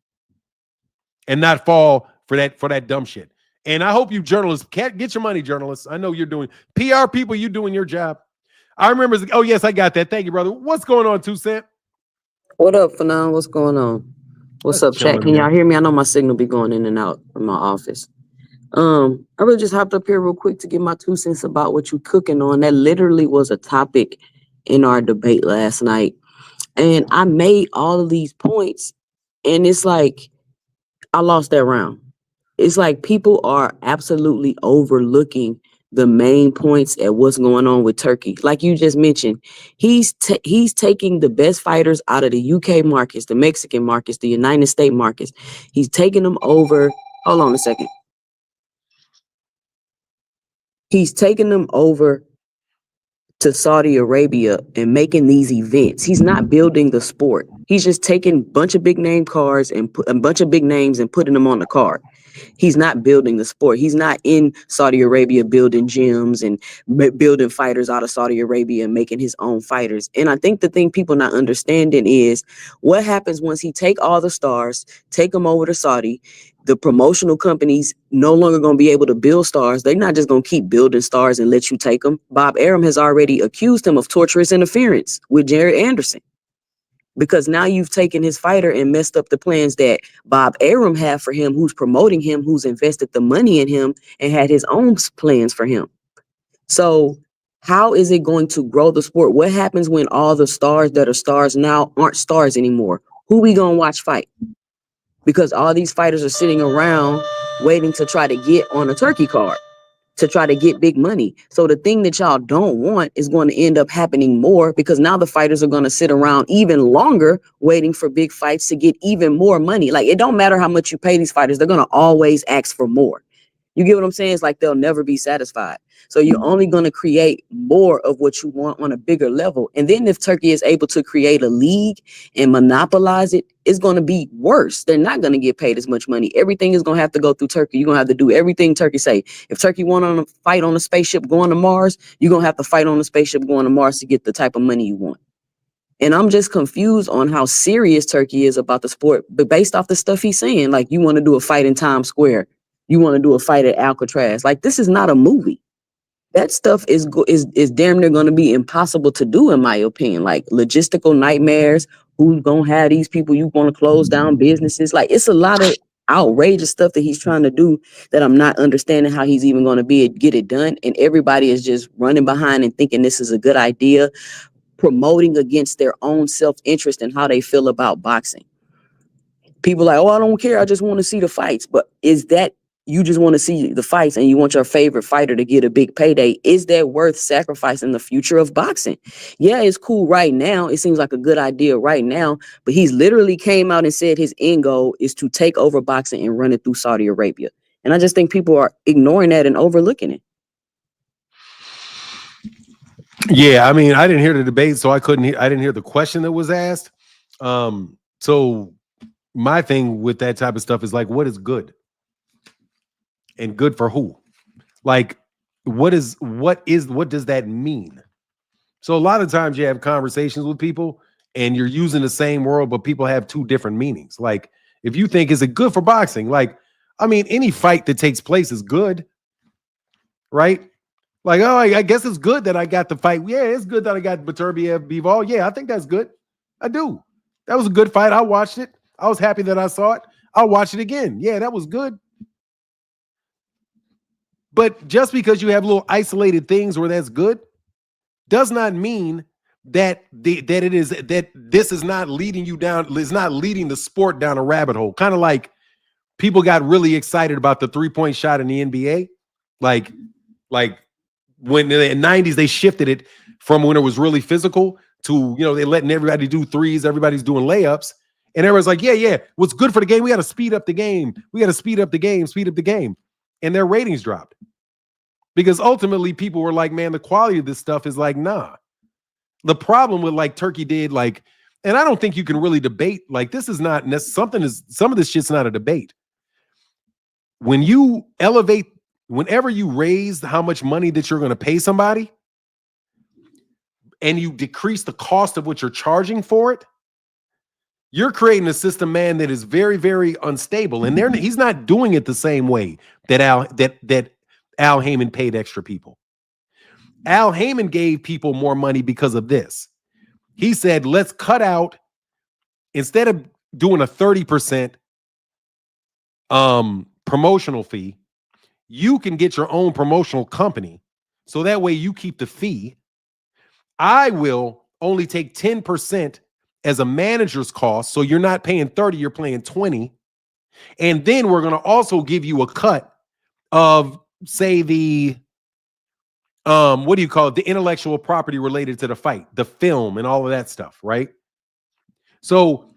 and not fall for that dumb shit. And I hope you journalists can't get your money, journalists. I know you're doing PR people, you doing your job. I remember. Oh, yes, I got that. Thank you, brother. What's going on, 2 cent? What up, Fanon? What's going on? What's up, chat? Can y'all hear me? I know my signal be going in and out from my office. I really just hopped up here real quick to give my 2 cents about what you cooking on. That literally was a topic in our debate last night. And I made all of these points, and it's like I lost that round. It's like people are absolutely overlooking the main points at what's going on with Turkey. Like you just mentioned, he's taking the best fighters out of the UK markets, the Mexican markets, the United States markets. He's taking them over. Hold on a second. He's taking them over to Saudi Arabia and making these events. He's not building the sport. He's just taking a bunch of big name cards and put a bunch of big names and putting them on the card. He's not building the sport. He's not in Saudi Arabia building gyms and building fighters out of Saudi Arabia and making his own fighters. And I think the thing people not understanding is what happens once he take all the stars, take them over to Saudi. The promotional companies no longer going to be able to build stars. They're not just going to keep building stars and let you take them. Bob Arum has already accused him of torturous interference with Jared Anderson. Because now you've taken his fighter and messed up the plans that Bob Arum had for him, who's promoting him, who's invested the money in him and had his own plans for him. So how is it going to grow the sport? What happens when all the stars that are stars now aren't stars anymore? Who we going to watch fight? Because all these fighters are sitting around waiting to try to get on a Turkey card. to try to get big money. So the thing that y'all don't want is going to end up happening more, because now the fighters are going to sit around even longer waiting for big fights to get even more money. Like, it don't matter how much you pay these fighters, they're going to always ask for more. You get what I'm saying? It's like they'll never be satisfied. So you're only going to create more of what you want on a bigger level. And then if Turkey is able to create a league and monopolize it, it's going to be worse. They're not going to get paid as much money. Everything is going to have to go through Turkey. You're going to have to do everything Turkey say. If Turkey want to fight on a spaceship going to Mars, you're going to have to fight on a spaceship going to Mars to get the type of money you want. And I'm just confused on how serious Turkey is about the sport, but based off the stuff he's saying, like, you want to do a fight in Times Square, you want to do a fight at Alcatraz. Like, this is not a movie. That stuff is damn near going to be impossible to do, in my opinion. Like, logistical nightmares. Who's going to have these people? You want to close down businesses? Like, it's a lot of outrageous stuff that he's trying to do that I'm not understanding how he's even going to get it done. And everybody is just running behind and thinking this is a good idea, promoting against their own self-interest and how they feel about boxing. People like, oh, I don't care. I just want to see the fights. But is that, you just want to see the fights and you want your favorite fighter to get a big payday? Is that worth sacrificing the future of boxing? Yeah, it's cool right now. It seems like a good idea right now, but he's literally came out and said his end goal is to take over boxing and run it through Saudi Arabia. And I just think people are ignoring that and overlooking it. Yeah, I mean, I didn't hear the debate, so I didn't hear the question that was asked. So my thing with that type of stuff is like, what is good? And good for who? Like, what does that mean? So a lot of times you have conversations with people and you're using the same word, but people have two different meanings. Like, if you think, is it good for boxing? Like, I mean, any fight that takes place is good, right? Like, oh, I guess it's good that I got the fight. Yeah, it's good that I got Beterbiev Bivol. Yeah, I think that's good. I do. That was a good fight. I watched it. I was happy that I saw it. I'll watch it again. Yeah, that was good. But just because you have little isolated things where that's good does not mean that this is not leading you down, is not leading the sport down a rabbit hole. Kind of like people got really excited about the 3-point shot in the NBA. Like when in the 90s, they shifted it from when it was really physical to, they're letting everybody do threes, everybody's doing layups. And everyone's like, yeah, what's good for the game? We got to speed up the game. Speed up the game. And their ratings dropped. Because ultimately people were like, man, the quality of this stuff is like, nah. The problem with like Turkey did, like, and I don't think you can really debate, like, this is not some of this shit's not a debate. When you elevate, whenever you raise how much money that you're going to pay somebody and you decrease the cost of what you're charging for it, you're creating a system, man, that is very, very unstable. And he's not doing it the same way that Al Heyman paid extra people. Al Heyman gave people more money because of this. He said, let's cut out, instead of doing a 30% promotional fee, you can get your own promotional company. So that way you keep the fee. I will only take 10% as a manager's cost. So you're not paying 30, you're paying 20. And then we're going to also give you a cut of, say, the what do you call it? The intellectual property related to the fight, the film and all of that stuff, right? So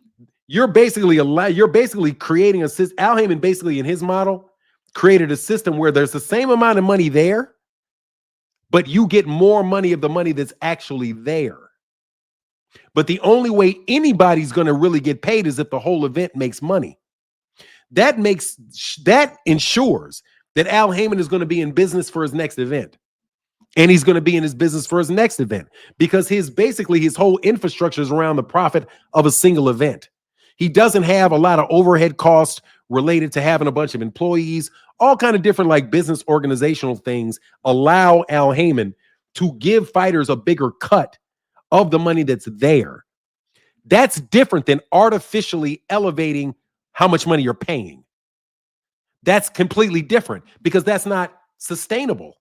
you're basically creating a system. Al Heyman basically in his model created a system where there's the same amount of money there, but you get more money of the money that's actually there. But the only way anybody's going to really get paid is if the whole event makes money. That ensures that Al Heyman is going to be in business for his next event. And he's going to be in his business for his next event because his whole infrastructure is around the profit of a single event. He doesn't have a lot of overhead costs related to having a bunch of employees. All kind of different like business organizational things allow Al Heyman to give fighters a bigger cut of the money that's there. That's different than artificially elevating how much money you're paying. That's completely different because that's not sustainable.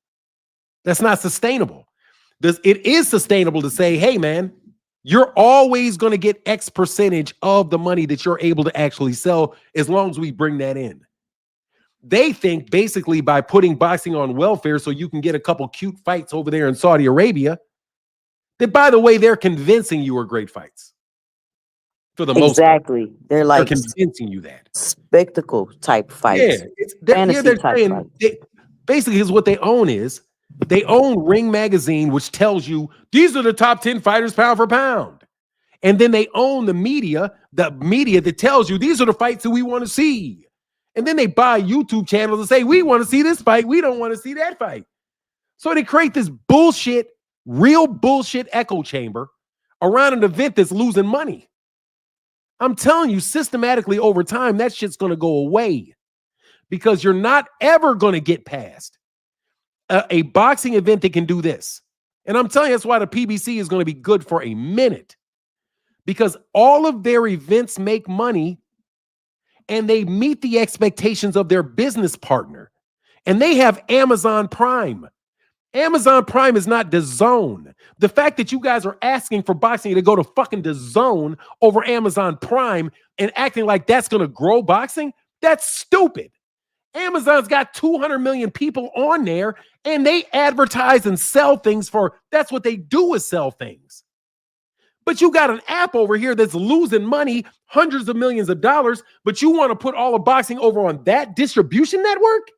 That's not sustainable. It is sustainable to say, hey, man, you're always going to get X percentage of the money that you're able to actually sell as long as we bring that in. they think basically by putting boxing on welfare so you can get a couple cute fights over there in Saudi Arabia, that, by the way, they're convincing you are great fights. For the most part. Exactly. They're They're like convincing you that. spectacle type fights. Yeah, Fantasy they're type saying fights. basically is what they own is they own Ring Magazine, which tells you these are the top 10 fighters pound for pound. And then they own the media that tells you these are the fights that we want to see. And then they buy YouTube channels and say, we want to see this fight. We don't want to see that fight. So they create this bullshit, real bullshit echo chamber around an event that's losing money. I'm telling you, systematically over time, that shit's going to go away because you're not ever going to get past a boxing event that can do this. And I'm telling you, that's why the PBC is going to be good for a minute because all of their events make money and they meet the expectations of their business partner. And they have Amazon Prime. Amazon Prime is not DAZN. The fact that you guys are asking for boxing to go to fucking DAZN over Amazon Prime and acting like that's going to grow boxing, that's stupid. Amazon's got 200 million people on there and they advertise and sell things that's what they do is sell things. But you got an app over here that's losing money, hundreds of millions of dollars, but you want to put all of boxing over on that distribution network?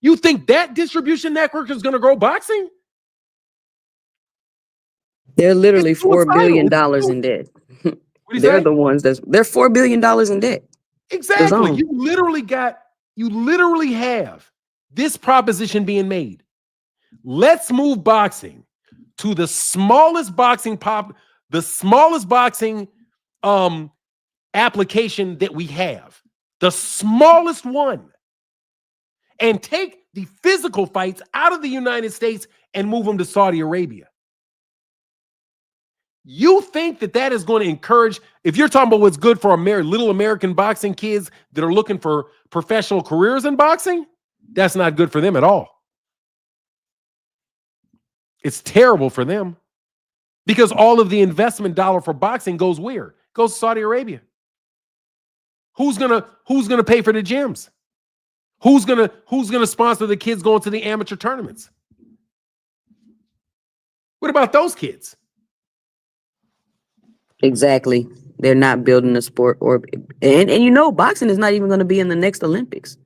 You think that distribution network is going to grow boxing? They're literally It's $4 billion suicidal. in debt. What do you They're say? the ones they're $4 billion in debt. Exactly. DAZN. You literally have this proposition being made. Let's move boxing to the smallest boxing application that we have, the smallest one, and take the physical fights out of the United States and move them to Saudi Arabia. You think that is going to encourage, if you're talking about what's good for little American boxing kids that are looking for professional careers in boxing, that's not good for them at all. It's terrible for them because all of the investment dollar for boxing goes where? Goes to Saudi Arabia. Who's gonna pay for the gyms? Who's gonna sponsor the kids going to the amateur tournaments? What about those kids? Exactly. They're not building a sport and boxing is not even going to be in the next Olympics.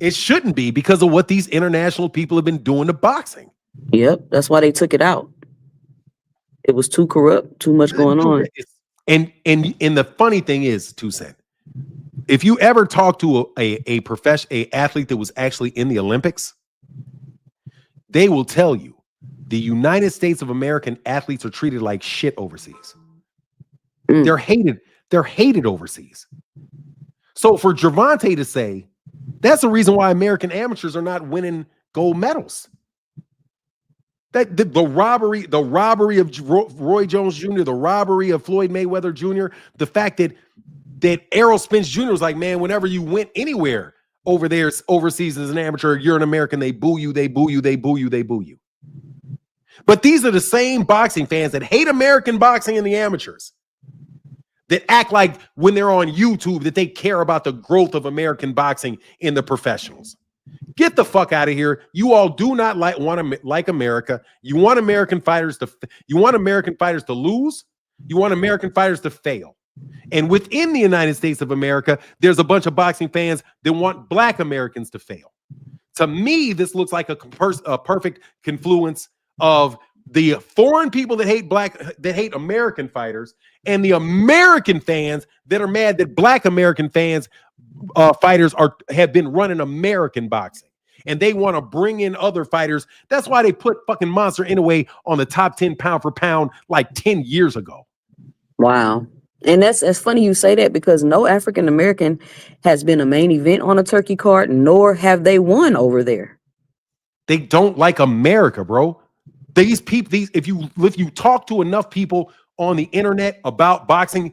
It shouldn't be because of what these international people have been doing to boxing. Yep. That's why they took it out. It was too corrupt, too much going on. And the funny thing is, Toussaint, if you ever talk to a athlete that was actually in the Olympics, they will tell you the United States of American athletes are treated like shit overseas. They're hated. They're hated overseas. So for Gervonta to say, that's the reason why American amateurs are not winning gold medals. That the robbery of Roy Jones Jr., the robbery of Floyd Mayweather Jr., the fact that Errol Spence Jr. was like, man, whenever you went anywhere over there overseas as an amateur, you're an American, they boo you, they boo you, they boo you, they boo you. But these are the same boxing fans that hate American boxing and the amateurs that act like when they're on YouTube that they care about the growth of American boxing in the professionals. Get the fuck out of here. You all do not like America. You want American fighters to lose. You want American fighters to fail. And within the United States of America, there's a bunch of boxing fans that want Black Americans to fail. To me, this looks like a perfect confluence of the foreign people that hate American fighters and the American fans that are mad that Black American fighters have been running American boxing. And they want to bring in other fighters. That's why they put fucking Monster Inoue on the top 10 pound for pound like 10 years ago. Wow. And that's funny you say that because no African American has been a main event on a Turkey card, nor have they won over there. They don't like America, bro. These people, if you talk to enough people on the internet about boxing,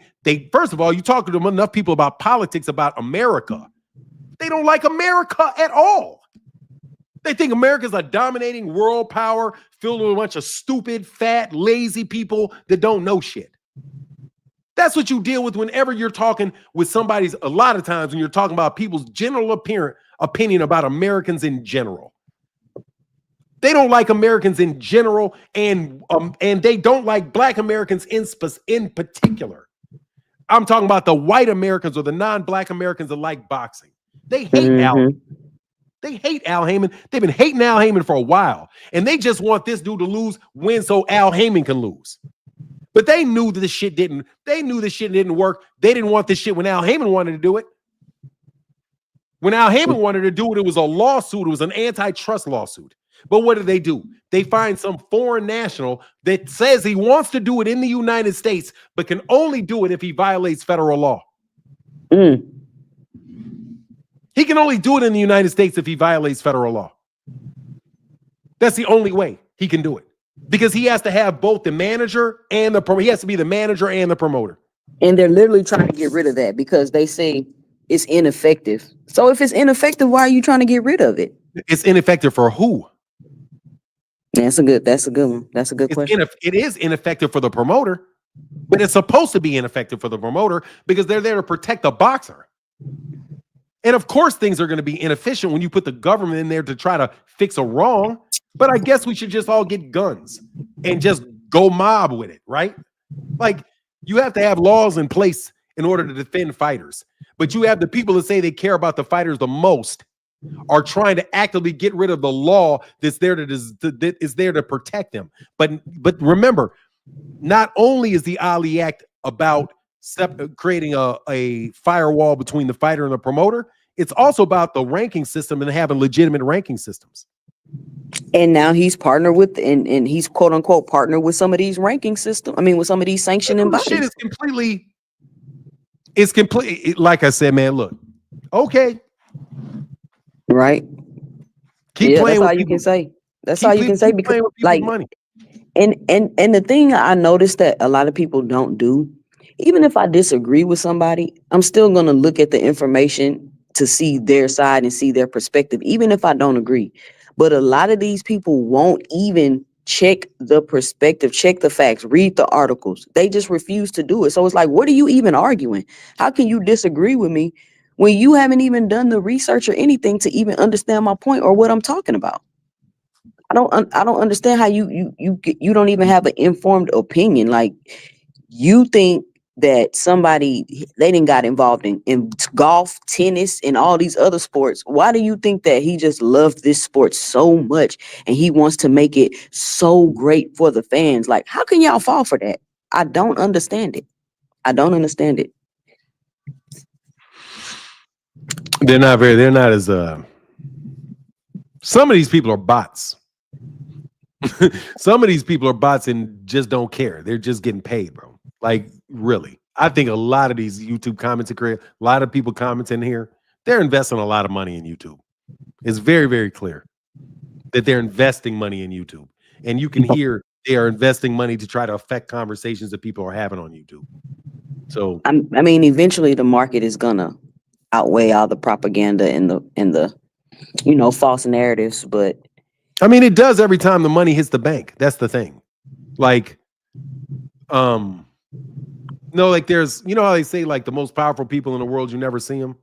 first of all, you talk to them enough people about politics, about America. They don't like America at all. They think America's a dominating world power filled with a bunch of stupid, fat, lazy people that don't know shit. That's what you deal with whenever you're talking with somebody's, a lot of times when you're talking about people's general opinion about Americans in general. They don't like Americans in general, and they don't like Black Americans in particular. I'm talking about the white Americans or the non-Black Americans that like boxing. They hate Al. They hate Al Heyman. They've been hating Al Heyman for a while, and they just want this dude to win so Al Heyman can lose. But they knew that this shit didn't. They knew this shit didn't work. They didn't want this shit when Al Heyman wanted to do it. When Al Heyman wanted to do it, it was a lawsuit. It was an antitrust lawsuit. But what do? They find some foreign national that says he wants to do it in the United States, but can only do it if he violates federal law. He can only do it in the United States if he violates federal law. That's the only way he can do it. Because he has to have both the manager and he has to be the manager and the promoter. And they're literally trying to get rid of that because they say it's ineffective. So if it's ineffective, why are you trying to get rid of it? It's ineffective for who? That's a good one. That's a good question. It is ineffective for the promoter, but it's supposed to be ineffective for the promoter because they're there to protect the boxer. And of course, things are going to be inefficient when you put the government in there to try to fix a wrong. But I guess we should just all get guns and just go mob with it, right? Like, you have to have laws in place in order to defend fighters. But you have the people that say they care about the fighters the most are trying to actively get rid of the law that's there that is there to protect them. But remember, not only is the Ali Act about creating a firewall between the fighter and the promoter, it's also about the ranking system and having legitimate ranking systems. And now he's partnered with, and he's quote unquote partnered with some of these ranking systems. I mean, with some of these sanctioning bodies. Shit is completely, like I said, man, look, okay. Right. Keep playing. That's all you can say. That's all you can say because like money. And the thing I noticed that a lot of people don't do, even if I disagree with somebody, I'm still going to look at the information to see their side and see their perspective, even if I don't agree. But a lot of these people won't even check the perspective, check the facts, read the articles. They just refuse to do it. So it's like, what are you even arguing? How can you disagree with me when you haven't even done the research or anything to even understand my point or what I'm talking about? I don't understand how you don't even have an informed opinion. Like, you think that they didn't got involved in golf, tennis, and all these other sports. Why do you think that he just loved this sport so much and he wants to make it so great for the fans? Like, how can y'all fall for that? I don't understand it. They're not as some of these people are bots. Some of these people are bots and just don't care. They're just getting paid, bro. Like, really. I think a lot of these YouTube comments a lot of people commenting here, they're investing a lot of money in YouTube. It's very, very clear that they're investing money in YouTube. And you can hear they are investing money to try to affect conversations that people are having on YouTube. So I mean, eventually the market is gonna outweigh all the propaganda and the false narratives, but I mean, it does every time the money hits the bank. That's the thing. Like, no, like there's, how they say, like, the most powerful people in the world, you never see them.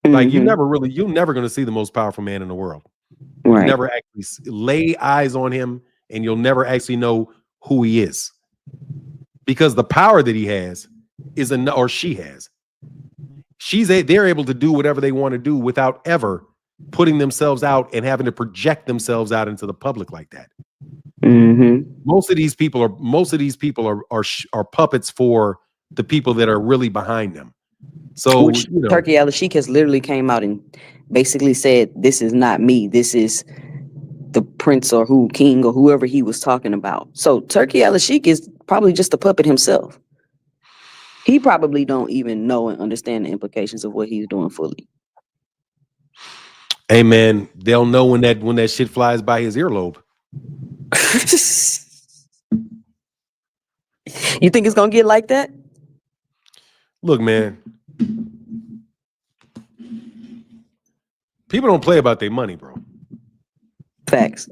Like, you're never going to see the most powerful man in the world. Right. You never actually lay eyes on him, and you'll never actually know who he is. Because the power that he has or she has, they're able to do whatever they want to do without ever putting themselves out and having to project themselves out into the public like that. Most of these people are puppets for the people that are really behind them. So Turki Alashiek has literally came out and basically said, "This is not me. This is the prince or king or whoever he was talking about." So Turki Alashiek is probably just a puppet himself. He probably don't even know and understand the implications of what he's doing fully. Hey man, they'll know when that shit flies by his earlobe. You think it's gonna get like that? Look, man. People don't play about their money, bro. Facts.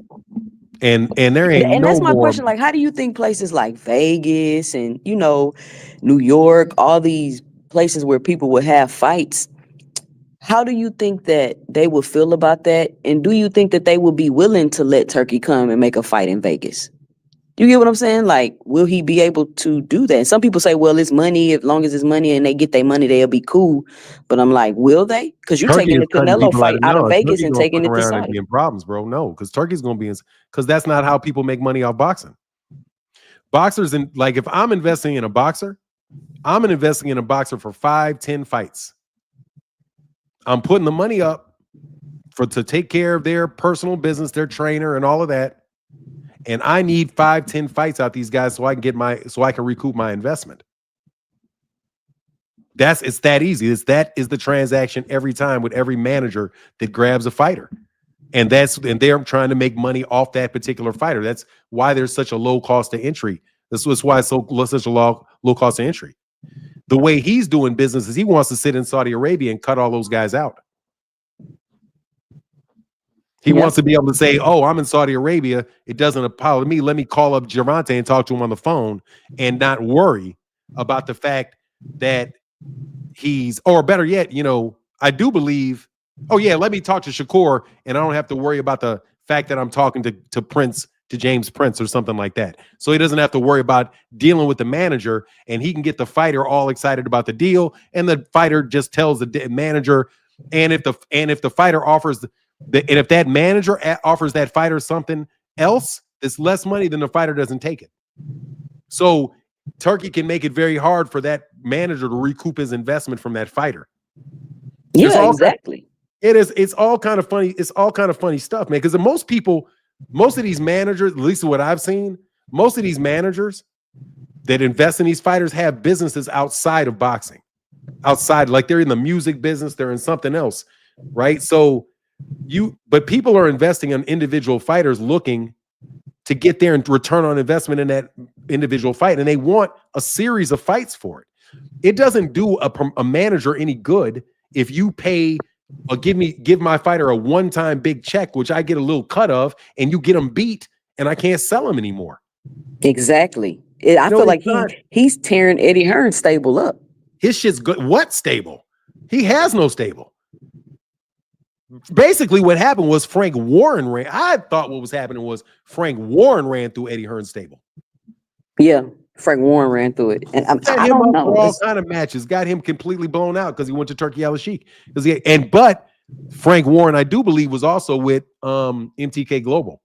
And there ain't And no that's my more. question. Like, how do you think places like Vegas and, you know, New York, all these places where people would have fights, how do you think that they would feel about that? And do you think that they would be willing to let Turkey come and make a fight in Vegas? You get what I'm saying? Like, will he be able to do that? And some people say, well, it's money. As long as it's money and they get their money, they'll be cool. But I'm like, will they? Because you're Turkey taking is the cutting Canelo people out fight of out of no. Vegas Turkey's and gonna taking fuck it to around and be Saudi. in problems, bro. No, because Turkey's gonna be in, because that's not how people make money off boxing. Boxers, and like, if I'm investing in a boxer, I'm investing in a boxer for 5-10 fights. I'm putting the money up to take care of their personal business, their trainer, and all of that. And I need 5-10 fights out these guys so I can recoup my investment. It's that easy. That is the transaction every time with every manager that grabs a fighter. And they're trying to make money off that particular fighter. That's why there's such a low cost of entry. This was why it's such a low cost of entry. The way he's doing business is he wants to sit in Saudi Arabia and cut all those guys out. He wants to be able to say, oh, I'm in Saudi Arabia. It doesn't apply to me. Let me call up Gervonta and talk to him on the phone and not worry about the fact that or better yet, I do believe, oh yeah, let me talk to Shakur and I don't have to worry about the fact that I'm talking to James Prince or something like that. So he doesn't have to worry about dealing with the manager, and he can get the fighter all excited about the deal, and the fighter just tells the manager, and if the fighter offers and if that manager offers that fighter something else that's less money, then the fighter doesn't take it. So Turkey can make it very hard for that manager to recoup his investment from that fighter. Yeah, exactly. It's all kind of funny. It's all kind of funny stuff, man. Because most of these managers, at least what I've seen, most of these managers that invest in these fighters have businesses outside of boxing. Outside, like they're in the music business, they're in something else, right? So but people are investing in individual fighters looking to get their return on investment in that individual fight, and they want a series of fights for it. It doesn't do a manager any good if you pay or give my fighter a one-time big check, which I get a little cut of, and you get him beat, and I can't sell him anymore. Exactly. I feel like he's tearing Eddie Hearn's stable up. His shit's good. What stable? He has no stable. Basically, what happened was Frank Warren ran. I thought what was happening was Frank Warren ran through Eddie Hearn's stable. Yeah, Frank Warren ran through it, and I don't know. For all kind of matches, got him completely blown out because he went to Turkey Alashiek. But Frank Warren, I do believe, was also with MTK Global.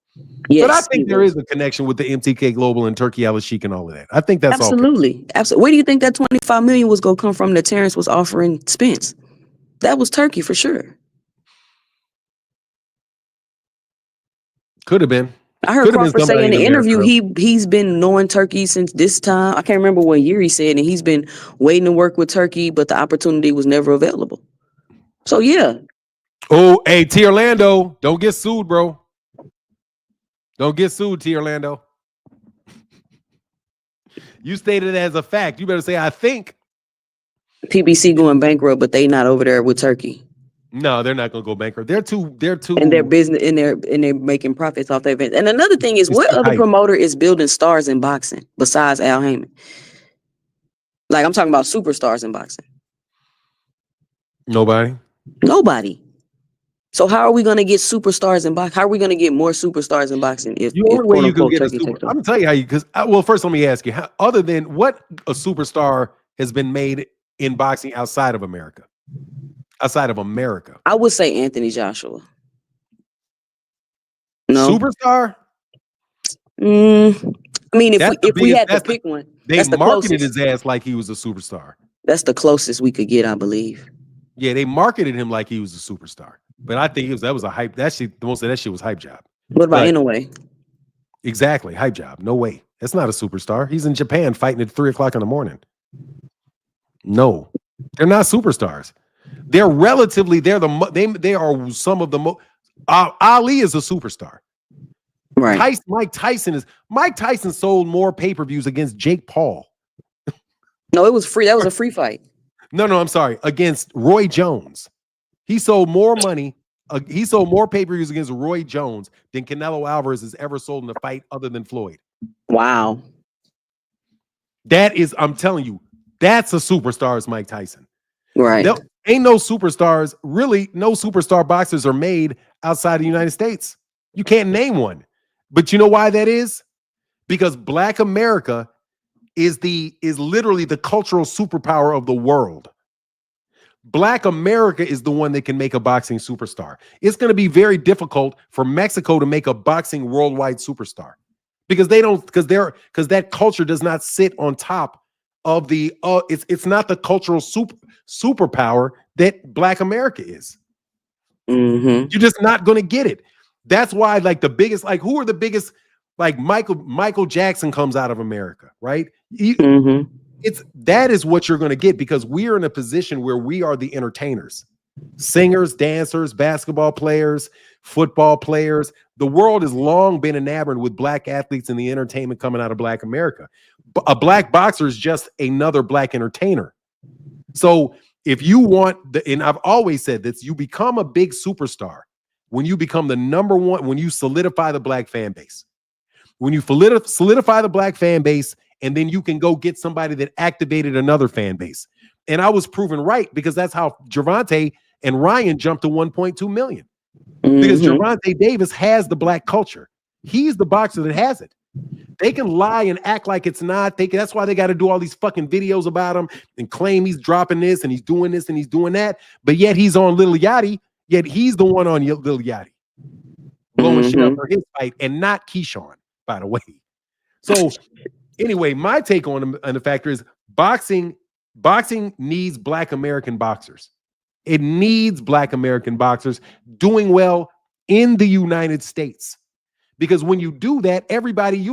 Yes, but I think there is a connection with the MTK Global and Turkey Alashiek and all of that. I think that's absolutely. Where do you think that $25 million was going to come from that Terrence was offering Spence? That was Turkey for sure. Could have been. I heard Crawford say in the interview he's been knowing Turkey since this time. I can't remember what year he said, and he's been waiting to work with Turkey, but the opportunity was never available. So yeah. Oh, hey, T Orlando, don't get sued, bro. Don't get sued, T Orlando. You stated it as a fact. You better say I think. PBC going bankrupt, but they not over there with Turkey. No, they're not gonna go bankrupt. They're too and their business and they're making profits off their events. And another thing is, what other promoter is building stars in boxing besides Al Heyman? Like, I'm talking about superstars in boxing. Nobody. So how are we going to get superstars in boxing? How are we going to get more superstars in boxing if the only way you can get I'm gonna tell you how because well, first let me ask you, other than what a superstar has been made in boxing outside of America? I would say Anthony Joshua. No. Superstar? I mean, if we had to pick one, they marketed his ass like he was a superstar. That's the closest we could get, I believe. Yeah, they marketed him like he was a superstar. But I think that was a hype. Most of that shit was hype job. What about Inoue? Exactly, hype job. No way. That's not a superstar. He's in Japan fighting at 3:00 in the morning. No, they're not superstars. They are some of the most. Ali is a superstar. Right. Mike Tyson sold more pay-per-views against Jake Paul. No, it was free. That was a free fight. No, I'm sorry. Against Roy Jones. He sold more money he sold more pay-per-views against Roy Jones than Canelo Alvarez has ever sold in a fight other than Floyd. Wow. That is, I'm telling you, that's a superstar is Mike Tyson. Right. There ain't no superstars, really, no superstar boxers are made outside the United States. You can't name one. But you know why that is? Because Black America is literally the cultural superpower of the world. Black America is the one that can make a boxing superstar. It's going to be very difficult for Mexico to make a boxing worldwide superstar because that culture does not sit on top of the it's not the cultural superpower that Black America is. Mm-hmm. You're just not going to get it. That's why, like, the biggest, like, who are the biggest, like, Michael Jackson comes out of America, right? Mm-hmm. That is what you're going to get because we are in a position where we are the entertainers, singers, dancers, basketball players, football players. The world has long been enamored with Black athletes and the entertainment coming out of Black America. A Black boxer is just another Black entertainer. So if you want and I've always said this, you become a big superstar when you become the number one, when you solidify the Black fan base. When you solidify the Black fan base, and then you can go get somebody that activated another fan base. And I was proven right because that's how Gervonta and Ryan jumped to 1.2 million. Because Gervonta Davis has the Black culture. He's the boxer that has it. They can lie and act like it's not. That's why they got to do all these fucking videos about him and claim he's dropping this and he's doing this and he's doing that. But yet he's on Lil Yachty. Yet he's the one on Lil Yachty blowing shit up for his fight and not Keyshawn, by the way. So anyway, my take on the factor is boxing needs Black American boxers. It needs Black American boxers doing well in the United States. Because when you do that, everybody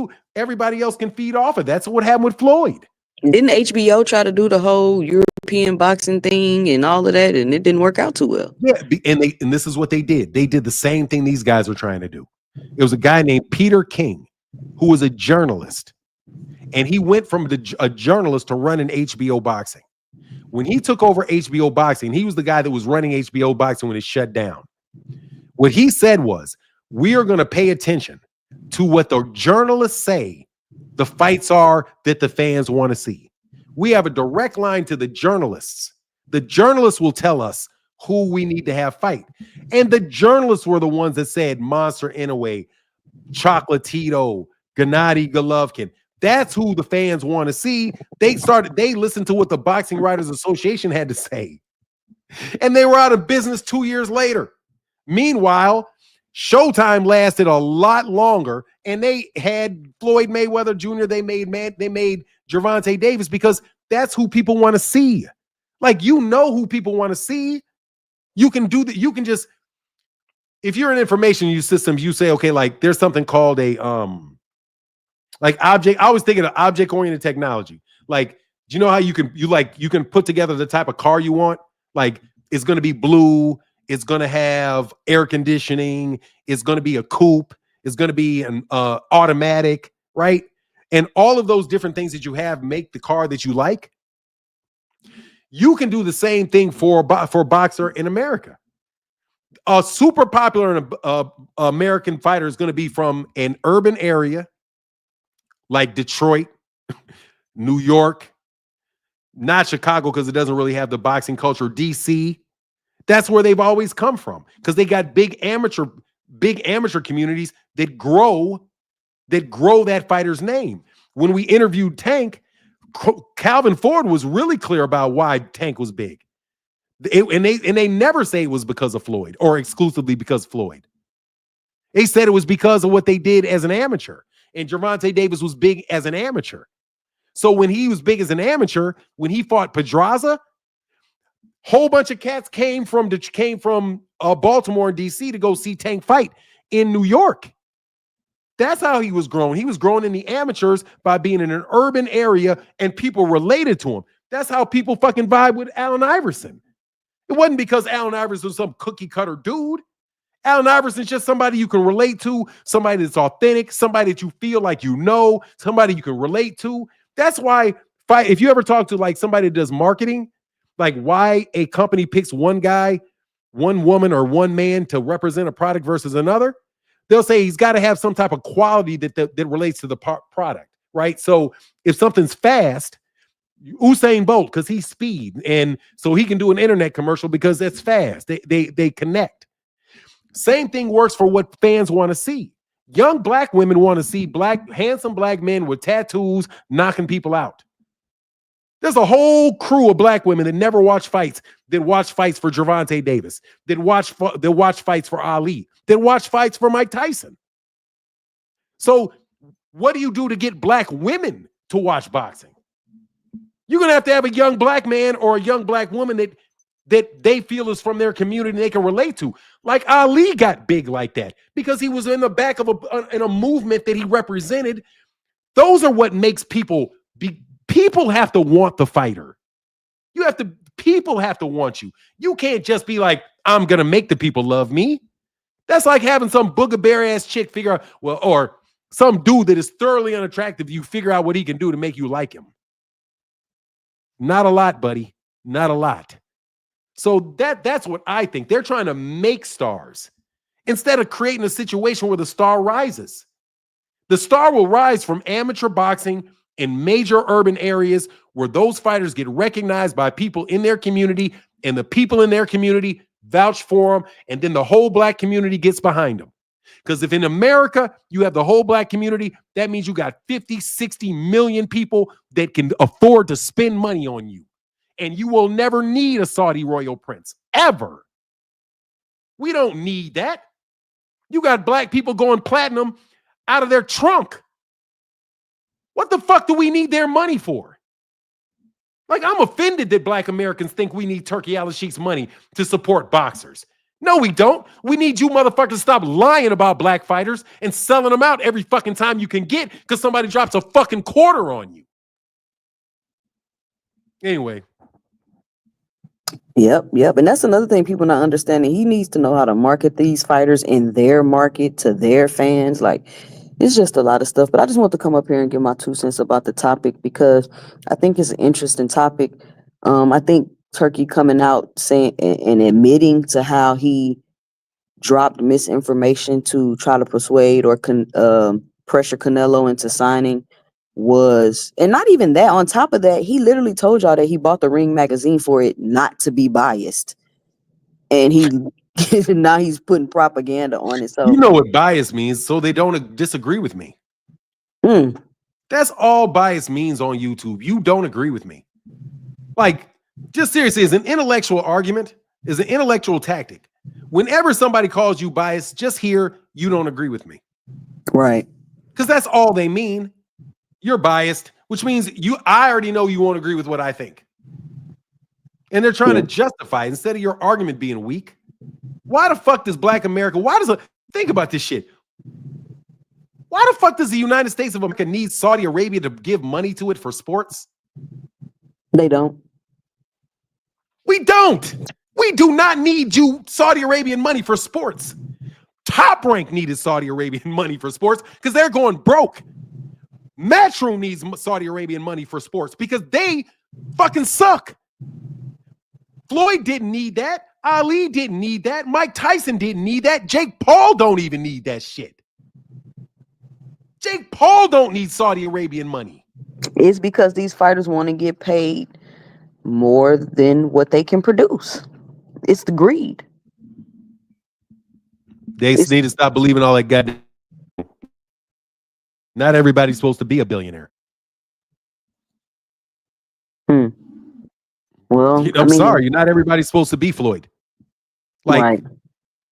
else can feed off of that. That's what happened with Floyd. Didn't HBO try to do the whole European boxing thing and all of that, and it didn't work out too well? Yeah, and this is what they did. They did the same thing these guys were trying to do. It was a guy named Peter King, who was a journalist. And he went from a journalist to running HBO boxing. When he took over HBO boxing, he was the guy that was running HBO boxing when it shut down. What he said was, we are going to pay attention to what the journalists say the fights are that the fans want to see. We have a direct line to the journalists. The journalists will tell us who we need to have fight. And the journalists were the ones that said Monster Inoue, Chocolatito, Gennady Golovkin. That's who the fans want to see. They listened to what the Boxing Writers Association had to say. And they were out of business 2 years later. Meanwhile, Showtime lasted a lot longer, and they had Floyd Mayweather Jr. They made Gervonta Davis because that's who people want to see. Like, you know who people want to see. You can do that. You can just, if you're an information use systems, you say, okay, like there's something called a like object. I was thinking of object-oriented technology. Like, do you know how you can put together the type of car you want? Like, it's going to be blue. It's going to have air conditioning. It's going to be a coupe. It's going to be an automatic, right? And all of those different things that you have make the car that you like. You can do the same thing for a boxer in America. A super popular American fighter is going to be from an urban area like Detroit, New York, not Chicago because it doesn't really have the boxing culture, DC. That's where they've always come from because they got big amateur communities that grow that fighter's name. When we interviewed Tank, Calvin Ford was really clear about why Tank was big. And they never say it was because of Floyd or exclusively because of Floyd. They said it was because of what they did as an amateur. And Gervonta Davis was big as an amateur. So when he was big as an amateur, when he fought Pedraza, whole bunch of cats came from Baltimore and DC to go see Tank fight in New York. That's how he was grown. He was grown in the amateurs by being in an urban area and people related to him. That's how people fucking vibe with Allen Iverson. It wasn't because Allen Iverson was some cookie cutter dude. Allen Iverson's just somebody you can relate to, somebody that's authentic, somebody that you feel like you know, somebody you can relate to. That's why if you ever talk to like somebody that does marketing, like why a company picks one guy one woman or one man to represent a product versus another, they'll say he's got to have some type of quality that relates to the product, right? So if something's fast, Usain Bolt, because he's speed, and so he can do an internet commercial because that's fast. They connect. Same thing works for what fans want to see. Young black women want to see handsome black men with tattoos knocking people out. There's a whole crew of black women that never watch fights, that watch fights for Gervonta Davis, that watch fights for Ali, that watch fights for Mike Tyson. So what do you do to get black women to watch boxing? You're going to have a young black man or a young black woman that they feel is from their community and they can relate to. Like Ali got big like that because he was in the back of a movement that he represented. Those are what makes people have to want the fighter. People have to want you. You can't just be like, I'm going to make the people love me. That's like having some booger bear ass chick figure out, or some dude that is thoroughly unattractive. You figure out what he can do to make you like him. Not a lot, buddy. Not a lot. So that's what I think. They're trying to make stars instead of creating a situation where the star rises. The star will rise from amateur boxing in major urban areas where those fighters get recognized by people in their community, and the people in their community vouch for them, and then the whole black community gets behind them. Because if in America you have the whole black community, that means you got 50, 60 million people that can afford to spend money on you. And you will never need a Saudi royal prince, ever. We don't need that. You got black people going platinum out of their trunk. What the fuck do we need their money for? Like, I'm offended that black Americans think we need Turki Alashiek's money to support boxers. No, we don't. We need you motherfuckers to stop lying about black fighters and selling them out every fucking time you can get because somebody drops a fucking quarter on you. Anyway. Yep. And that's another thing people not understanding. He needs to know how to market these fighters in their market to their fans. Like, it's just a lot of stuff. But I just want to come up here and give my 2 cents about the topic because I think it's an interesting topic. I think Turki coming out saying and admitting to how he dropped misinformation to try to persuade or pressure Canelo into signing was, and not even that, on top of that, he literally told y'all that he bought the Ring magazine for it not to be biased. And now he's putting propaganda on it. So you know what bias means, so they don't disagree with me. That's all bias means on YouTube. You don't agree with me. Like, just seriously, is an intellectual argument, is an intellectual tactic. Whenever somebody calls you biased, just hear you don't agree with me. Right. Because that's all they mean. You're biased, which means I already know you won't agree with what I think. And they're trying to justify it instead of your argument being weak. Why the fuck does black America, think about this shit. Why the fuck does the United States of America need Saudi Arabia to give money to it for sports? They don't. We don't. We do not need Saudi Arabian money for sports. Top Rank needed Saudi Arabian money for sports because they're going broke. Matchroom needs Saudi Arabian money for sports because they fucking suck. Floyd didn't need that. Ali didn't need that. Mike Tyson didn't need that. Jake Paul don't even need that shit. Jake Paul don't need Saudi Arabian money. It's because these fighters want to get paid more than what they can produce. It's the greed. They need to stop believing all that goddamn. Not everybody's supposed to be a billionaire. Well, I'm sorry. Not everybody's supposed to be Floyd. Like, right.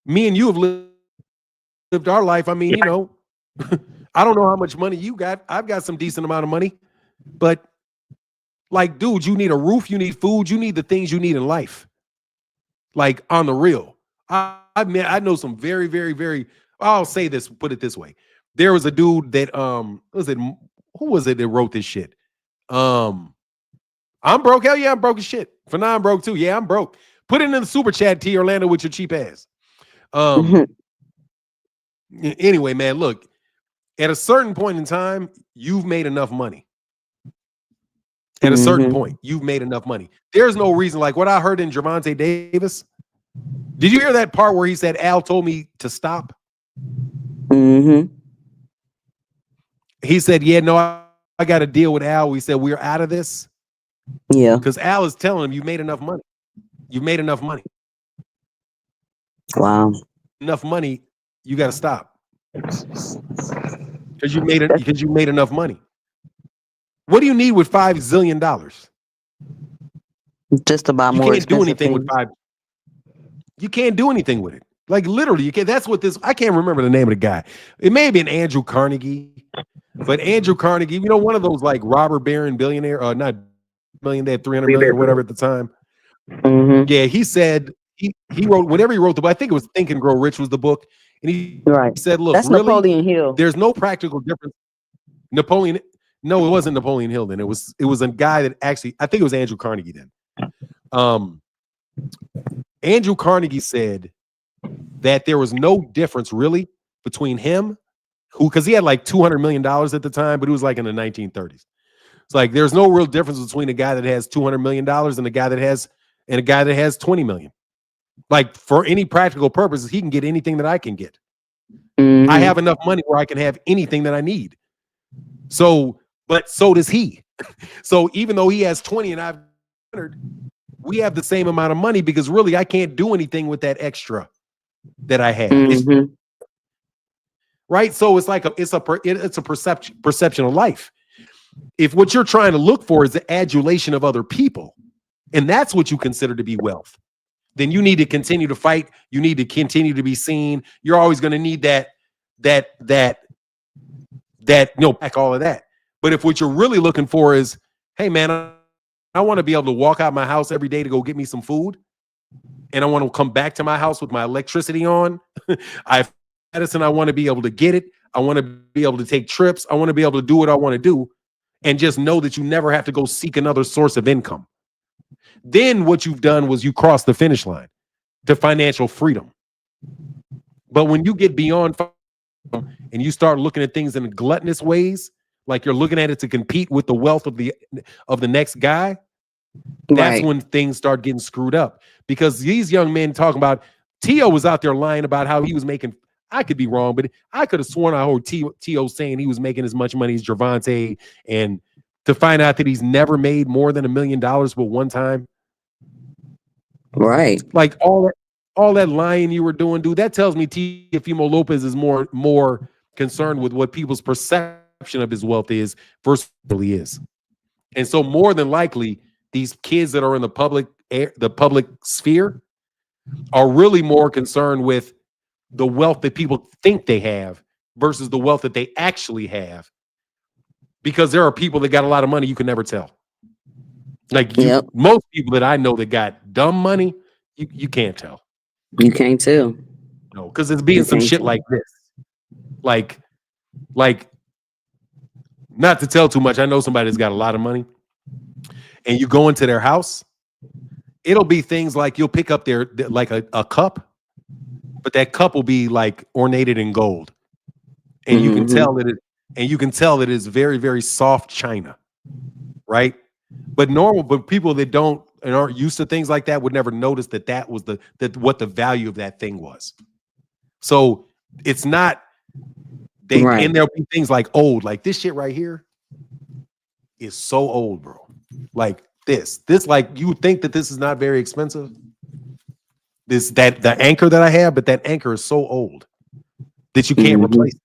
Me and you have lived our life. I mean, you know, I don't know how much money you got. I've got some decent amount of money. But, like, dude, you need a roof. You need food. You need the things you need in life. Like, on the real. I know some very, very, very, I'll say this, put it this way. There was a dude that who was it that wrote this shit? I'm broke. Hell yeah, I'm broke as shit. For now, I'm broke too. Yeah, I'm broke. Put it in the super chat, T Orlando, with your cheap ass. Anyway, man, look, at a certain point in time, you've made enough money. At a certain point, you've made enough money. There's no reason, like what I heard in Gervonta Davis, Did you hear that part where he said, Al told me to stop? Mm-hmm. He said, yeah, no, I got to deal with Al. We said, we're out of this. Yeah. Because Al is telling him, you made enough money. You made enough money. Wow. Enough money, you got to stop. Because you made enough money. What do you need with $5 zillion? Just to buy You more can't do expensive anything with things. five. You can't do anything with it. Like literally, you can't. That's what this. I can't remember the name of the guy. It may have been Andrew Carnegie, but Andrew Carnegie, one of those like robber baron billionaire, not millionaire, 300 million or whatever at the time. Mm-hmm. Yeah, he said he wrote whenever he wrote the book. I think it was Think and Grow Rich was the book, and he Right. said, "Look, That's really, Napoleon Hill. there's no practical difference." Napoleon. No, it wasn't Napoleon Hill then. It was a guy that actually, I think it was Andrew Carnegie then. Andrew Carnegie said that there was no difference really between him, because he had like $200 million at the time, but it was like in the 1930s. It's like there's no real difference between a guy that has $200 million and a guy that has 20 million. Like for any practical purposes, he can get anything that I can get. Mm-hmm. I have enough money where I can have anything that I need. So, but so does he. So even though he has 20 and I've 100, we have the same amount of money because really I can't do anything with that extra that I have. Mm-hmm. Right? So it's like it's a perception of life. If what you're trying to look for is the adulation of other people, and that's what you consider to be wealth, then you need to continue to fight. You need to continue to be seen. You're always going to need that, back all of that. But if what you're really looking for is, hey man, I want to be able to walk out my house every day to go get me some food, and I want to come back to my house with my electricity on. I have medicine. I want to be able to get it. I want to be able to take trips. I want to be able to do what I want to do, and just know that you never have to go seek another source of income. Then what you've done was you crossed the finish line to financial freedom. But when you get beyond and you start looking at things in gluttonous ways, like you're looking at it to compete with the wealth of the next guy, that's Right. when things start getting screwed up. Because these young men talking about, T.O. was out there lying about how he was making, I could be wrong, but I could have sworn I heard T.O. saying he was making as much money as Gervonta, and to find out that he's never made more than $1 million but one time. Right. Like all that lying you were doing, dude, that tells me Teofimo Lopez is more concerned with what people's perception of his wealth is versus what he is. And so more than likely, these kids that are in the public sphere are really more concerned with the wealth that people think they have versus the wealth that they actually have. Because there are people that got a lot of money you can never tell. Like most people that I know that got dumb money, you can't tell. You can't tell. No, because it's being some shit like this. Like, not to tell too much, I know somebody that's got a lot of money, and you go into their house, it'll be things like you'll pick up their like a cup, but that cup will be like ornated in gold. And you can tell that it's very, very soft china. Right? But people that don't and aren't used to things like that would never notice that was what the value of that thing was. So it's not and there'll be things like old, like this shit right here is so old, bro. Like this like you think that this is not very expensive. The anchor that I have, but that anchor is so old that you can't replace it.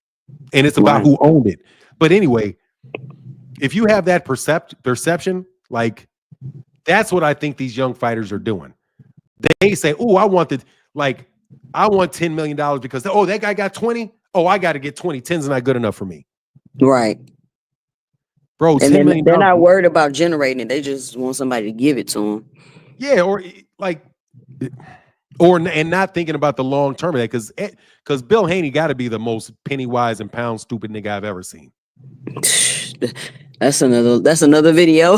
And it's about who owned it. But anyway, if you have that perception, like that's what I think these young fighters are doing. They say, "Oh, I want $10 million because that guy got 20. Oh, I got to get 20. 10's not good enough for me." Right. Bro, and $10 million. They're not worried about generating it. They just want somebody to give it to them. Yeah, and not thinking about the long term of that, because Bill Haney got to be the most penny wise and pound stupid nigga I've ever seen. That's another video.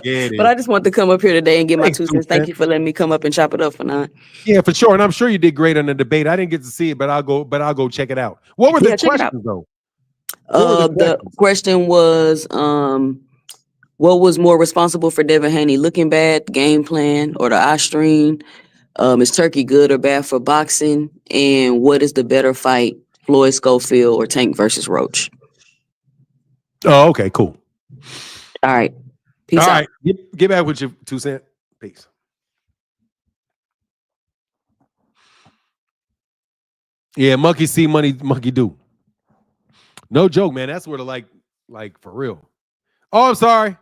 Yeah, but I just want to come up here today and get my 2 cents. Thank man. you for letting me come up and chop it up for now. Yeah, for sure. And I'm sure you did great on the debate. I didn't get to see it, but I'll go check it out. What were the questions though? The question was, what was more responsible for Devin Haney, looking bad, game plan, or the eye stream? Is Turkey good or bad for boxing? And what is the better fight, Floyd Schofield or Tank versus Roach? Oh, okay, cool. All right. Peace All out. right, get back with your 2 cents. Peace. Yeah, monkey see, money, monkey do. No joke, man. That's where the like for real. Oh, I'm sorry.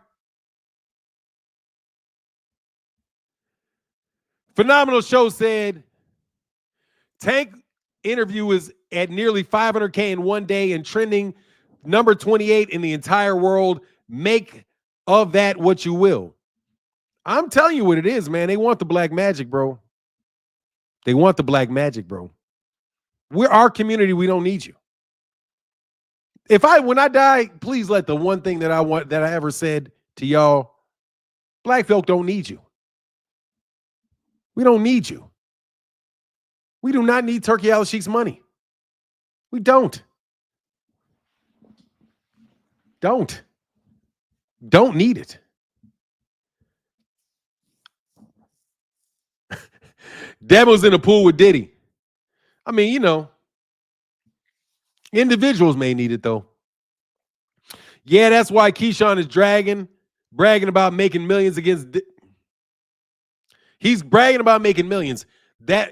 Phenomenal Show said Tank interview is at nearly 500K in one day and trending number 28 in the entire world. Make of that what you will. I'm telling you what it is, man. They want the black magic, bro. They want the black magic, bro. We're our community. We don't need you. When I die, please let the one thing that I ever said to y'all, black folk don't need you. We don't need you. We do not need Turki Alashiek's money. We don't. Don't need it. Demo's in the pool with Diddy. I mean, individuals may need it though. Yeah, that's why Keyshawn is bragging about making millions he's bragging about making millions. That's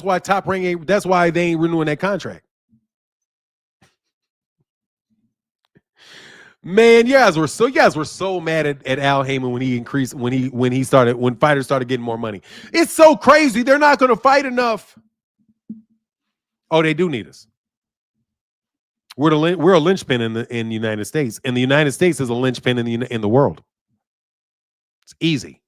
why Top Rank that's why they ain't renewing that contract. Man, you guys were so mad at Al Heyman when fighters started getting more money. It's so crazy. They're not going to fight enough. Oh, they do need us. We're a linchpin in the United States, and the United States is a linchpin in the world. It's easy.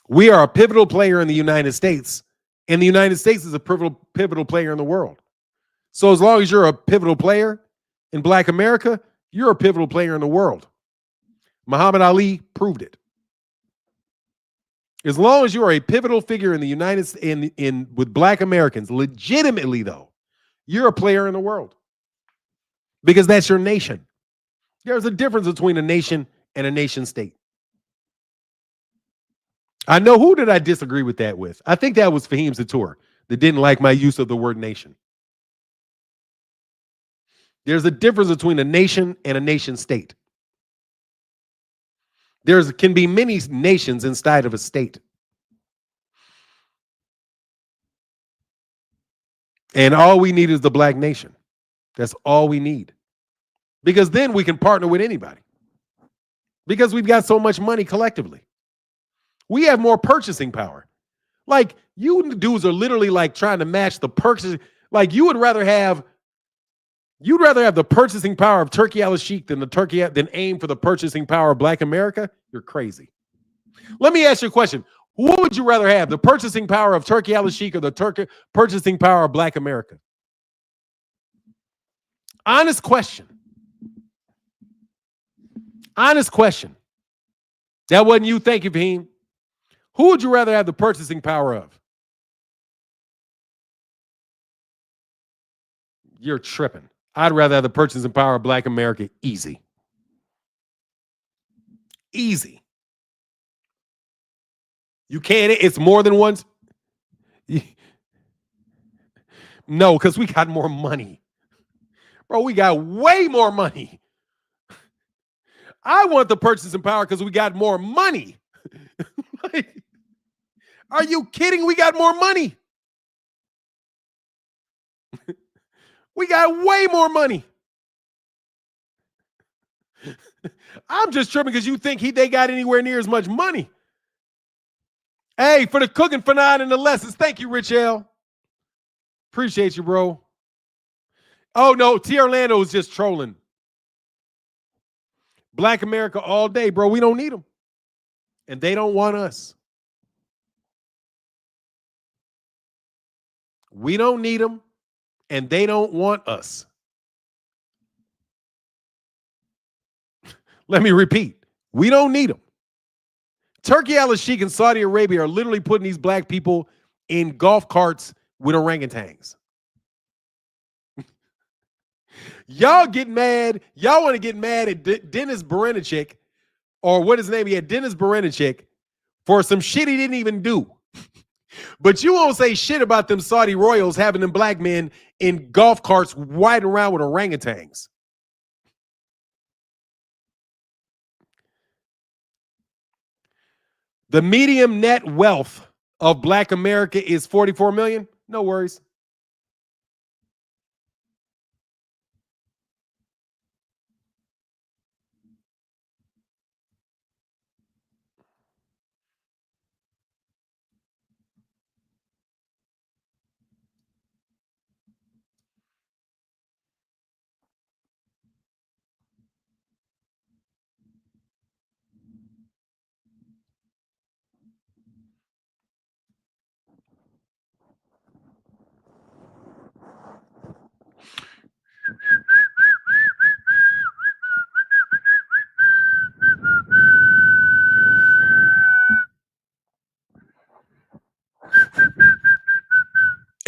We are a pivotal player in the United States, and the United States is a pivotal player in the world. So as long as you're a pivotal player in Black America, you're a pivotal player in the world. Muhammad Ali proved it. As long as you are a pivotal figure in the United States, with Black Americans, legitimately though, you're a player in the world because that's your nation. There's a difference between a nation and a nation state. I know who did I disagree with that with. I think that was Fahim Zator that didn't like my use of the word nation. There's a difference between a nation and a nation state. There can be many nations inside of a state. And all we need is the black nation. That's all we need. Because then we can partner with anybody. Because we've got so much money collectively. We have more purchasing power. Like, you dudes are literally like trying to match the purchasing. Like, you'd rather have the purchasing power of Turki Alashiek than aim for the purchasing power of Black America. You're crazy. Let me ask you a question. What would you rather have, the purchasing power of Turki Alashiek or the purchasing power of Black America? Honest question. Honest question. That wasn't you. Thank you, Fahim. Who would you rather have the purchasing power of? You're tripping. I'd rather have the purchasing power of Black America. Easy. Easy. You can't. It's more than once. No, because we got more money. Bro, we got way more money. I want the purchasing power because we got more money. Like, are you kidding? We got more money. We got way more money. I'm just tripping because you think they got anywhere near as much money. Hey, for the cooking for 9 and the lessons. Thank you, Rich L. Appreciate you, bro. Oh, no. T. Orlando is just trolling. Black America all day, bro. We don't need them. And they don't want us. We don't need them. And they don't want us. Let me repeat. We don't need them. Turki Alashiek and Saudi Arabia are literally putting these black people in golf carts with orangutans. Y'all get mad. Y'all want to get mad at Dennis Berenicek, or what his name is, Dennis Berenicek, for some shit he didn't even do. But you won't say shit about them Saudi royals having them black men in golf carts riding around with orangutans. The medium net wealth of Black America is 44 million. No worries.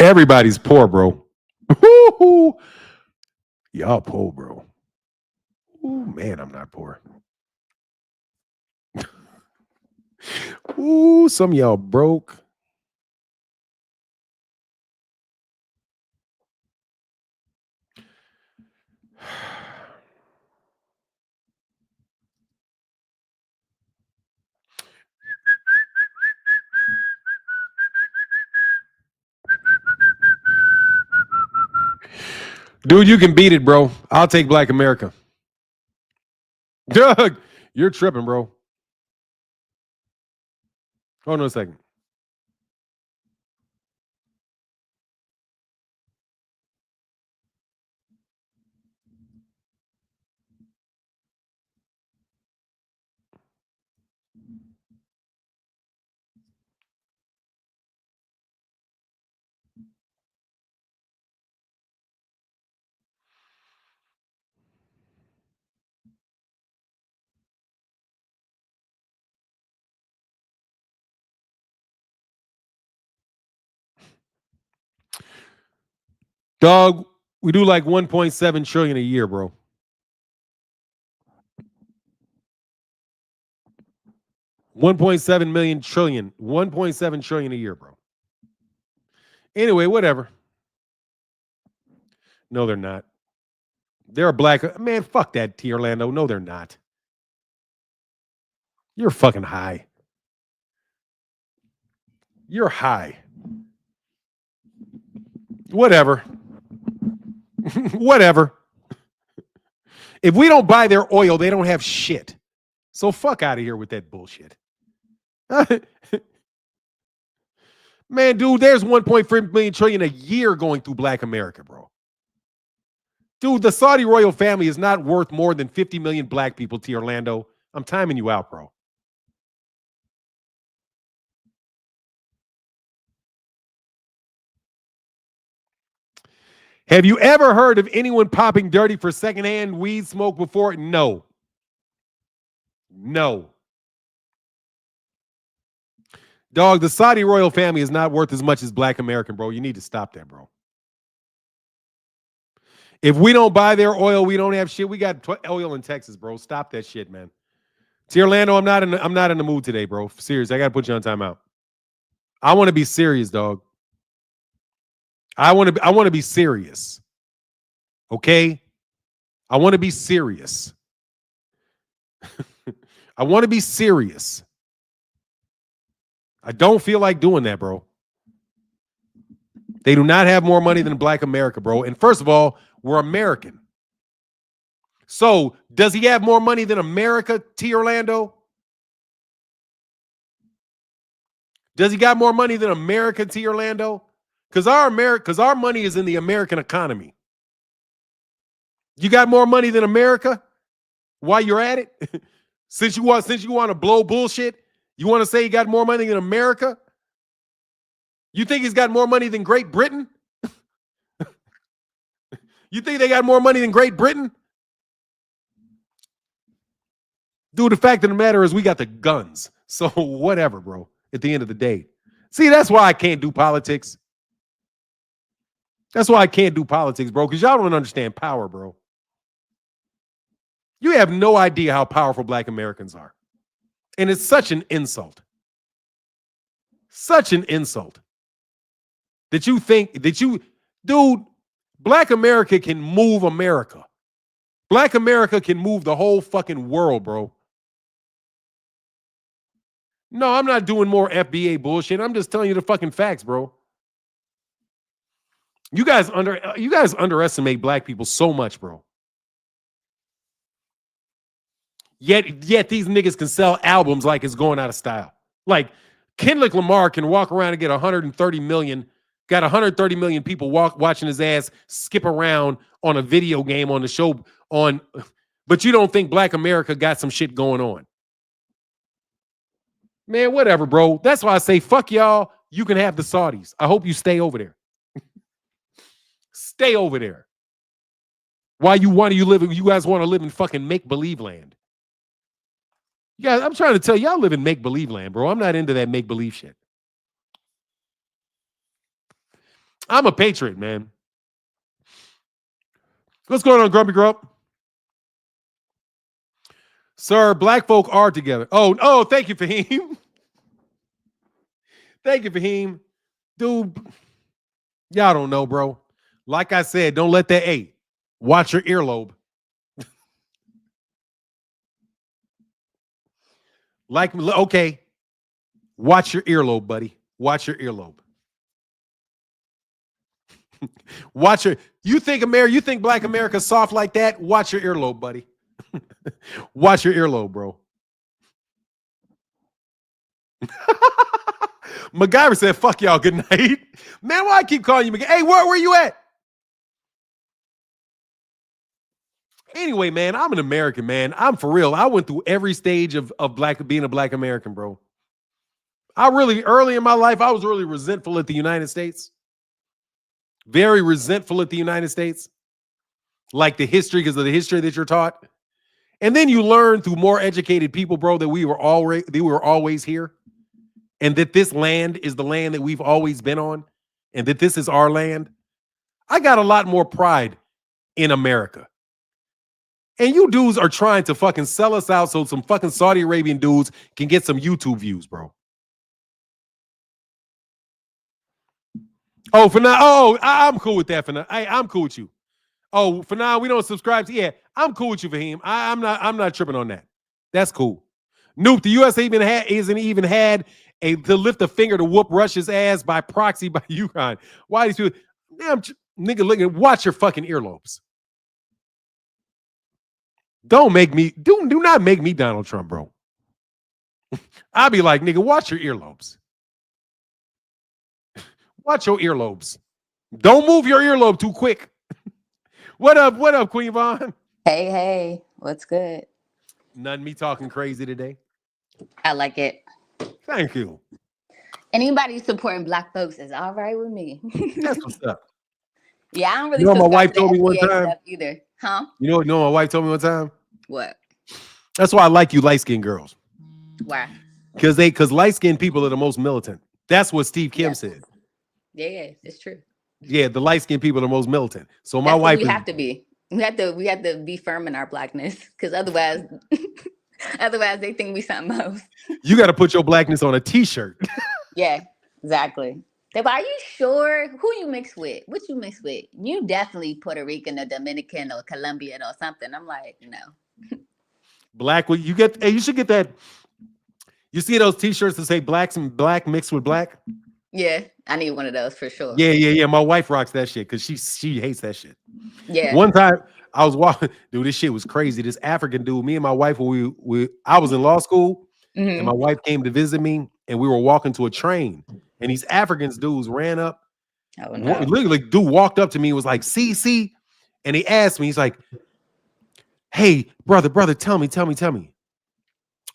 Everybody's poor, bro. Y'all poor, bro. Ooh, man, I'm not poor. Ooh, some of y'all broke. Dude, you can beat it, bro. I'll take Black America. Doug, you're tripping, bro. Hold on a second. Dog, we do like 1.7 trillion a year, bro. 1.7 million trillion. 1.7 trillion a year, bro. Anyway, whatever. No, they're not. They're a black man. Fuck that, T. Orlando. No, they're not. You're fucking high. You're high. Whatever. Whatever. If we don't buy their oil, they don't have shit. So fuck out of here with that bullshit. Man, dude, there's 1.3 million trillion a year going through Black America, bro. Dude, the Saudi royal family is not worth more than 50 million black people, T. Orlando. I'm timing you out, bro. Have you ever heard of anyone popping dirty for secondhand weed smoke before? No. No. Dog, the Saudi royal family is not worth as much as Black American, bro. You need to stop that, bro. If we don't buy their oil, we don't have shit. We got oil in Texas, bro. Stop that shit, man. T. Orlando, I'm not in the mood today, bro. Serious. I gotta put you on timeout. I want to be serious, dog. I want to be serious. Okay? I want to be serious. I want to be serious. I don't feel like doing that, bro. They do not have more money than Black America, bro. And first of all, we're American. So, does he have more money than America, T. Orlando? Does he got more money than America, T. Orlando? Because our money is in the American economy. You got more money than America while you're at it? Since you want to blow bullshit, you want to say he got more money than America? You think he's got more money than Great Britain? You think they got more money than Great Britain? Dude, the fact of the matter is we got the guns. So whatever, bro, at the end of the day. See, that's why I can't do politics. That's why I can't do politics, bro, because y'all don't understand power, bro. You have no idea how powerful Black Americans are. And it's such an insult. Such an insult. That you think that you, dude, Black America can move America. Black America can move the whole fucking world, bro. No, I'm not doing more FBA bullshit. I'm just telling you the fucking facts, bro. You guys underestimate black people so much, bro. Yet these niggas can sell albums like it's going out of style. Like Kendrick Lamar can walk around and get 130 million, got 130 million people watching his ass skip around on a video game on the show on, but you don't think Black America got some shit going on. Man, whatever, bro. That's why I say fuck y'all. You can have the Saudis. I hope you stay over there. Stay over there. Why you guys want to live in fucking make-believe land? Yeah, I'm trying to tell y'all live in make-believe land, bro. I'm not into that make-believe shit. I'm a patriot, man. What's going on, Grumpy Grump? Sir, black folk are together. Oh, thank you, Fahim. Thank you, Fahim. Dude, y'all don't know, bro. Like I said, don't let that, watch your earlobe. Okay. Watch your earlobe, buddy. Watch your earlobe. You think Black America's soft like that? Watch your earlobe, buddy. Watch your earlobe, bro. MacGyver said, fuck y'all, good night. Man, why I keep calling you MacGyver? Hey, where you at? Anyway, man, I'm an American, man. I'm for real. I went through every stage of being a Black American, bro. Early in my life, I was really resentful at the United States. Very resentful at the United States. Like the history, because of the history that you're taught. And then you learn through more educated people, bro, that we were always here. And that this land is the land that we've always been on. And that this is our land. I got a lot more pride in America. And you dudes are trying to fucking sell us out so some fucking Saudi Arabian dudes can get some YouTube views, bro. Oh, for now. I'm cool with that for now. I'm cool with you. Oh, for now, we don't subscribe to. Yeah, I'm cool with you, Fahim. I'm not tripping on that. That's cool. Nope, the U.S. isn't even had to lift a finger to whoop Russia's ass by proxy by Ukraine. Why these people? Damn, nigga, watch your fucking earlobes. Do not make me Donald Trump, bro. I'll be like, nigga, watch your earlobes. Watch your earlobes. Don't move your earlobe too quick. What up, Queen Vaughn? Hey, what's good? Nothing, me talking crazy today. I like it. Thank you. Anybody supporting Black folks is all right with me. That's what's up. Yeah, I don't really. You know what my wife subscribe told me to one FBA time? stuff either, huh? You know what my wife told me one time? What? That's why I like you light-skinned girls. Why? Because light-skinned people are the most militant. That's what Steve Kim said. Yeah, it's true. Yeah, the light-skinned people are the most militant. So my That's wife what we have to be. We have to be firm in our blackness, because otherwise they think we something else. You got to put your blackness on a t-shirt. Yeah, exactly. They're like, are you sure? Who you mix with? What you mix with? You definitely Puerto Rican or Dominican or Colombian or something. I'm like, no. Black, you should get that. You see those t-shirts that say black mixed with black? Yeah, I need one of those for sure. Yeah. My wife rocks that shit because she hates that shit. Yeah. One time I was walking, dude, this shit was crazy. This African dude, me and my wife, I was in law school, and my wife came to visit me, and we were walking to a train, and these Africans dudes ran up. Oh, no. Literally, dude walked up to me and was like, see, and he asked me, he's like, hey, brother, tell me,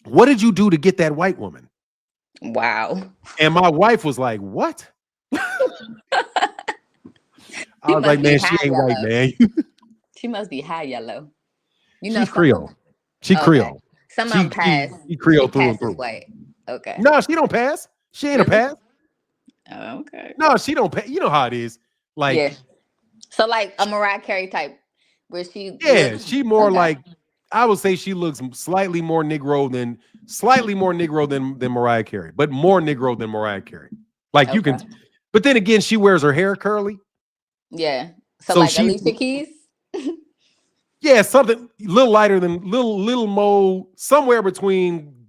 what did you do to get that white woman? Wow. And my wife was like, what? I was like, man, she ain't white, man. She must be high yellow. She's Creole. She Creole. Some of them pass. She Creole through and through. White. Okay. No, she don't pass. She ain't a pass. Oh, okay. No, she don't pass. You know how it is. Like, yeah. So like a Mariah Carey type, where she. Yeah, she more like, I would say she looks slightly more Negro than slightly more Negro than Mariah Carey, but more Negro than Mariah Carey. Like you Okay. can, but then again, she wears her hair curly. Yeah. So So like she, Alicia Keys? yeah, something a little lighter than little more, somewhere between.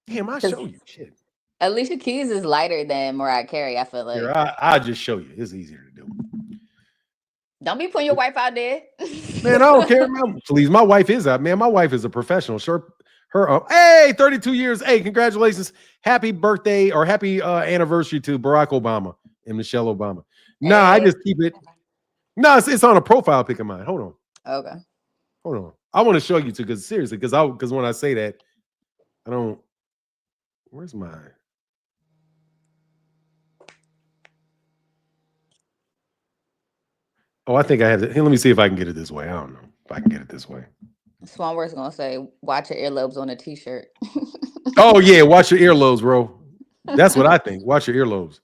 Damn, I'll 'Cause show you. Shit. Alicia Keys is lighter than Mariah Carey, I feel Here, like. I'll just show you. It's easier to do. Don't be putting your wife out there. Man, I don't care. Man. Please, my wife is out. Man, my wife is a professional. Sure, hey, 32 years. Hey, congratulations. Happy birthday or happy anniversary to Barack Obama and Michelle Obama. Nah, I just keep it. No, it's on a profile pic of mine. Hold on. Okay. Hold on. I want to show you too, because seriously, because when I say that, I don't. Where's mine? Oh, I think I have it. Here, let me see if I can get it this way. I don't know if I can get it this way. Swanworth's gonna say, watch your earlobes on a t-shirt. Oh, yeah, watch your earlobes, bro. That's what I think. Watch your earlobes.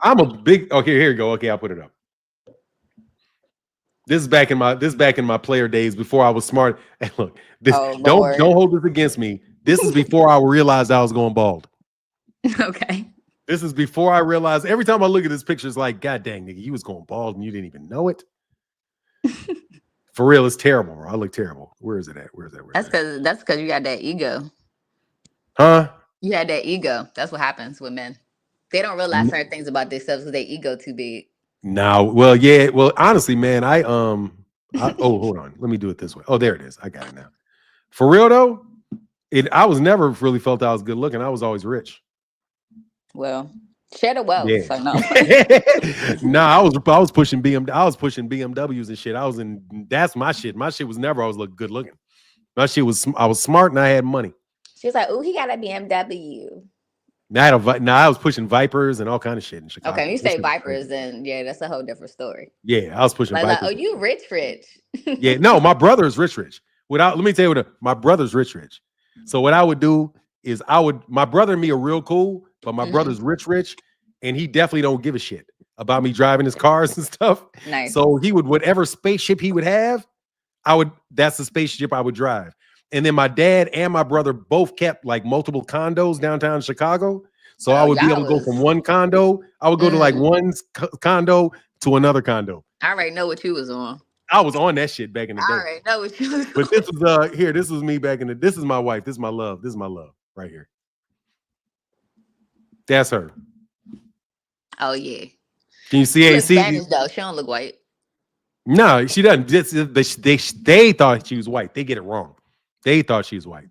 I'm a big. Okay, here you go. Okay, I'll put it up. This is back in my player days before I was smart. And look, this don't hold this against me. This is before I realized I was going bald. Okay. This is before I realized. Every time I look at this picture, it's like, God dang, nigga, you was going bald and you didn't even know it. For real, it's terrible, bro. I look terrible. Where is it at? Where is that? That's because you got that ego. Huh? You had that ego. That's what happens with men. They don't realize certain things about themselves because their ego too big. No, well, yeah, well, honestly, man, oh, hold on, let me do it this way. Oh, there it is. I got it now. For real though, I was never really felt I was good looking. I was always rich. Well, share the wealth. Yeah. So no. Nah, I was pushing BMWs and shit. That's my shit. My shit was never I was good looking. My shit was I was smart and I had money. She was like, "Ooh, he got a BMW." I was pushing Vipers and all kind of shit in Chicago. Okay, when you say Vipers, then yeah, that's a whole different story. Yeah, I was pushing Vipers. Like, oh, you rich. Yeah, no, my brother is rich. Let me tell you my brother's rich. So what I would do is my brother and me are real cool, but my brother's rich, and he definitely don't give a shit about me driving his cars and stuff. Nice. So he would, whatever spaceship he would have, that's the spaceship I would drive. And then my dad and my brother both kept like multiple condos downtown Chicago. So I would be able to go from one condo. I would go to like one condo to another condo. I already know what you was on. I was on that shit back in the day. I already know what you was on. But this was here. This was me back in the. This is my wife. This is my love. This is my love right here. That's her. Oh yeah. Can you see? She looks Spanish though. She don't look white. No, she doesn't. They thought she was white. They get it wrong. They thought she was white.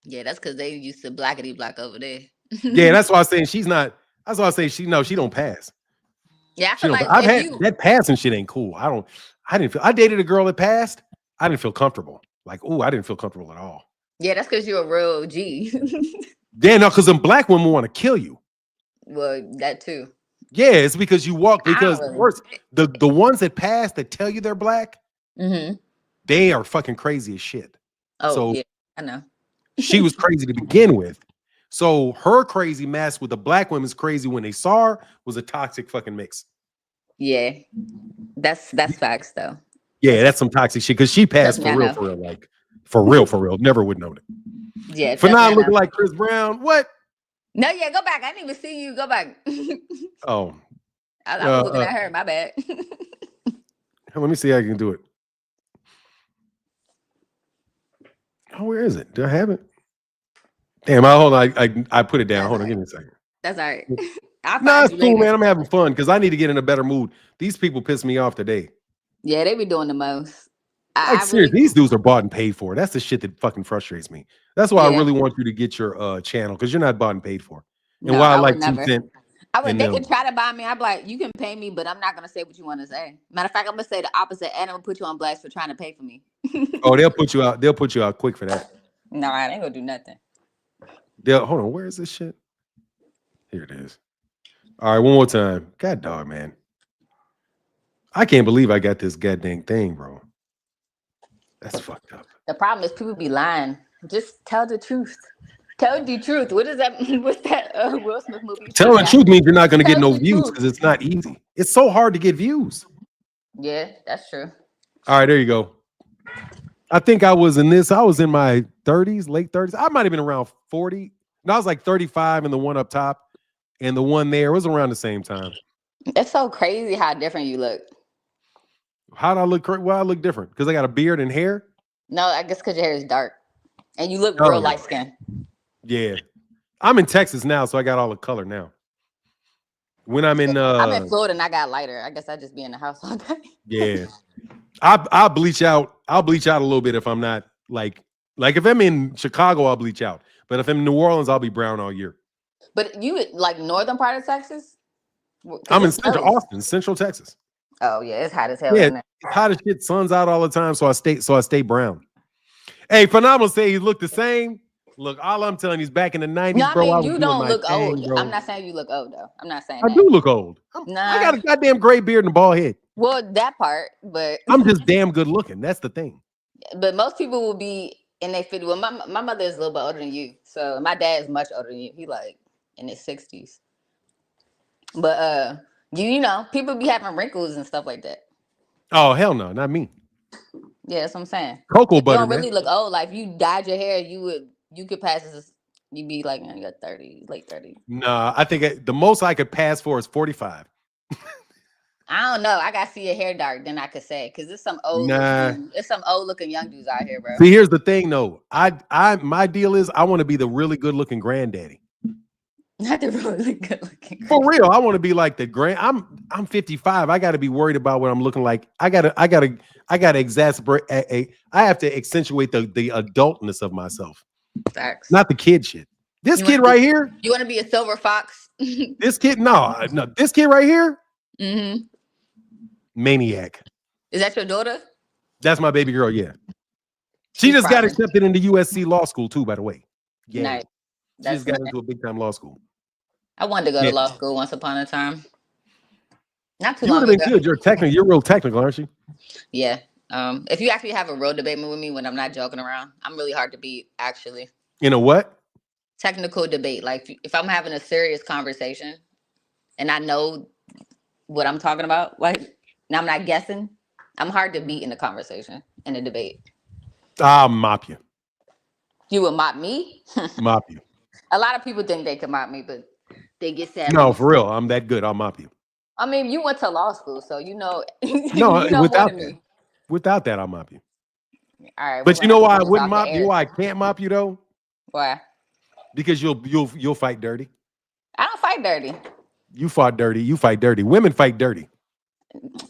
Yeah, that's because they used to blackity black over there. Yeah, that's why I was saying she's not. That's why I say she don't pass. Yeah, I feel like that passing shit ain't cool. I dated a girl that passed. I didn't feel comfortable. Like, I didn't feel comfortable at all. Yeah, that's because you're a real G. Yeah, no, because them black women want to kill you. Well, that too. Yeah, it's because you walk worse. The ones that pass that tell you they're black, they are fucking crazy as shit. Oh, so yeah, I know. She was crazy to begin with. So her crazy mess with the black women's crazy when they saw her was a toxic fucking mix. Yeah, that's facts though. Yeah, that's some toxic shit because she passed for real, like for real. Never would know it. Yeah, for not looking like Chris Brown. What? No, yeah, go back. I didn't even see you. Go back. Oh, I was looking at her. My bad. Let me see how I can do it. Oh, where is it? Do I have it? Damn, hold on. I put it down. Hold on, give me a second. That's all right. Nah, it's cool, man. I'm having fun because I need to get in a better mood. These people piss me off today. Yeah, they be doing the most. Seriously, these dudes are bought and paid for. That's the shit that fucking frustrates me. That's why I really want you to get your channel because you're not bought and paid for. And why I like 2 Cent. They can try to buy me. I'm like, you can pay me, but I'm not gonna say what you want to say. Matter of fact, I'm gonna say the opposite, and I'm gonna put you on blast for trying to pay for me. Oh, they'll put you out. They'll put you out quick for that. No, I ain't gonna do nothing. Hold on. Where is this shit? Here it is. All right, one more time. God dog, man. I can't believe I got this goddamn thing, bro. That's fucked up. The problem is people be lying. Just tell the truth. Tell the truth. What is that? What's that Will Smith movie? Telling the truth means you're not going to get no views because it's not easy. It's so hard to get views. Yeah, that's true. All right, there you go. I think I was in this. I was in my 30s, late 30s. I might have been around 40. No, I was like 35, and the one up top and the one there was around the same time. It's so crazy how different you look. How'd I look? Well, I look different because I got a beard and hair. No, I guess because your hair is dark and you look Oh, real yeah. light skinned. Yeah, I'm in Texas now, so I got all the color now. When I'm in Florida and I got lighter. I guess I just be in the house all day. yeah, I'll bleach out. I'll bleach out a little bit if I'm not like if I'm in Chicago, I'll bleach out. But if I'm in New Orleans, I'll be brown all year. But you like northern part of Texas? I'm in Central Austin, Central Texas. Oh yeah, it's hot as hell. Yeah, Isn't it? it's hot as shit. Sun's out all the time, so I stay brown. Hey, Phenomenal say he look the same. Look, all I'm telling you is back in the 90s, No, I bro. mean, you don't look old. Bro. I'm not saying you look old though. I'm not saying I that. do look old. I got a goddamn gray beard and a bald head. Well, that part, but I'm just damn good looking. That's the thing. But most people will be in their 50s. Well, my mother is a little bit older than you, so my dad is much older than you. He like in his 60s. But you know, people be having wrinkles and stuff like that. Oh hell no, not me. Yeah, that's what I'm saying. Cocoa butter. You don't really look old. Like if you dyed your hair, you could pass this. You'd be like in your 30s, late 30s. Nah, I think the most I could pass for is 45. I don't know. I gotta see your hair dark, then I could say, because it's some old. It's some old looking young dudes out here, bro. See, here's the thing, though. My deal is I want to be the really good looking granddaddy. Not the really good looking. For real, I want to be like the grand. I'm 55. I got to be worried about what I'm looking like. I gotta exacerbate. I have to accentuate the adultness of myself. Facts. Not the kid shit. This kid right here. You want to be a silver fox? This kid, no. This kid right here. Mm-hmm. Maniac. Is that your daughter? That's my baby girl. Yeah. She just got accepted into USC law school too. By the way. Yeah. Nice. She just got into a big time law school. I wanted to go to law school once upon a time. Not too you long ago. You would have been good. You're real technical, aren't you? Yeah. If you actually have a real debate with me when I'm not joking around, I'm really hard to beat, actually. In a what? Technical debate. Like if I'm having a serious conversation and I know what I'm talking about, like, and I'm not guessing, I'm hard to beat in a conversation, in a debate. I'll mop you. You would mop me? Mop you. A lot of people think they can mop me, but they get sad. No, for real. I'm that good. I'll mop you. I mean, you went to law school, so you know. No, you know without that. Without that, I'll mop you. All right. But you know why I wouldn't mop you? You know why I can't mop you though? Why? Because you'll fight dirty. I don't fight dirty. You fought dirty. You fight dirty. Women fight dirty.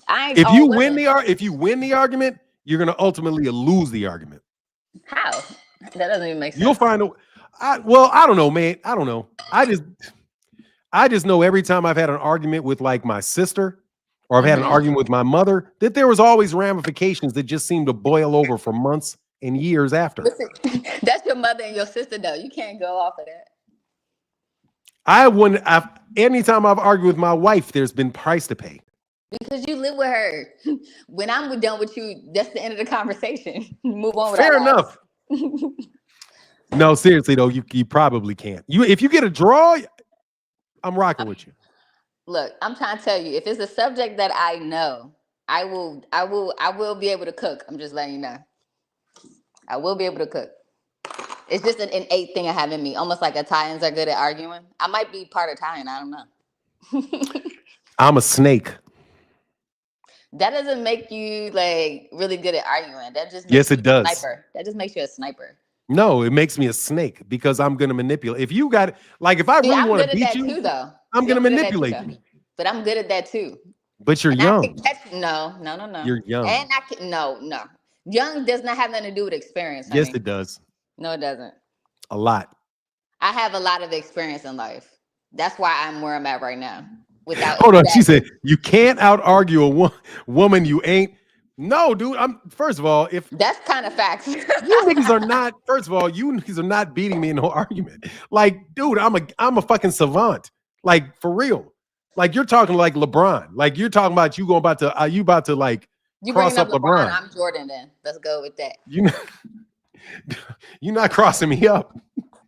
If you win the argument, you're gonna ultimately lose the argument. How? That doesn't even make sense. You'll find I don't know, man. I don't know. I just know every time I've had an argument with like my sister or I've had an argument with my mother that there was always ramifications that just seemed to boil over for months and years after. Listen, that's your mother and your sister, though. You can't go off of that. Anytime I've argued with my wife, there's been price to pay. Because you live with her. When I'm done with you, that's the end of the conversation. Move on with Fair enough. No, seriously though, you probably can't. If you get a draw, I'm rocking with you. Look, I'm trying to tell you, if it's a subject that I know, I will be able to cook. I'm just letting you know. I will be able to cook. It's just an innate thing I have in me. Almost like Italians are good at arguing. I might be part Italian. I don't know. I'm a snake. That doesn't make you like really good at arguing. That just makes it does. Sniper. That just makes you a sniper. No, it makes me a snake because I'm gonna manipulate. If you got like, if I really want to beat you, too, though. I'm gonna manipulate you. But I'm good at that too. But you're young. No. You're young. And I can no. Young does not have nothing to do with experience. Yes, it does. No, it doesn't. A lot. I have a lot of experience in life. That's why I'm where I'm at right now. Hold on, she said you can't out argue a woman you ain't. No, dude. First of all, if that's kind of facts. You niggas are not. First of all, you niggas are not beating me in no argument. Like, dude, I'm a fucking savant. Like, for real. Like, you're talking like LeBron. Like, you're talking about you about to like you cross up LeBron. I'm Jordan. Then let's go with that. You're not crossing me up.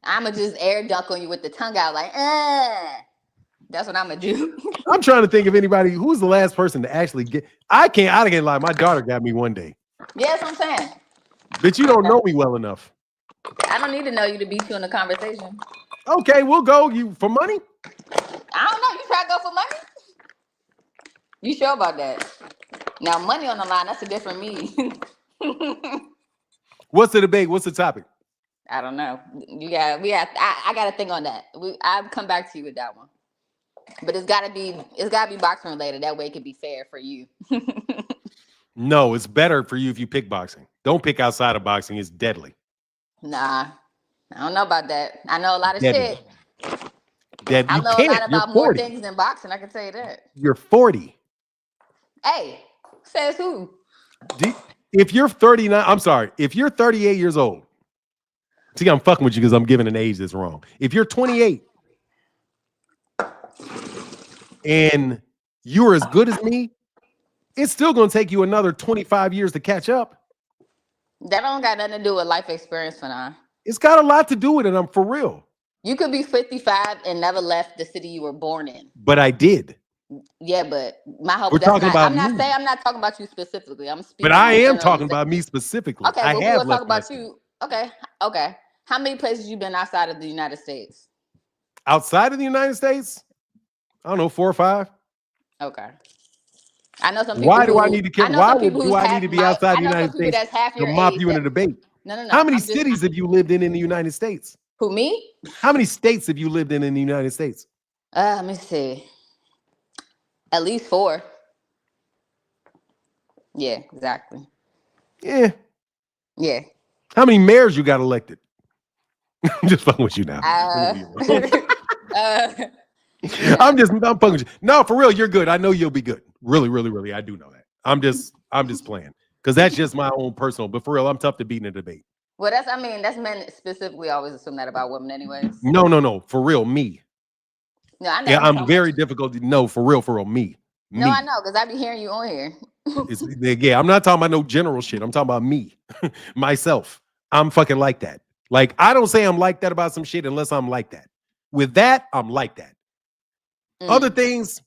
I'ma just air dunk on you with the tongue out, like, That's what I'm gonna do. I'm trying to think of anybody who's the last person to actually get. I can't lie. My daughter got me one day. Yeah, that's what I'm saying. Bitch, you don't know me well enough. I don't need to know you to beat you in a conversation. Okay, we'll go. You for money? I don't know. You try to go for money? You sure about that? Now, money on the line, that's a different me. What's the debate? What's the topic? I don't know. I got to think on that. I'll come back to you with that one. But it's gotta be boxing related. That way it can be fair for you. No, it's better for you if you pick boxing. Don't pick outside of boxing. It's deadly. Nah, I don't know about that. I know a lot of Deadly. shit. That I you know a can't. lot You're about more 40. things than boxing. I can tell you that. You're 40. Hey, says who? If you're 39, I'm sorry. If you're 38 years old, see, I'm fucking with you because I'm giving an age that's wrong. If you're 28 and you're as good as me, it's still going to take you another 25 years to catch up. That don't got nothing to do with life experience for now. It's got a lot to do with it. I'm for real. You could be 55 and never left the city you were born in. But I did. Yeah, but my hope. We're talking about I'm not me. saying I'm not talking about you specifically. I'm speaking. But I am generally. talking about me specifically. Okay, I but have we'll left talk about my you. Okay. How many places you been outside of the United States? outside of the United States. I don't know, 4 or 5. Okay. I know some people. Why do I need to care? Why do I need to be outside the United States that's half to your mop age you in a debate? No. How many cities have you lived in the United States? Who, me? How many states have you lived in the United States? Let me see. At least 4. Yeah, exactly. Yeah. Yeah. How many mayors you got elected? I'm just fucking with you now. I'm fucking with you. No, for real, you're good. I know you'll be good. Really, I do know that. I'm just playing because that's just my own personal. But for real, I'm tough to beat in a debate. Well, that's men specifically always assume that about women, anyways. No, for real, me. No, I know. Yeah, I'm very difficult. No, for real, me. No, I know because I be hearing you on here. Yeah, I'm not talking about no general shit. I'm talking about me, myself. I'm fucking like that. Like, I don't say I'm like that about some shit unless I'm like that. With that, I'm like that. Other things,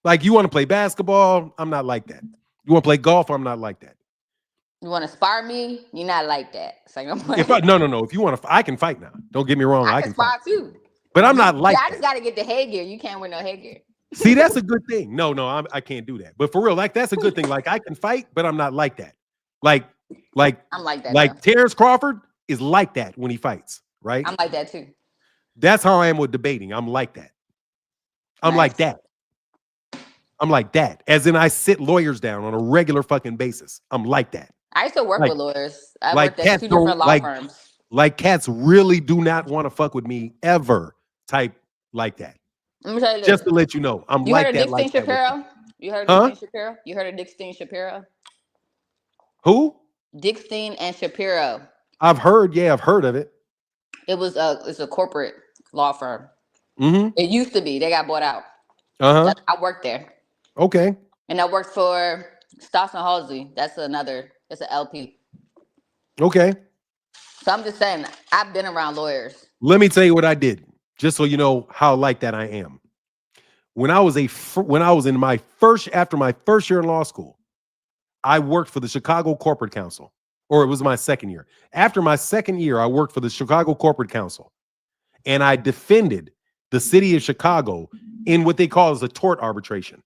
like you want to play basketball, I'm not like that. You want to play golf, I'm not like that. You want to spar me? You're not like that. So no. If you want to, I can fight now. Don't get me wrong. I can spar too. But I'm not like that. I just got to get the headgear. You can't wear no headgear. See, that's a good thing. No, I can't do that. But for real, like that's a good thing. Like I can fight, but I'm not like that. Like I'm like that. Like Terrence Crawford is like that when he fights, right? I'm like that too. That's how I am with debating. I'm like that. I'm like that. I'm like that. As in, I sit lawyers down on a regular fucking basis. I'm like that. I used to work with lawyers. I like worked at 2 different law firms. Like cats really do not want to fuck with me ever. Type like that. Let me tell you this. Just to let you know, I'm like that. Like Shapiro? You heard of Dick Shapiro? You heard of Dick Shapiro? Who? Dick and Shapiro. I've heard of it. It's a corporate law firm. Mm-hmm. It used to be. They got bought out. Uh-huh. I worked there. Okay. And I worked for Stoss and Halsey. It's an LP. Okay. So I'm just saying, I've been around lawyers. Let me tell you what I did, just so you know how like that I am. After my first year in law school, I worked for the Chicago Corporate Council, or it was my second year. After my second year, I worked for the Chicago Corporate Council, and I defended the city of Chicago in what they call as a tort arbitration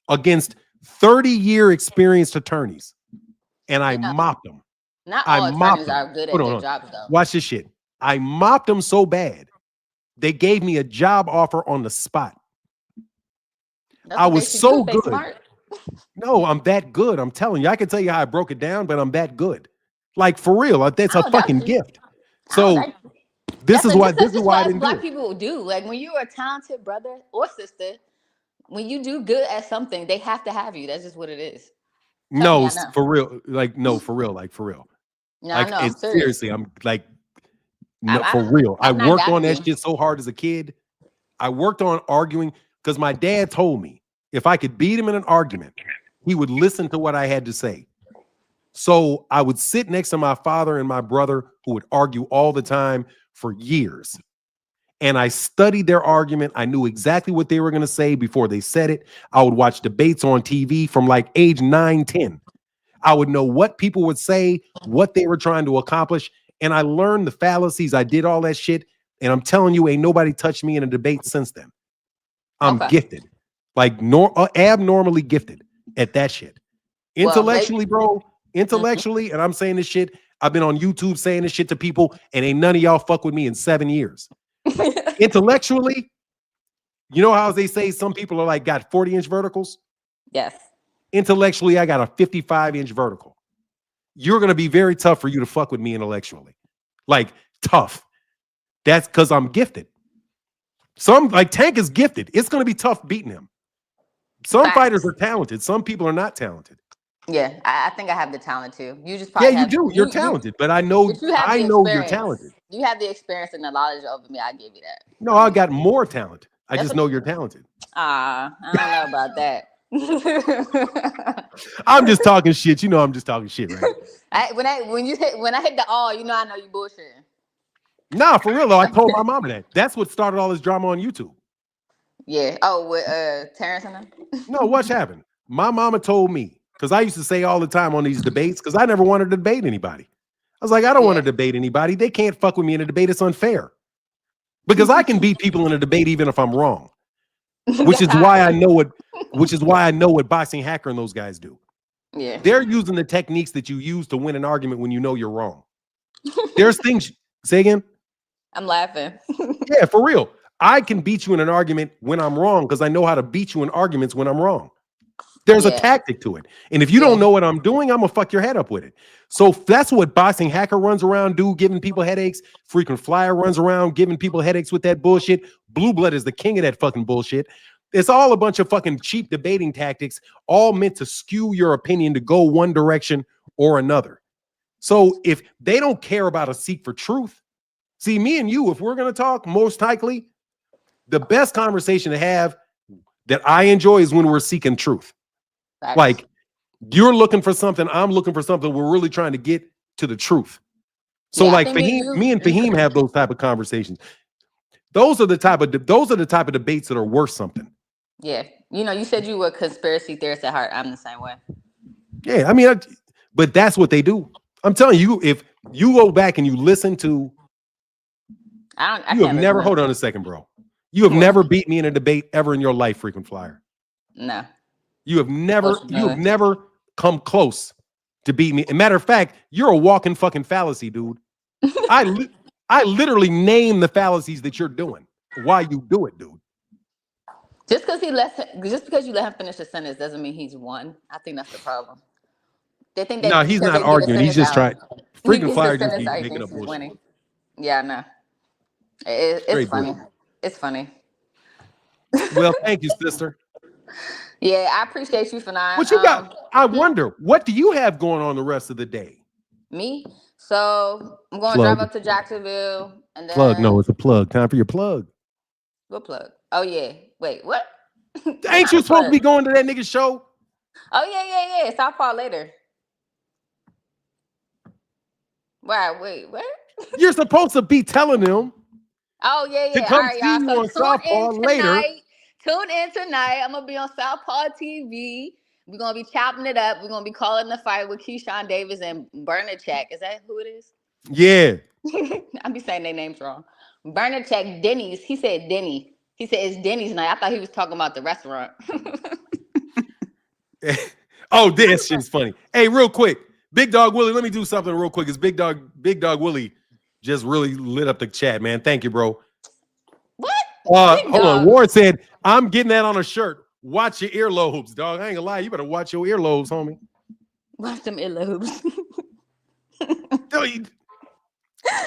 against 30-year experienced attorneys, and I mopped them. Not all attorneys are good at their jobs, though. Watch this shit. I mopped them so bad, they gave me a job offer on the spot. I was so good. Smart. No, I'm that good. I'm telling you. I can tell you how I broke it down, but I'm that good. Like for real. That's a fucking gift. So this is why I didn't Black do people do. Like when you're a talented brother or sister, when you do good at something, they have to have you. That's just what it is. No, for real. Like no, for real. Like for real. No, like, no, I'm seriously. I'm like, no, for real. I worked on that shit so hard as a kid. I worked on arguing because my dad told me if I could beat him in an argument, he would listen to what I had to say. So I would sit next to my father and my brother who would argue all the time for years. And I studied their argument. I knew exactly what they were going to say before they said it. I would watch debates on TV from like age 9, 10. I would know what people would say, what they were trying to accomplish. And I learned the fallacies. I did all that shit. And I'm telling you, ain't nobody touched me in a debate since then. I'm gifted, like abnormally gifted at that shit. Intellectually, bro, intellectually, and I'm saying this shit. I've been on YouTube saying this shit to people, and ain't none of y'all fuck with me in 7 years. Intellectually, you know how they say some people are like got 40-inch verticals? Yes. Intellectually, I got a 55-inch vertical. You're gonna be very tough for you to fuck with me intellectually. Like tough. That's because I'm gifted. Some like Tank is gifted. It's going to be tough beating him. Some fighters are talented. Some people are not talented. Yeah, I think I have the talent too. You just probably you do. You're talented, but I know you're talented. You have the experience and the knowledge over me. I give you that. No, I got more talent. I just know you're talented. I don't know about that. I'm just talking shit. You know, I'm just talking shit, right? When I hit the all, you know, I know you bullshitting. Nah, for real though. I told my mama that. That's what started all this drama on YouTube. Yeah. Oh, with Terrence and them? No, what's happened? My mama told me, because I used to say all the time on these debates, because I never wanted to debate anybody. I was like, I don't want to debate anybody. They can't fuck with me in a debate. It's unfair. Because I can beat people in a debate even if I'm wrong. Which is why I know what Boxing Hacker and those guys do. Yeah. They're using the techniques that you use to win an argument when you know you're wrong. There's things. Say again. I'm laughing. Yeah, for real. I can beat you in an argument when I'm wrong because I know how to beat you in arguments when I'm wrong. There's a tactic to it. And if you don't know what I'm doing, I'm going to fuck your head up with it. So that's what Boxing Hacker runs around giving people headaches. Frequent Flyer runs around giving people headaches with that bullshit. Blue Blood is the king of that fucking bullshit. It's all a bunch of fucking cheap debating tactics, all meant to skew your opinion to go one direction or another. So if they don't care about a seek for truth, see, me and you, if we're going to talk, most likely, the best conversation to have that I enjoy is when we're seeking truth. Facts. Like, you're looking for something, I'm looking for something, we're really trying to get to the truth. So, like, Fahim, me and Fahim have those type of conversations. Those are the type of debates that are worth something. Yeah. You know, you said you were a conspiracy theorist at heart. I'm the same way. Yeah, I mean, but that's what they do. I'm telling you, if you go back and you listen to you have never, hold on a second, bro. You have never beat me in a debate ever in your life, Frequent Flyer. No. You have never come close to beat me. As a matter of fact, you're a walking fucking fallacy, dude. I literally name the fallacies that you're doing. Why you do it, dude. Just because you let him finish the sentence doesn't mean he's won. I think that's the problem. They think that no, he's not arguing. He's just trying. Frequent Flyer just be making up bullshit. Winning. Yeah, I know. It's funny. It's funny. Well, thank you, sister. Yeah, I appreciate you for not. What you got? I wonder, what do you have going on the rest of the day? Me? So I'm going to drive up to Jacksonville and then plug. No, it's a plug. Time for your plug. What plug? Oh yeah. Wait, what? Ain't you supposed to be going to that nigga show? Oh yeah. South Park later. Wow, wait, what? You're supposed to be telling them. Oh yeah. To come all right, see y'all. you So on South Park later. Tune in tonight. I'm gonna be on South Park TV. We're gonna be chopping it up. We're gonna be calling the fight with Keyshawn Davis and Bernacek. Is that who it is? Yeah. I'll be saying their names wrong. Bernacek, Denny's. He said Denny. He said it's Denny's night. I thought he was talking about the restaurant. Oh, this shit's funny. Hey, real quick. Big Dog Willie, let me do something real quick. It's Big Dog Willie just really lit up the chat, man. Thank you, bro. What? Hold on. Ward said, I'm getting that on a shirt. Watch your earlobes, dog. I ain't gonna lie. You better watch your earlobes, homie. Watch them earlobes.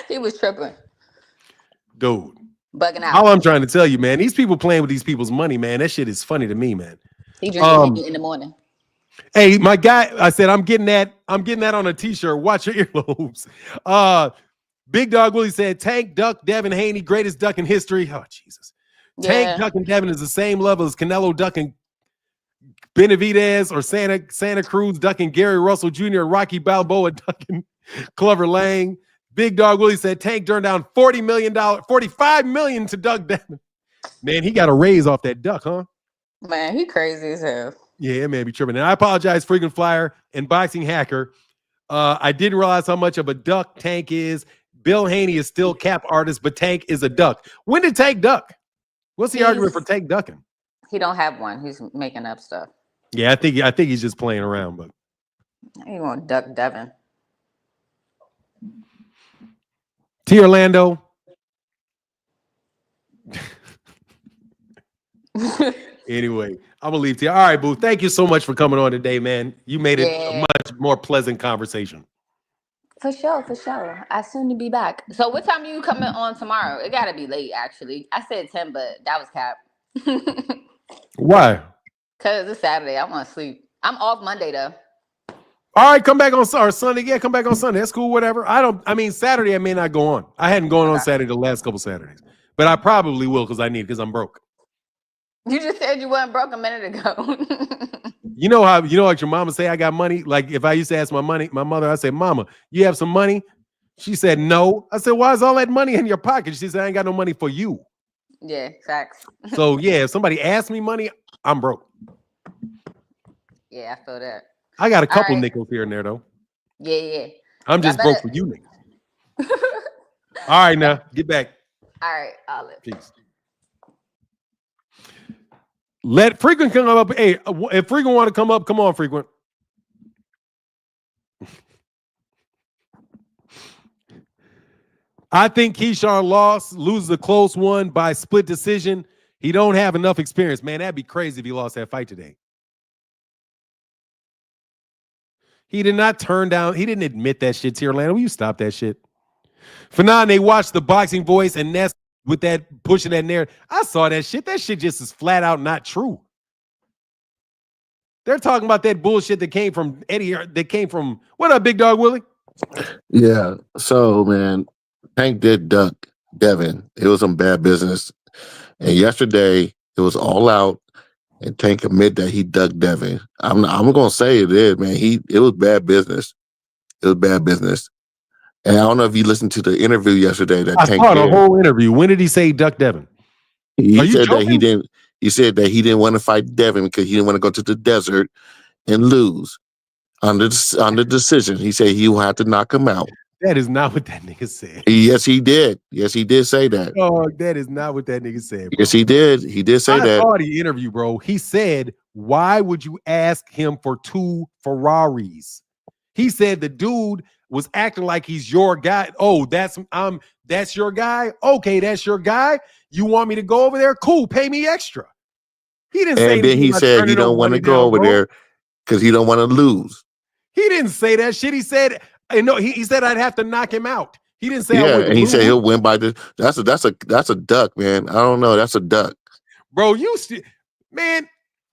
He was tripping. Dude. Bugging out. All I'm trying to tell you, man, these people playing with these people's money, man. That shit is funny to me, man. He drinking in the morning. Hey, my guy, I said, I'm getting that on a t-shirt. Watch your earlobes. Big Dog Willie said, Tank, Duck, Devin Haney, greatest duck in history. Oh, Jesus. Yeah. Tank, Duck, and Devin is the same level as Canelo, Duck, and Benavidez, or Santa Cruz, Duck, and Gary Russell Jr., and Rocky Balboa, Duck, and Clover Lang. Big Dog Willie said, Tank turned down $45 million to Duck Devin. Man, he got a raise off that duck, huh? Man, he crazy as hell. Yeah, it may be tripping. And I apologize, freaking flyer and boxing hacker. I didn't realize how much of a duck Tank is. Bill Haney is still cap artist, but Tank is a duck. When did Tank duck? What's the argument for Tank ducking? He don't have one. He's making up stuff. Yeah, I think he's just playing around, but He gonna duck Devin. T Orlando. Anyway, I'm gonna leave to you. All right, boo. Thank you so much for coming on today, man. You made it a much more pleasant conversation. For sure. I soon to be back. So what time are you coming on tomorrow? It gotta be late, actually. I said 10, but that was cap. Why? Cause it's Saturday. I want to sleep. I'm off Monday though. All right, come back on Sunday. Yeah, come back on Sunday. That's cool, whatever. Saturday I may not go on. I hadn't gone on Saturday the last couple Saturdays. But I probably will because I'm broke. You just said you weren't broke a minute ago. You know what your mama say I got money? Like if I used to ask my mother, I say, Mama, you have some money? She said, no. I said, why is all that money in your pocket? She said, I ain't got no money for you. Yeah, facts. So yeah, if somebody asks me money, I'm broke. Yeah, I feel that. I got a couple nickels here and there though. Yeah. I'm just broke for you niggas. All right, now get back. All right, Olive. Peace. Let Frequent come up. Hey, if Frequent want to come up, come on, Frequent. I think Keyshawn loses a close one by split decision. He don't have enough experience. Man, that'd be crazy if he lost that fight today. He did not turn down. He didn't admit that shit to Orlando. Will you stop that shit? Fanon, they watched the Boxing Voice, and that's with that pushing that narrative. I saw that shit. That shit just is flat out not true. They're talking about that bullshit that came from Eddie. That came from what up, Big Dog Willie? Yeah. So man, Tank did duck Devin. It was some bad business. And yesterday it was all out, and Tank admitted that he ducked Devin. I'm gonna say it is, man. It was bad business. It was bad business. And I don't know if you listened to the interview yesterday that I Tank saw did. the whole interview. When did he say duck Devin? He said that he didn't. He said that he didn't want to fight Devin because he didn't want to go to the desert and lose on the decision. He said he will have to knock him out. That is not what that nigga said. Yes, he did. Yes, he did say that. Oh, that is not what that nigga said, bro. Yes, he did. He did say that. I saw the interview, bro. He said, why would you ask him for 2 Ferraris? He said the dude was acting like he's your guy. Oh, that's your guy? Okay, that's your guy. You want me to go over there? Cool, pay me extra. He didn't say. And then he said he don't want to go over there because he don't want to lose. He didn't say that shit. He said, no, he said I'd have to knock him out. He didn't say yeah, and he said he'll win by this. That's a duck, man. I don't know. That's a duck. Bro, man,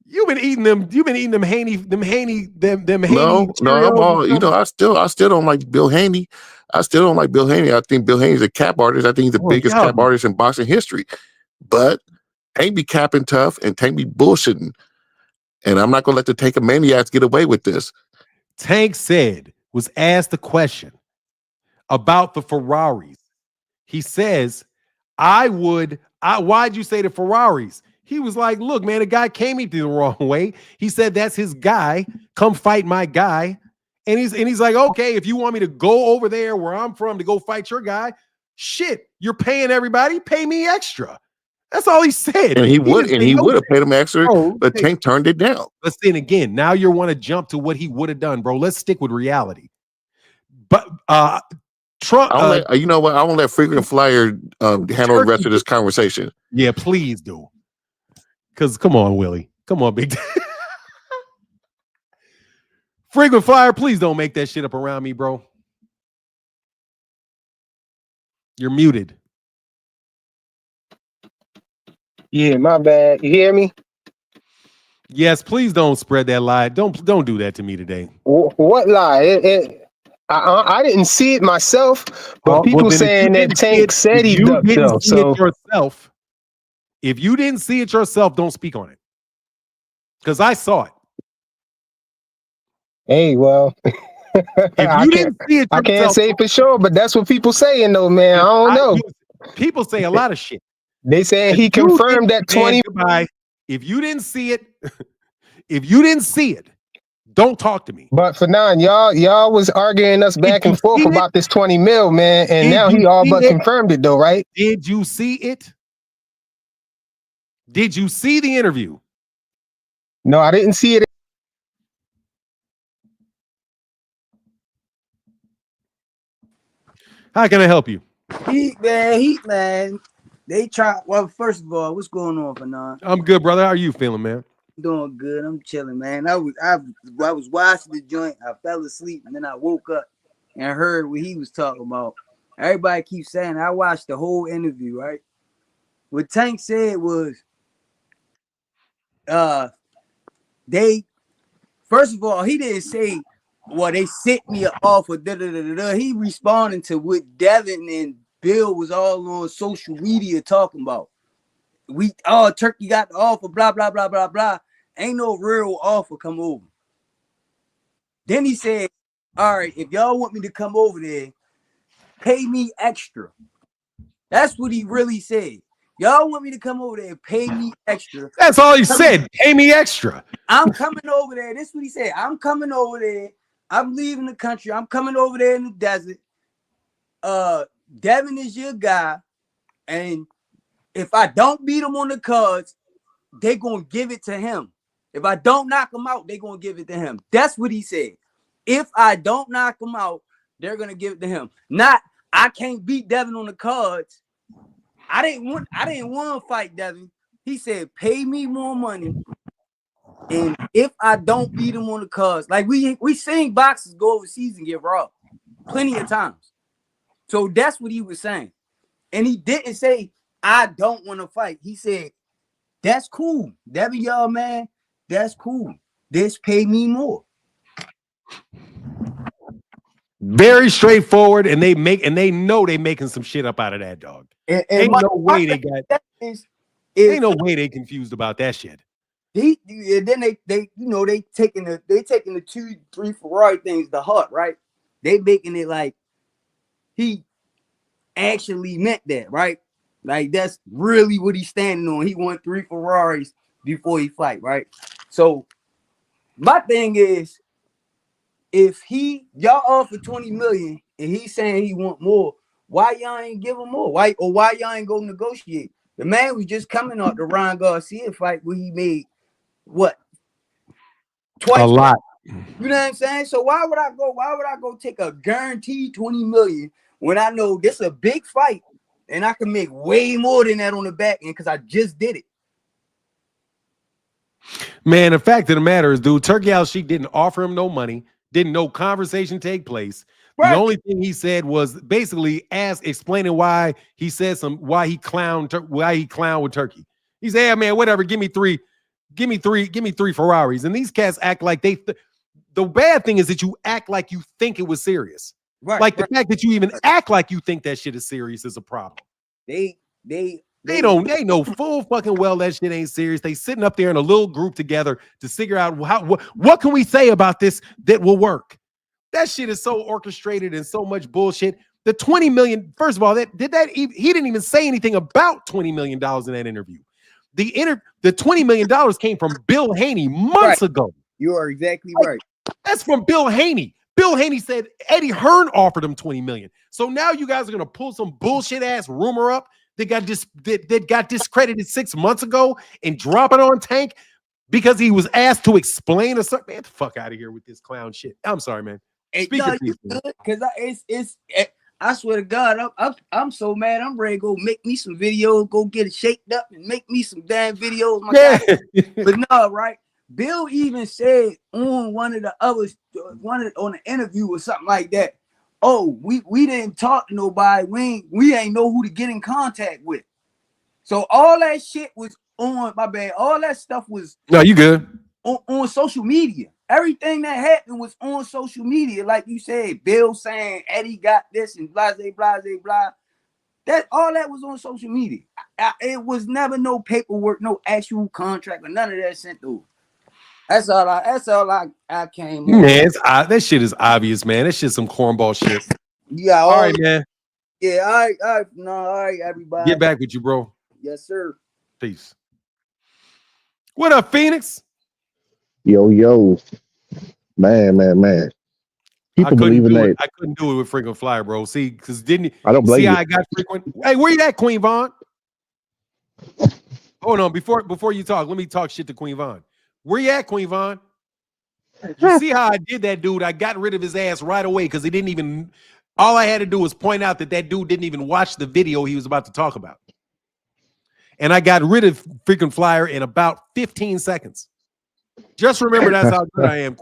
you've been eating them Haney. No, I'm all, I still don't like Bill Haney. I still don't like Bill Haney. I think Bill Haney's a cap artist. I think he's the biggest cap artist in boxing history. But Tank be capping tough and Tank be bullshitting. And I'm not gonna let the Tank maniacs get away with this. Tank was asked the question about the Ferraris. He says, why'd you say the Ferraris? He was like, look, man, the guy came me the wrong way. He said, that's his guy. Come fight my guy. And he's like, okay, if you want me to go over there where I'm from to go fight your guy, shit, you're paying everybody, pay me extra. That's all he said. And he would have paid him extra, but Tank turned it down. Let's say it again. Now you want to jump to what he would have done, bro. Let's stick with reality. But Trump, you know what? I won't let Frequent Flyer handle the rest of this conversation. Yeah, please do. Because come on, Willie. Come on, Big. Frequent Flyer, please don't make that shit up around me, bro. You're muted. Yeah, my bad. You hear me? Yes, please don't spread that lie. Don't do that to me today. What lie? I didn't see it myself, but people saying that Tank said he ducked though. So if you didn't see it yourself, don't speak on it. Because I saw it. Hey, well, if you didn't see it yourself, I can't say for sure, but that's what people saying though, man. I don't know. People say a lot of shit. They saying he confirmed that 20. If you didn't see it, If you didn't see it, don't talk to me. But for now, y'all was arguing us back and forth about this 20 mil, man, and now he all but confirmed it though, right? Did you see it? Did you see the interview? No, I didn't see it. How can I help you? Heat, man. They try. Well, first of all, what's going on, Fanon? I'm good, brother. How are you feeling, man? Doing good. I'm chilling, man. I was watching the joint. I fell asleep, and then I woke up and heard what he was talking about. Everybody keeps saying I watched the whole interview, right? What Tank said was, they first of all, he didn't say, well, they sent me an offer. He responded to what Devin and Bill was all on social media talking about. Turkey got the offer, blah, blah, blah, blah, blah. Ain't no real offer come over. Then he said, all right, if y'all want me to come over there, pay me extra. That's what he really said. Y'all want me to come over there and pay me extra. That's all he said. Pay me extra. I'm coming over there. This is what he said. I'm coming over there. I'm leaving the country. I'm coming over there in the desert. Devin is your guy. And if I don't beat him on the cards, they gonna give it to him. If I don't knock him out, they gonna give it to him. That's what he said. If I don't knock him out, they're gonna give it to him. Not I can't beat Devin on the cards. I didn't want to fight Devin. He said, pay me more money. And if I don't beat him on the cards, like we seen boxers go overseas and get robbed plenty of times. So that's what he was saying. And he didn't say, I don't want to fight. He said, that's cool. Devin, y'all, man, that's cool. Just pay me more. Very straightforward, and they know they making some shit up out of that, dog. Ain't no way they confused about that shit. Then they taking the 2-3 Ferrari things to heart, right? They making it like he actually meant that, right? Like that's really what he's standing on. He won 3 Ferraris before he fight, right? So my thing is, if y'all offer 20 million and he's saying he want more, why y'all ain't give him more? Why y'all ain't go negotiate? The man was just coming off the Ryan Garcia fight where he made what? Twice. A lot. You know what I'm saying? So why would I go take a guaranteed 20 million when I know this is a big fight and I can make way more than that on the back end because I just did it? Man, the fact of the matter is, dude, Turki Alashiek didn't offer him no money, didn't no conversation take place. Right. The only thing he said was basically explaining why he clowned with Turkey. He said, "Yeah, man, whatever, give me three Ferraris." And these cats act like the bad thing is that you act like you think it was serious. Right. Like the fact that you even act like you think that shit is serious is a problem. They know full fucking well that shit ain't serious. They sitting up there in a little group together to figure out what can we say about this that will work. That shit is so orchestrated and so much bullshit. The 20 million, first of all, he didn't even say anything about $20 million in that interview. The $20 million came from Bill Haney months ago. You are exactly right. That's from Bill Haney. Bill Haney said Eddie Hearn offered him $20 million. So now you guys are gonna pull some bullshit ass rumor up that got discredited 6 months ago and drop it on Tank because he was asked to explain a certain. Man, get the fuck out of here with this clown shit. I'm sorry, man. Because I swear to God, I'm so mad. I'm ready to go make me some videos, go get it shaped up and make me some damn videos. But no, right? Bill even said on one of the interview or something like that. Oh, we didn't talk to nobody. We ain't know who to get in contact with. So all that shit was on my bad. All that stuff was you good on social media. Everything that happened was on social media, like you said. Bill saying Eddie got this and blah blah blah blah. That all that was on social media. It was never no paperwork, no actual contract, or none of that sent through. That's all I came. Man, that shit is obvious, man. That shit's some cornball shit. Yeah. All right, man. Yeah. All right, everybody. Get back with you, bro. Yes, sir. Peace. What up, Phoenix? Yo, man. People believe in that. I couldn't do it with frequent flyer, bro. See, because didn't I don't blame see how you. I got frequent? Hey, where you at, Queen Vaughn? Hold on, before you talk, let me talk shit to Queen Vaughn. Where you at, Queen Vaughn? You see how I did that, dude? I got rid of his ass right away because he didn't even. All I had to do was point out that dude didn't even watch the video he was about to talk about, and I got rid of frequent flyer in about 15 seconds. Just remember that's how good I am,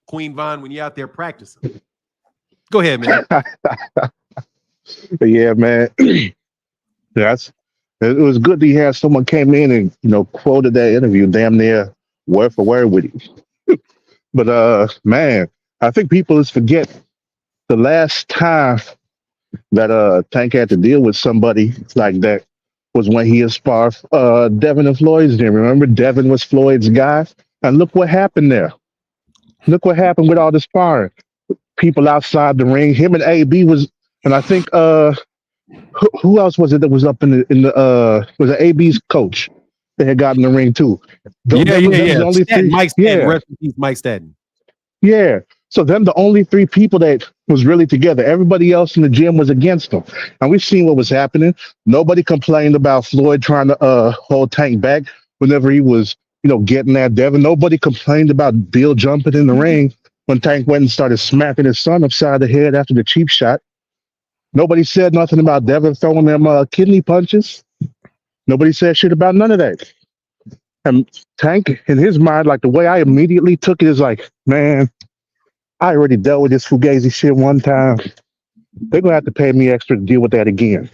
Queen Vaughn, when you're out there practicing. Go ahead, man. Yeah, man. It was good that he had someone came in and quoted that interview damn near word for word with you. But man, I think people just forget the last time that Tank had to deal with somebody like that was when he sparred Devin and Floyd's gym. Remember, Devin was Floyd's guy, and look what happened there. Look what happened with all the sparring. People outside the ring. Him and AB was, and I think who else was it that was up in the was it AB's coach that had gotten in the ring too? Yeah. The only three. Mike Stadden, rest in peace, Mike Stadden. Yeah. So them the only three people that was really together. Everybody else in the gym was against them. And we've seen what was happening. Nobody complained about Floyd trying to hold Tank back whenever he was, getting at Devin. Nobody complained about Bill jumping in the ring when Tank went and started smacking his son upside the head after the cheap shot. Nobody said nothing about Devin throwing them kidney punches. Nobody said shit about none of that. And Tank, in his mind, like the way I immediately took it is like, man, I already dealt with this Fugazi shit one time. They're gonna have to pay me extra to deal with that again.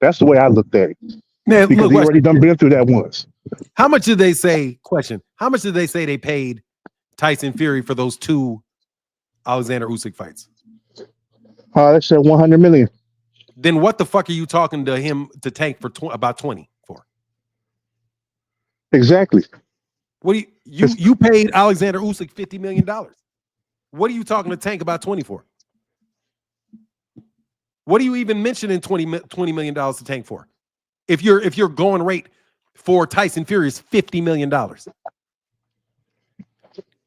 That's the way I looked at it. Man, because look, he already done been through that once. How much did they say? Question: how much did they say they paid Tyson Fury for those two Alexander Usyk fights? They said 100 million. Then what the fuck are you talking to Tank for about 20 for? Exactly. What do you paid Alexander Usyk $50 million? What are you talking to Tank about 20 for? What are you even mentioning $20 million to Tank for? If your going rate for Tyson Fury is $50 million.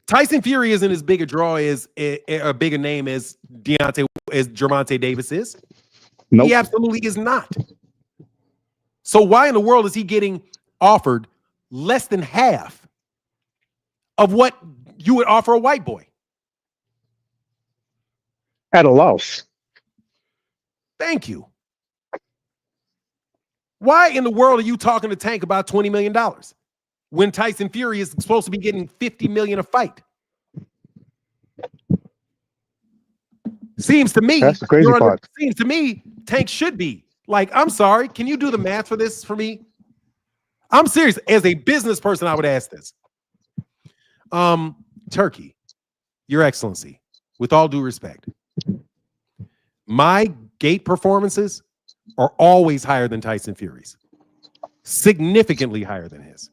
Tyson Fury isn't as big a draw as a bigger name as Gervonta Davis is. Nope. He absolutely is not. So why in the world is he getting offered less than half of what you would offer a white boy? At a loss. Thank you. Why in the world are you talking to Tank about $20 million when Tyson Fury is supposed to be getting $50 million a fight? Seems to me, that's the crazy part. Seems to me, Tank should be like, I'm sorry, can you do the math for this for me? I'm serious. As a business person, I would ask this. Turki, Your Excellency, with all due respect, my gate performances are always higher than Tyson Fury's, significantly higher than his.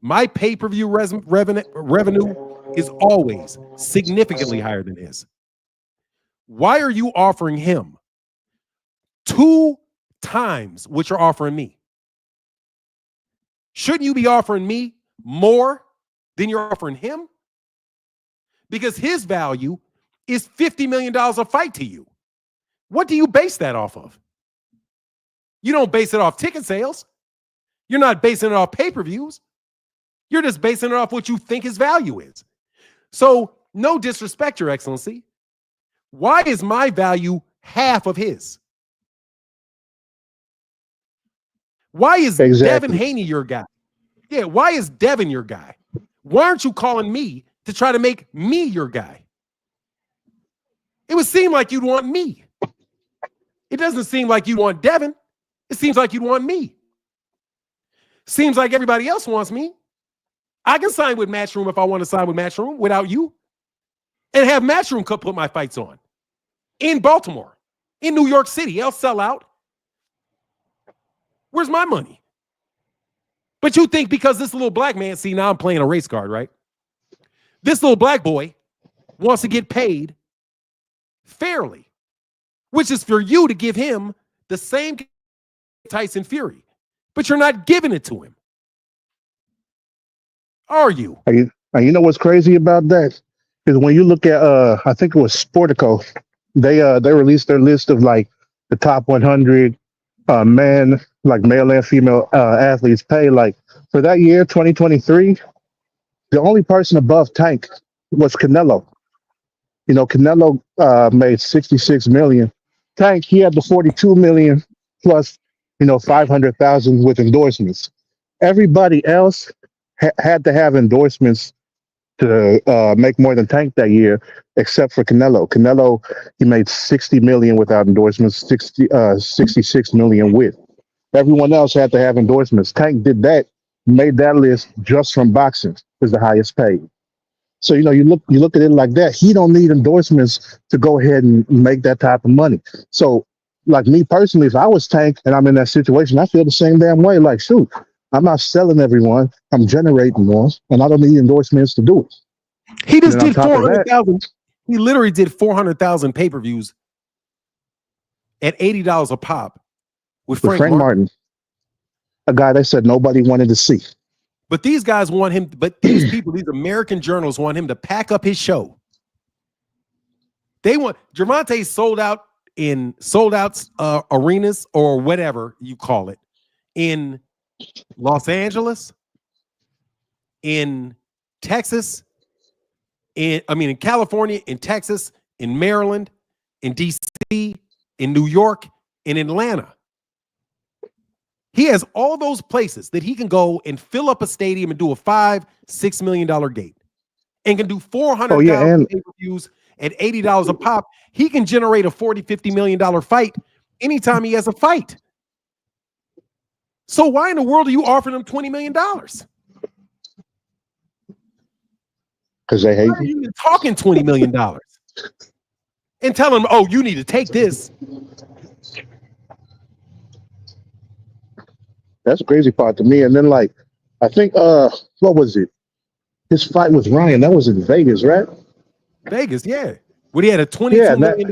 My pay-per-view revenue is always significantly higher than his. Why are you offering him 2 times what you're offering me? Shouldn't you be offering me more than you're offering him? Because his value is $50 million a fight to you. What do you base that off of? You don't base it off ticket sales. You're not basing it off pay-per-views. You're just basing it off what you think his value is. So, no disrespect, Your Excellency. Why is my value half of his? Why is Devin Haney your guy? Yeah, why is Devin your guy? Why aren't you calling me to try to make me your guy? It would seem like you'd want me. It doesn't seem like you want Devin. It seems like you'd want me. Seems like everybody else wants me. I can sign with Matchroom if I want to sign with Matchroom without you. And have Matchroom put my fights on. In Baltimore. In New York City. They'll sell out. Where's my money? But you think because this little black man, see, now I'm playing a race card, right? This little black boy wants to get paid fairly, which is for you to give him the same Tyson Fury, but you're not giving it to him. Are you? And you know what's crazy about that is when you look at I think it was Sportico, they released their list of like the top 100 men, like male and female athletes pay. Like for that year, 2023, the only person above Tank was Canelo. You know, Canelo made 66 million. Tank, he had the 42 million plus, 500,000 with endorsements. Everybody else had to have endorsements to make more than Tank that year, except for Canelo. Canelo, he made 60 million without endorsements, 66 million with. Everyone else had to have endorsements. Tank did that, made that list just from boxing, is the highest paid. So you look at it like that. He don't need endorsements to go ahead and make that type of money. So, like me personally, if I was Tank and I'm in that situation, I feel the same damn way. Like, shoot, I'm not selling everyone. I'm generating more, and I don't need endorsements to do it. He And just then on did top of that, 400,000. He literally did 400,000 pay-per-views at $80 a pop with with Frank Frank Martin. Martin, a guy they said nobody wanted to see. But these guys want him, but these people, these American journalists want him to pack up his show. They want Gervonta sold out arenas or whatever you call it in Los Angeles, in Texas, in California, in Texas, in Maryland, in DC, in New York, in Atlanta. He has all those places that he can go and fill up a stadium and do a $5-6 million gate, and can do 400,000 pay-per-views at $80 a pop. He can generate a $40-50 million fight anytime he has a fight. So why in the world are you offering him $20 million? Because they hate Why are him. you even talking $20 million and telling him, oh, you need to take this? That's the crazy part to me. And then like, I think what was it? His fight with Ryan, that was in Vegas, right? Vegas, yeah. When he had a Yeah, $22 million,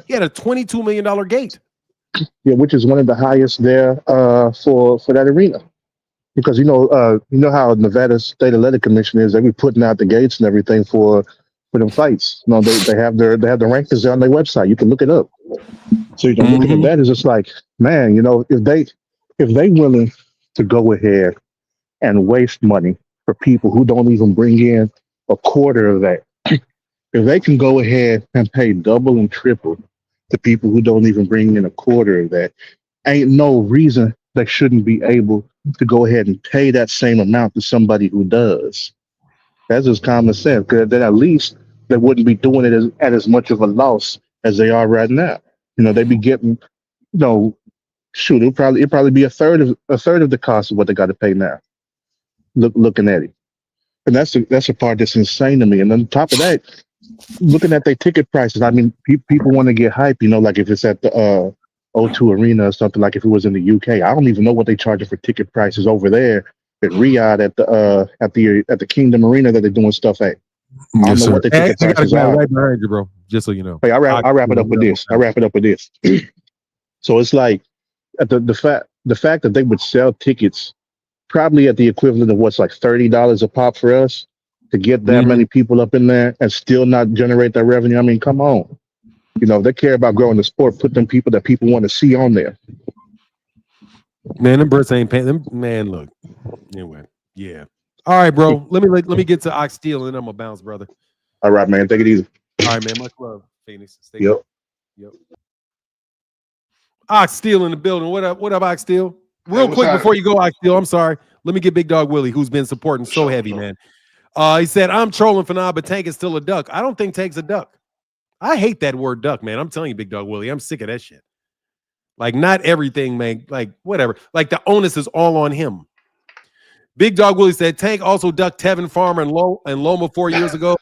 he had a $22 million gate. yeah, which is one of the highest there for that arena. Because you know how Nevada State Athletic Commission is, they be putting out the gates and everything for them fights. They have the rankings there on their website. You can look it up. So looking at that is just like, man, if they willing to go ahead and waste money for people who don't even bring in a quarter of that, if they can go ahead and pay double and triple to people who don't even bring in a quarter of that, ain't no reason they shouldn't be able to go ahead and pay that same amount to somebody who does. That's just common sense, because then at least they wouldn't be doing it at as much of a loss as they are right now. They'd be getting, shoot, it'd probably be a third of the cost of what they got to pay now. Looking at it, and that's the part that's insane to me. And on top of that, looking at their ticket prices, I mean, people want to get hype. Like if it's at the O2 Arena or something, like if it was in the UK. I don't even know what they charge for ticket prices over there at Riyadh at the Kingdom Arena that they're doing stuff at. I don't know what the ticket I got a prices guy are. right behind you, bro. Just so you know. Hey, I wrap it up with this. So it's like the fact that they would sell tickets probably at the equivalent of what's like $30 a pop for us to get that many people up in there and still not generate that revenue. I mean, come on. If they care about growing the sport, put them people that people want to see on there. Man, them Brits ain't paying them. Man, look. Anyway, yeah. All right, bro. Let me get to Ox Steel and I'm gonna bounce, brother. All right, man. Take it easy. All right, man. Much love, Phoenix. Stay Yep. good. Yep. Ox Steel in the building. What up? What up, Ox Steel? Real quick before you go, Ox Steel. I'm sorry. Let me get Big Dog Willie, who's been supporting so heavy, man. He said, I'm trolling for now, but Tank is still a duck. I don't think Tank's a duck. I hate that word duck, man. I'm telling you, Big Dog Willie, I'm sick of that shit. Like, not everything, man. Like, whatever. Like, the onus is all on him. Big Dog Willie said, Tank also ducked Tevin Farmer and Loma 4 years ago.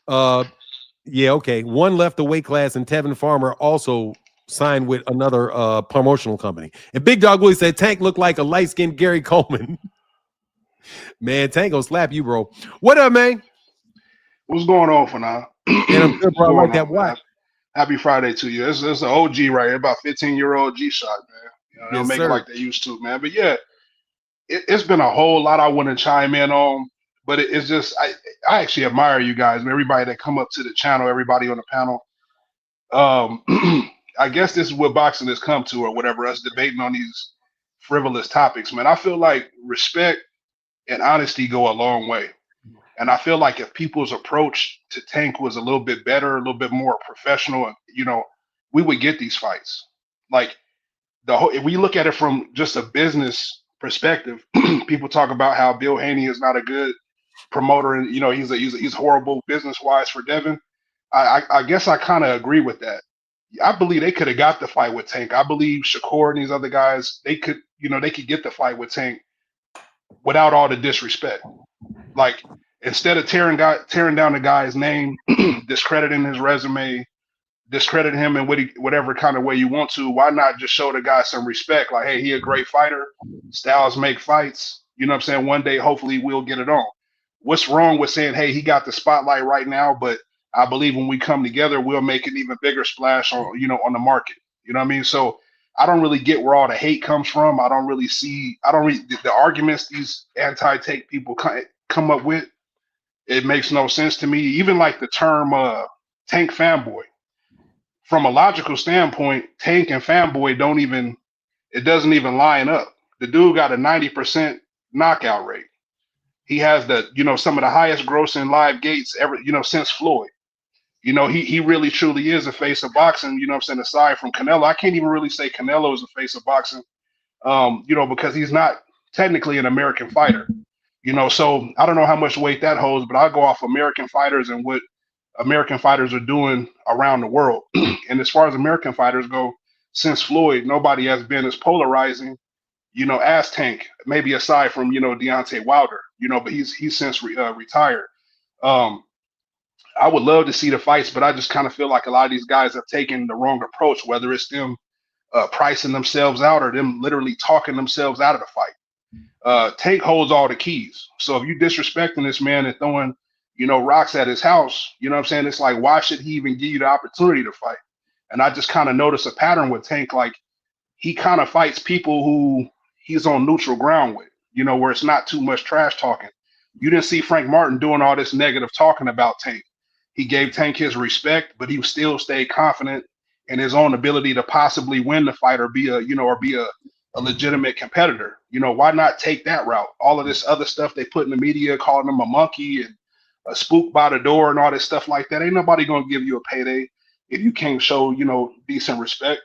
Yeah, okay. One left the weight class, and Tevin Farmer also signed with another promotional company. And Big Dog Willie said, Tank looked like a light-skinned Gary Coleman. Man, Tank gonna slap you, bro. What up, man? What's going on for now? Man, I'm good, bro. I like that watch. Happy Friday to you. It's an OG right here, about 15-year-old G-Shock, man. They don't make it like they used to, man. But yeah, it's been a whole lot I want to chime in on. But it's just I actually admire you guys, and everybody that come up to the channel, everybody on the panel. Um, I guess this is what boxing has come to, or whatever. Us debating on these frivolous topics, man. I feel like respect and honesty go a long way. And I feel like if people's approach to Tank was a little bit better, a little bit more professional, we would get these fights. Like the whole, if we look at it from just a business perspective, people talk about how Bill Haney is not a good promoter, and he's horrible business wise for Devin. I guess I kind of agree with that. I believe they could have got the fight with Tank. I believe Shakur and these other guys, they could get the fight with Tank without all the disrespect. Like instead of tearing down the guy's name, discrediting his resume, discredit him in whatever kind of way you want to, why not just show the guy some respect? Like, hey, he a great fighter. Styles make fights. You know what I'm saying? One day, hopefully, we'll get it on. What's wrong with saying, hey, he got the spotlight right now, but I believe when we come together, we'll make an even bigger splash on the market. You know what I mean? So I don't really get where all the hate comes from. I don't really the arguments these anti-take people come up with. It makes no sense to me. Even like the term tank fanboy. From a logical standpoint, tank and fanboy doesn't even line up. The dude got a 90% knockout rate. He has some of the highest grossing live gates ever, since Floyd. He really truly is a face of boxing, you know what I'm saying, aside from Canelo. I can't even really say Canelo is a face of boxing, because he's not technically an American fighter. So I don't know how much weight that holds, but I'll go off American fighters and what American fighters are doing around the world. And as far as American fighters go, since Floyd, nobody has been as polarizing, as Tank, maybe aside from, Deontay Wilder, but he's since retired. I would love to see the fights, but I just kind of feel like a lot of these guys have taken the wrong approach, whether it's them pricing themselves out or them literally talking themselves out of the fight. Tank holds all the keys. So if you disrespecting this man and throwing, rocks at his house, you know what I'm saying? It's like, why should he even give you the opportunity to fight? And I just kind of notice a pattern with Tank. Like he kind of fights people who he's on neutral ground with, where it's not too much trash talking. You didn't see Frank Martin doing all this negative talking about Tank. He gave Tank his respect, but he still stayed confident in his own ability to possibly win the fight or be a legitimate competitor. Why not take that route? All of this other stuff they put in the media, calling him a monkey and a spook by the door and all this stuff like that. Ain't nobody gonna give you a payday if you can't show, decent respect.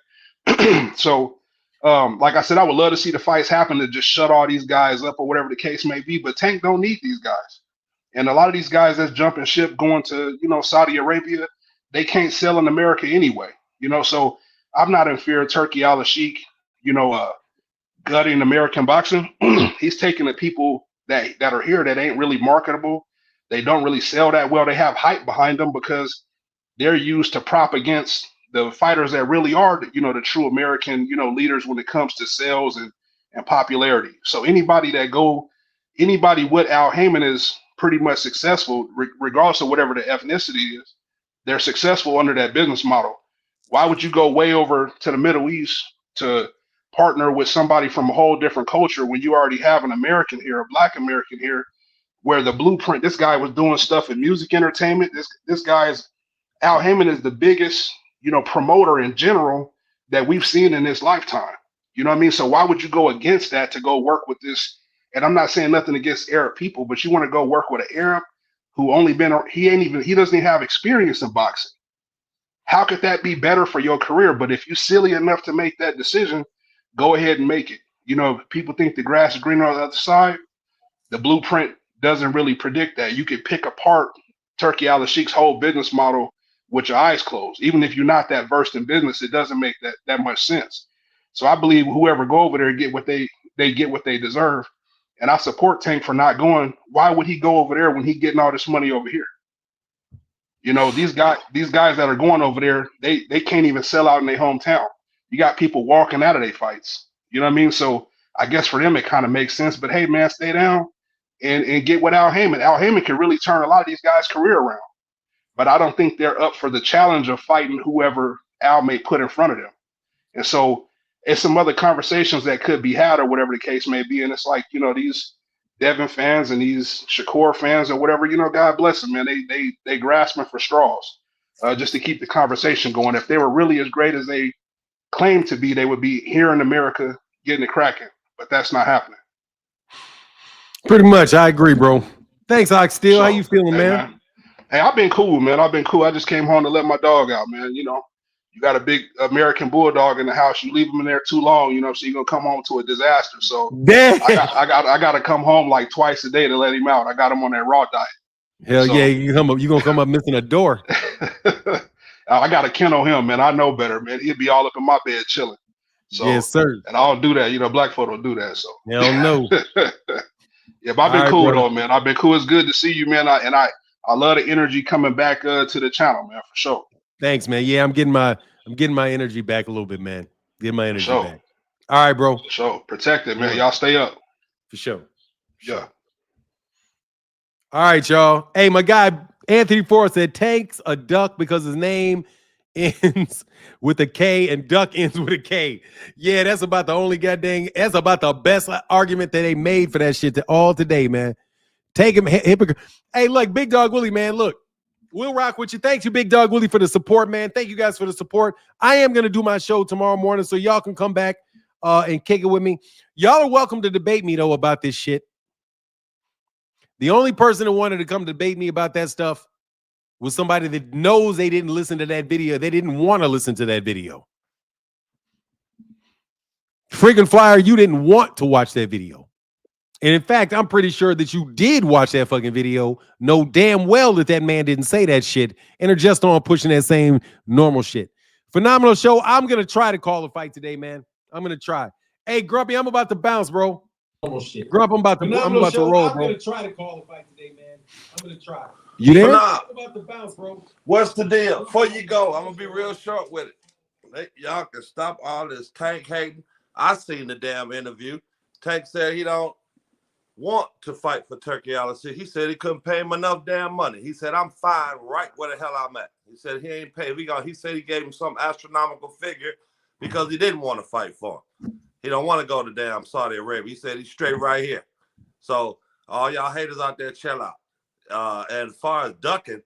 So, like I said, I would love to see the fights happen to just shut all these guys up or whatever the case may be. But Tank don't need these guys. And a lot of these guys that's jumping ship going to, Saudi Arabia, they can't sell in America anyway. So I'm not in fear of Turki Alashiek, gutting American boxing. He's taking the people that are here that ain't really marketable. They don't really sell that well. They have hype behind them because they're used to prop against the fighters that really are, the true American, leaders when it comes to sales and popularity. So anybody with Al Heyman is pretty much successful, regardless of whatever the ethnicity is. They're successful under that business model. Why would you go way over to the Middle East to partner with somebody from a whole different culture when you already have an American here, a Black American here, where the blueprint, this guy was doing stuff in music entertainment. This guy's Al Heyman is the biggest, promoter in general that we've seen in this lifetime. You know what I mean? So why would you go against that to go work with this? And I'm not saying nothing against Arab people, but you want to go work with an Arab who he doesn't even have experience in boxing. How could that be better for your career? But if you're silly enough to make that decision, go ahead and make it. If people think the grass is greener on the other side, the blueprint doesn't really predict that. You could pick apart Turki Alashiek's whole business model with your eyes closed. Even if you're not that versed in business, it doesn't make that much sense. So I believe whoever go over there get what they get what they deserve. And I support Tank for not going. Why would he go over there when he getting all this money over here? These guys that are going over there, they can't even sell out in their hometown. You got people walking out of their fights. You know what I mean? So I guess for them it kind of makes sense. But hey, man, stay down and get with Al Heyman. Al Heyman can really turn a lot of these guys' career around. But I don't think they're up for the challenge of fighting whoever Al may put in front of them. And so it's some other conversations that could be had or whatever the case may be. And it's like, Devin fans and these Shakur fans or whatever, God bless them, man. They grasping for straws, just to keep the conversation going. If they were really as great as they claim to be, they would be here in America getting it cracking. But that's not happening. Pretty much, I agree, bro. Thanks, Ox Steel. How you feeling, hey, man? Hey, I've been cool, man. I've been cool. I just came home to let my dog out, man. You got a big American bulldog in the house. You leave him in there too long, so you're gonna come home to a disaster. So Damn. I got to come home like twice a day to let him out. I got him on that raw diet. Hell yeah, you gonna come up missing a door. I got to kennel him, man. I know better, man. He'd be all up in my bed chilling. So, yes, sir. And I don't do that. Black folk don't do that. So hell no. Yeah, but I've been cool though, man. I've been cool. It's good to see you, man. I love the energy coming back to the channel, man, for sure. Thanks, man. Yeah, I'm getting my energy back a little bit, man. Getting my energy back. All right, bro. For sure. Protect it, man. Y'all stay up. For sure. Yeah. All right, y'all. Hey, my guy Anthony Forrest said Tank's a duck because his name ends with a K and duck ends with a K. Yeah, that's about the only goddamn. That's about the best argument that they made for that shit all today, man. Take him hypocrite. Hey, look, Big Dog Willie, man. Look, we'll rock with you. Thank you, Big Dog Willie, for the support, man. Thank you guys for the support. I am gonna do my show tomorrow morning, so y'all can come back and kick it with me. Y'all are welcome to debate me though about this shit. The only person that wanted to come debate me about that stuff was somebody that knows they didn't listen to that video. They didn't want to listen to that video. Freaking Flyer, you didn't want to watch that video. And in fact, I'm pretty sure that you did watch that fucking video, know damn well that man didn't say that shit, and are just on pushing that same normal shit. Phenomenal show. I'm going to try to call a fight today, man. I'm going to try. Hey, Grumpy, I'm about to bounce, bro. Shit. Grump, I'm about to roll, bro. I'm going to try to call a fight today, man. I'm going to try. You there? I'm about to bounce, bro. What's the deal? Before you go, I'm going to be real short with it. Y'all can stop all this Tank hating. I seen the damn interview. Tank said he don't want to fight for Turki Alashiek. He said he couldn't pay him enough damn money. He said, I'm fine right where the hell I'm at. He said he ain't paid. He said he gave him some astronomical figure because he didn't want to fight for him. He don't want to go to damn Saudi Arabia. He said he's straight right here. So all y'all haters out there, chill out. And as far as ducking,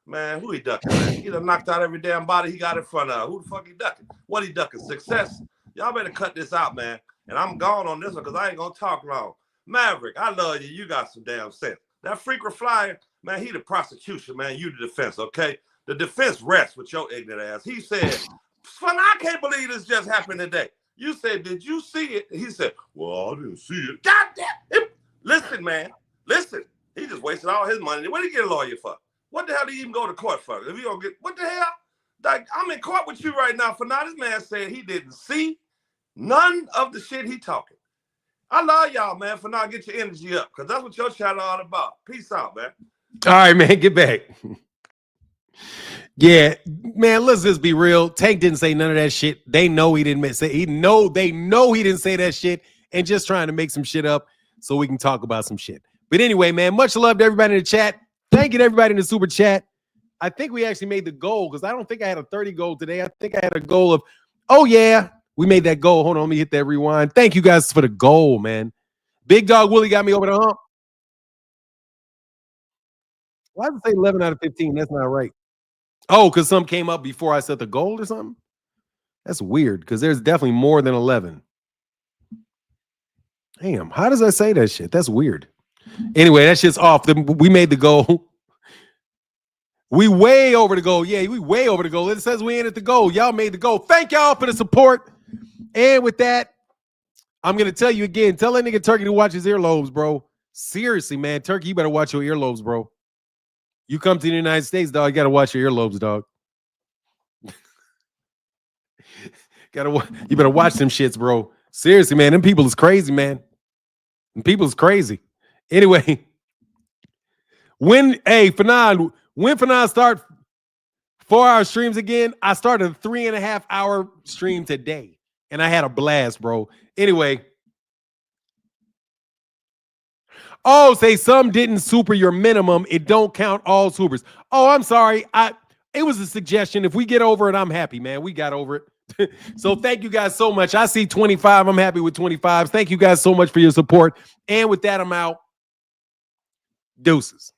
man, who he ducking, man? He done knocked out every damn body he got in front of. Who the fuck he ducking? What he ducking? Success? Y'all better cut this out, man. And I'm gone on this one because I ain't going to talk long. Maverick, I love you. You got some damn sense. That freaker flyer, man, he the prosecution, man. You the defense, okay? The defense rests with your ignorant ass. He said, I can't believe this just happened today. You said, did you see it? He said, well, I didn't see it. God damn it. Listen, man. Listen. He just wasted all his money. What did he get a lawyer for? What the hell did he even go to court for? If you don't get, what the hell? Like, I'm in court with you right now for now. This man said he didn't see none of the shit he talking. I love y'all, man, for now. Get your energy up because that's what your channel all about. Peace out, man. All right, man. Get back. Yeah, man, let's just be real. Tank didn't say none of that shit. They know he didn't say they know he didn't say that shit and just trying to make some shit up so we can talk about some shit. But anyway, man, much love to everybody in the chat. Thank you to everybody in the super chat. I think we actually made the goal because I don't think I had a 30 goal today. I think I had a goal of, oh yeah, we made that goal. Hold on, let me hit that rewind. Thank you guys for the goal, man. Big Dog Willie got me over the hump. Why does it say 11 out of 15? That's not right. Oh, because some came up before I set the goal or something? That's weird because there's definitely more than 11. Damn, how does I say that shit? That's weird. Anyway, that shit's off. We made the goal. We way over the goal. Yeah, we way over the goal. It says we ain't at the goal. Y'all made the goal. Thank y'all for the support. And with that, I'm going to tell you again, tell that nigga Turkey to watch his earlobes, bro. Seriously, man. Turkey, you better watch your earlobes, bro. You come to the United States, dog, you got to watch your earlobes, dog. You better watch them shits, bro. Seriously, man. Them people is crazy, man. Them people is crazy. Anyway, when Fanon start 4-hour streams again, I started a 3.5-hour stream today, and I had a blast, bro. Anyway. Oh, say some didn't super your minimum. It don't count all supers. Oh, I'm sorry. It was a suggestion. If we get over it, I'm happy, man. We got over it. So thank you guys so much. I see 25. I'm happy with 25. Thank you guys so much for your support. And with that, I'm out. Deuces.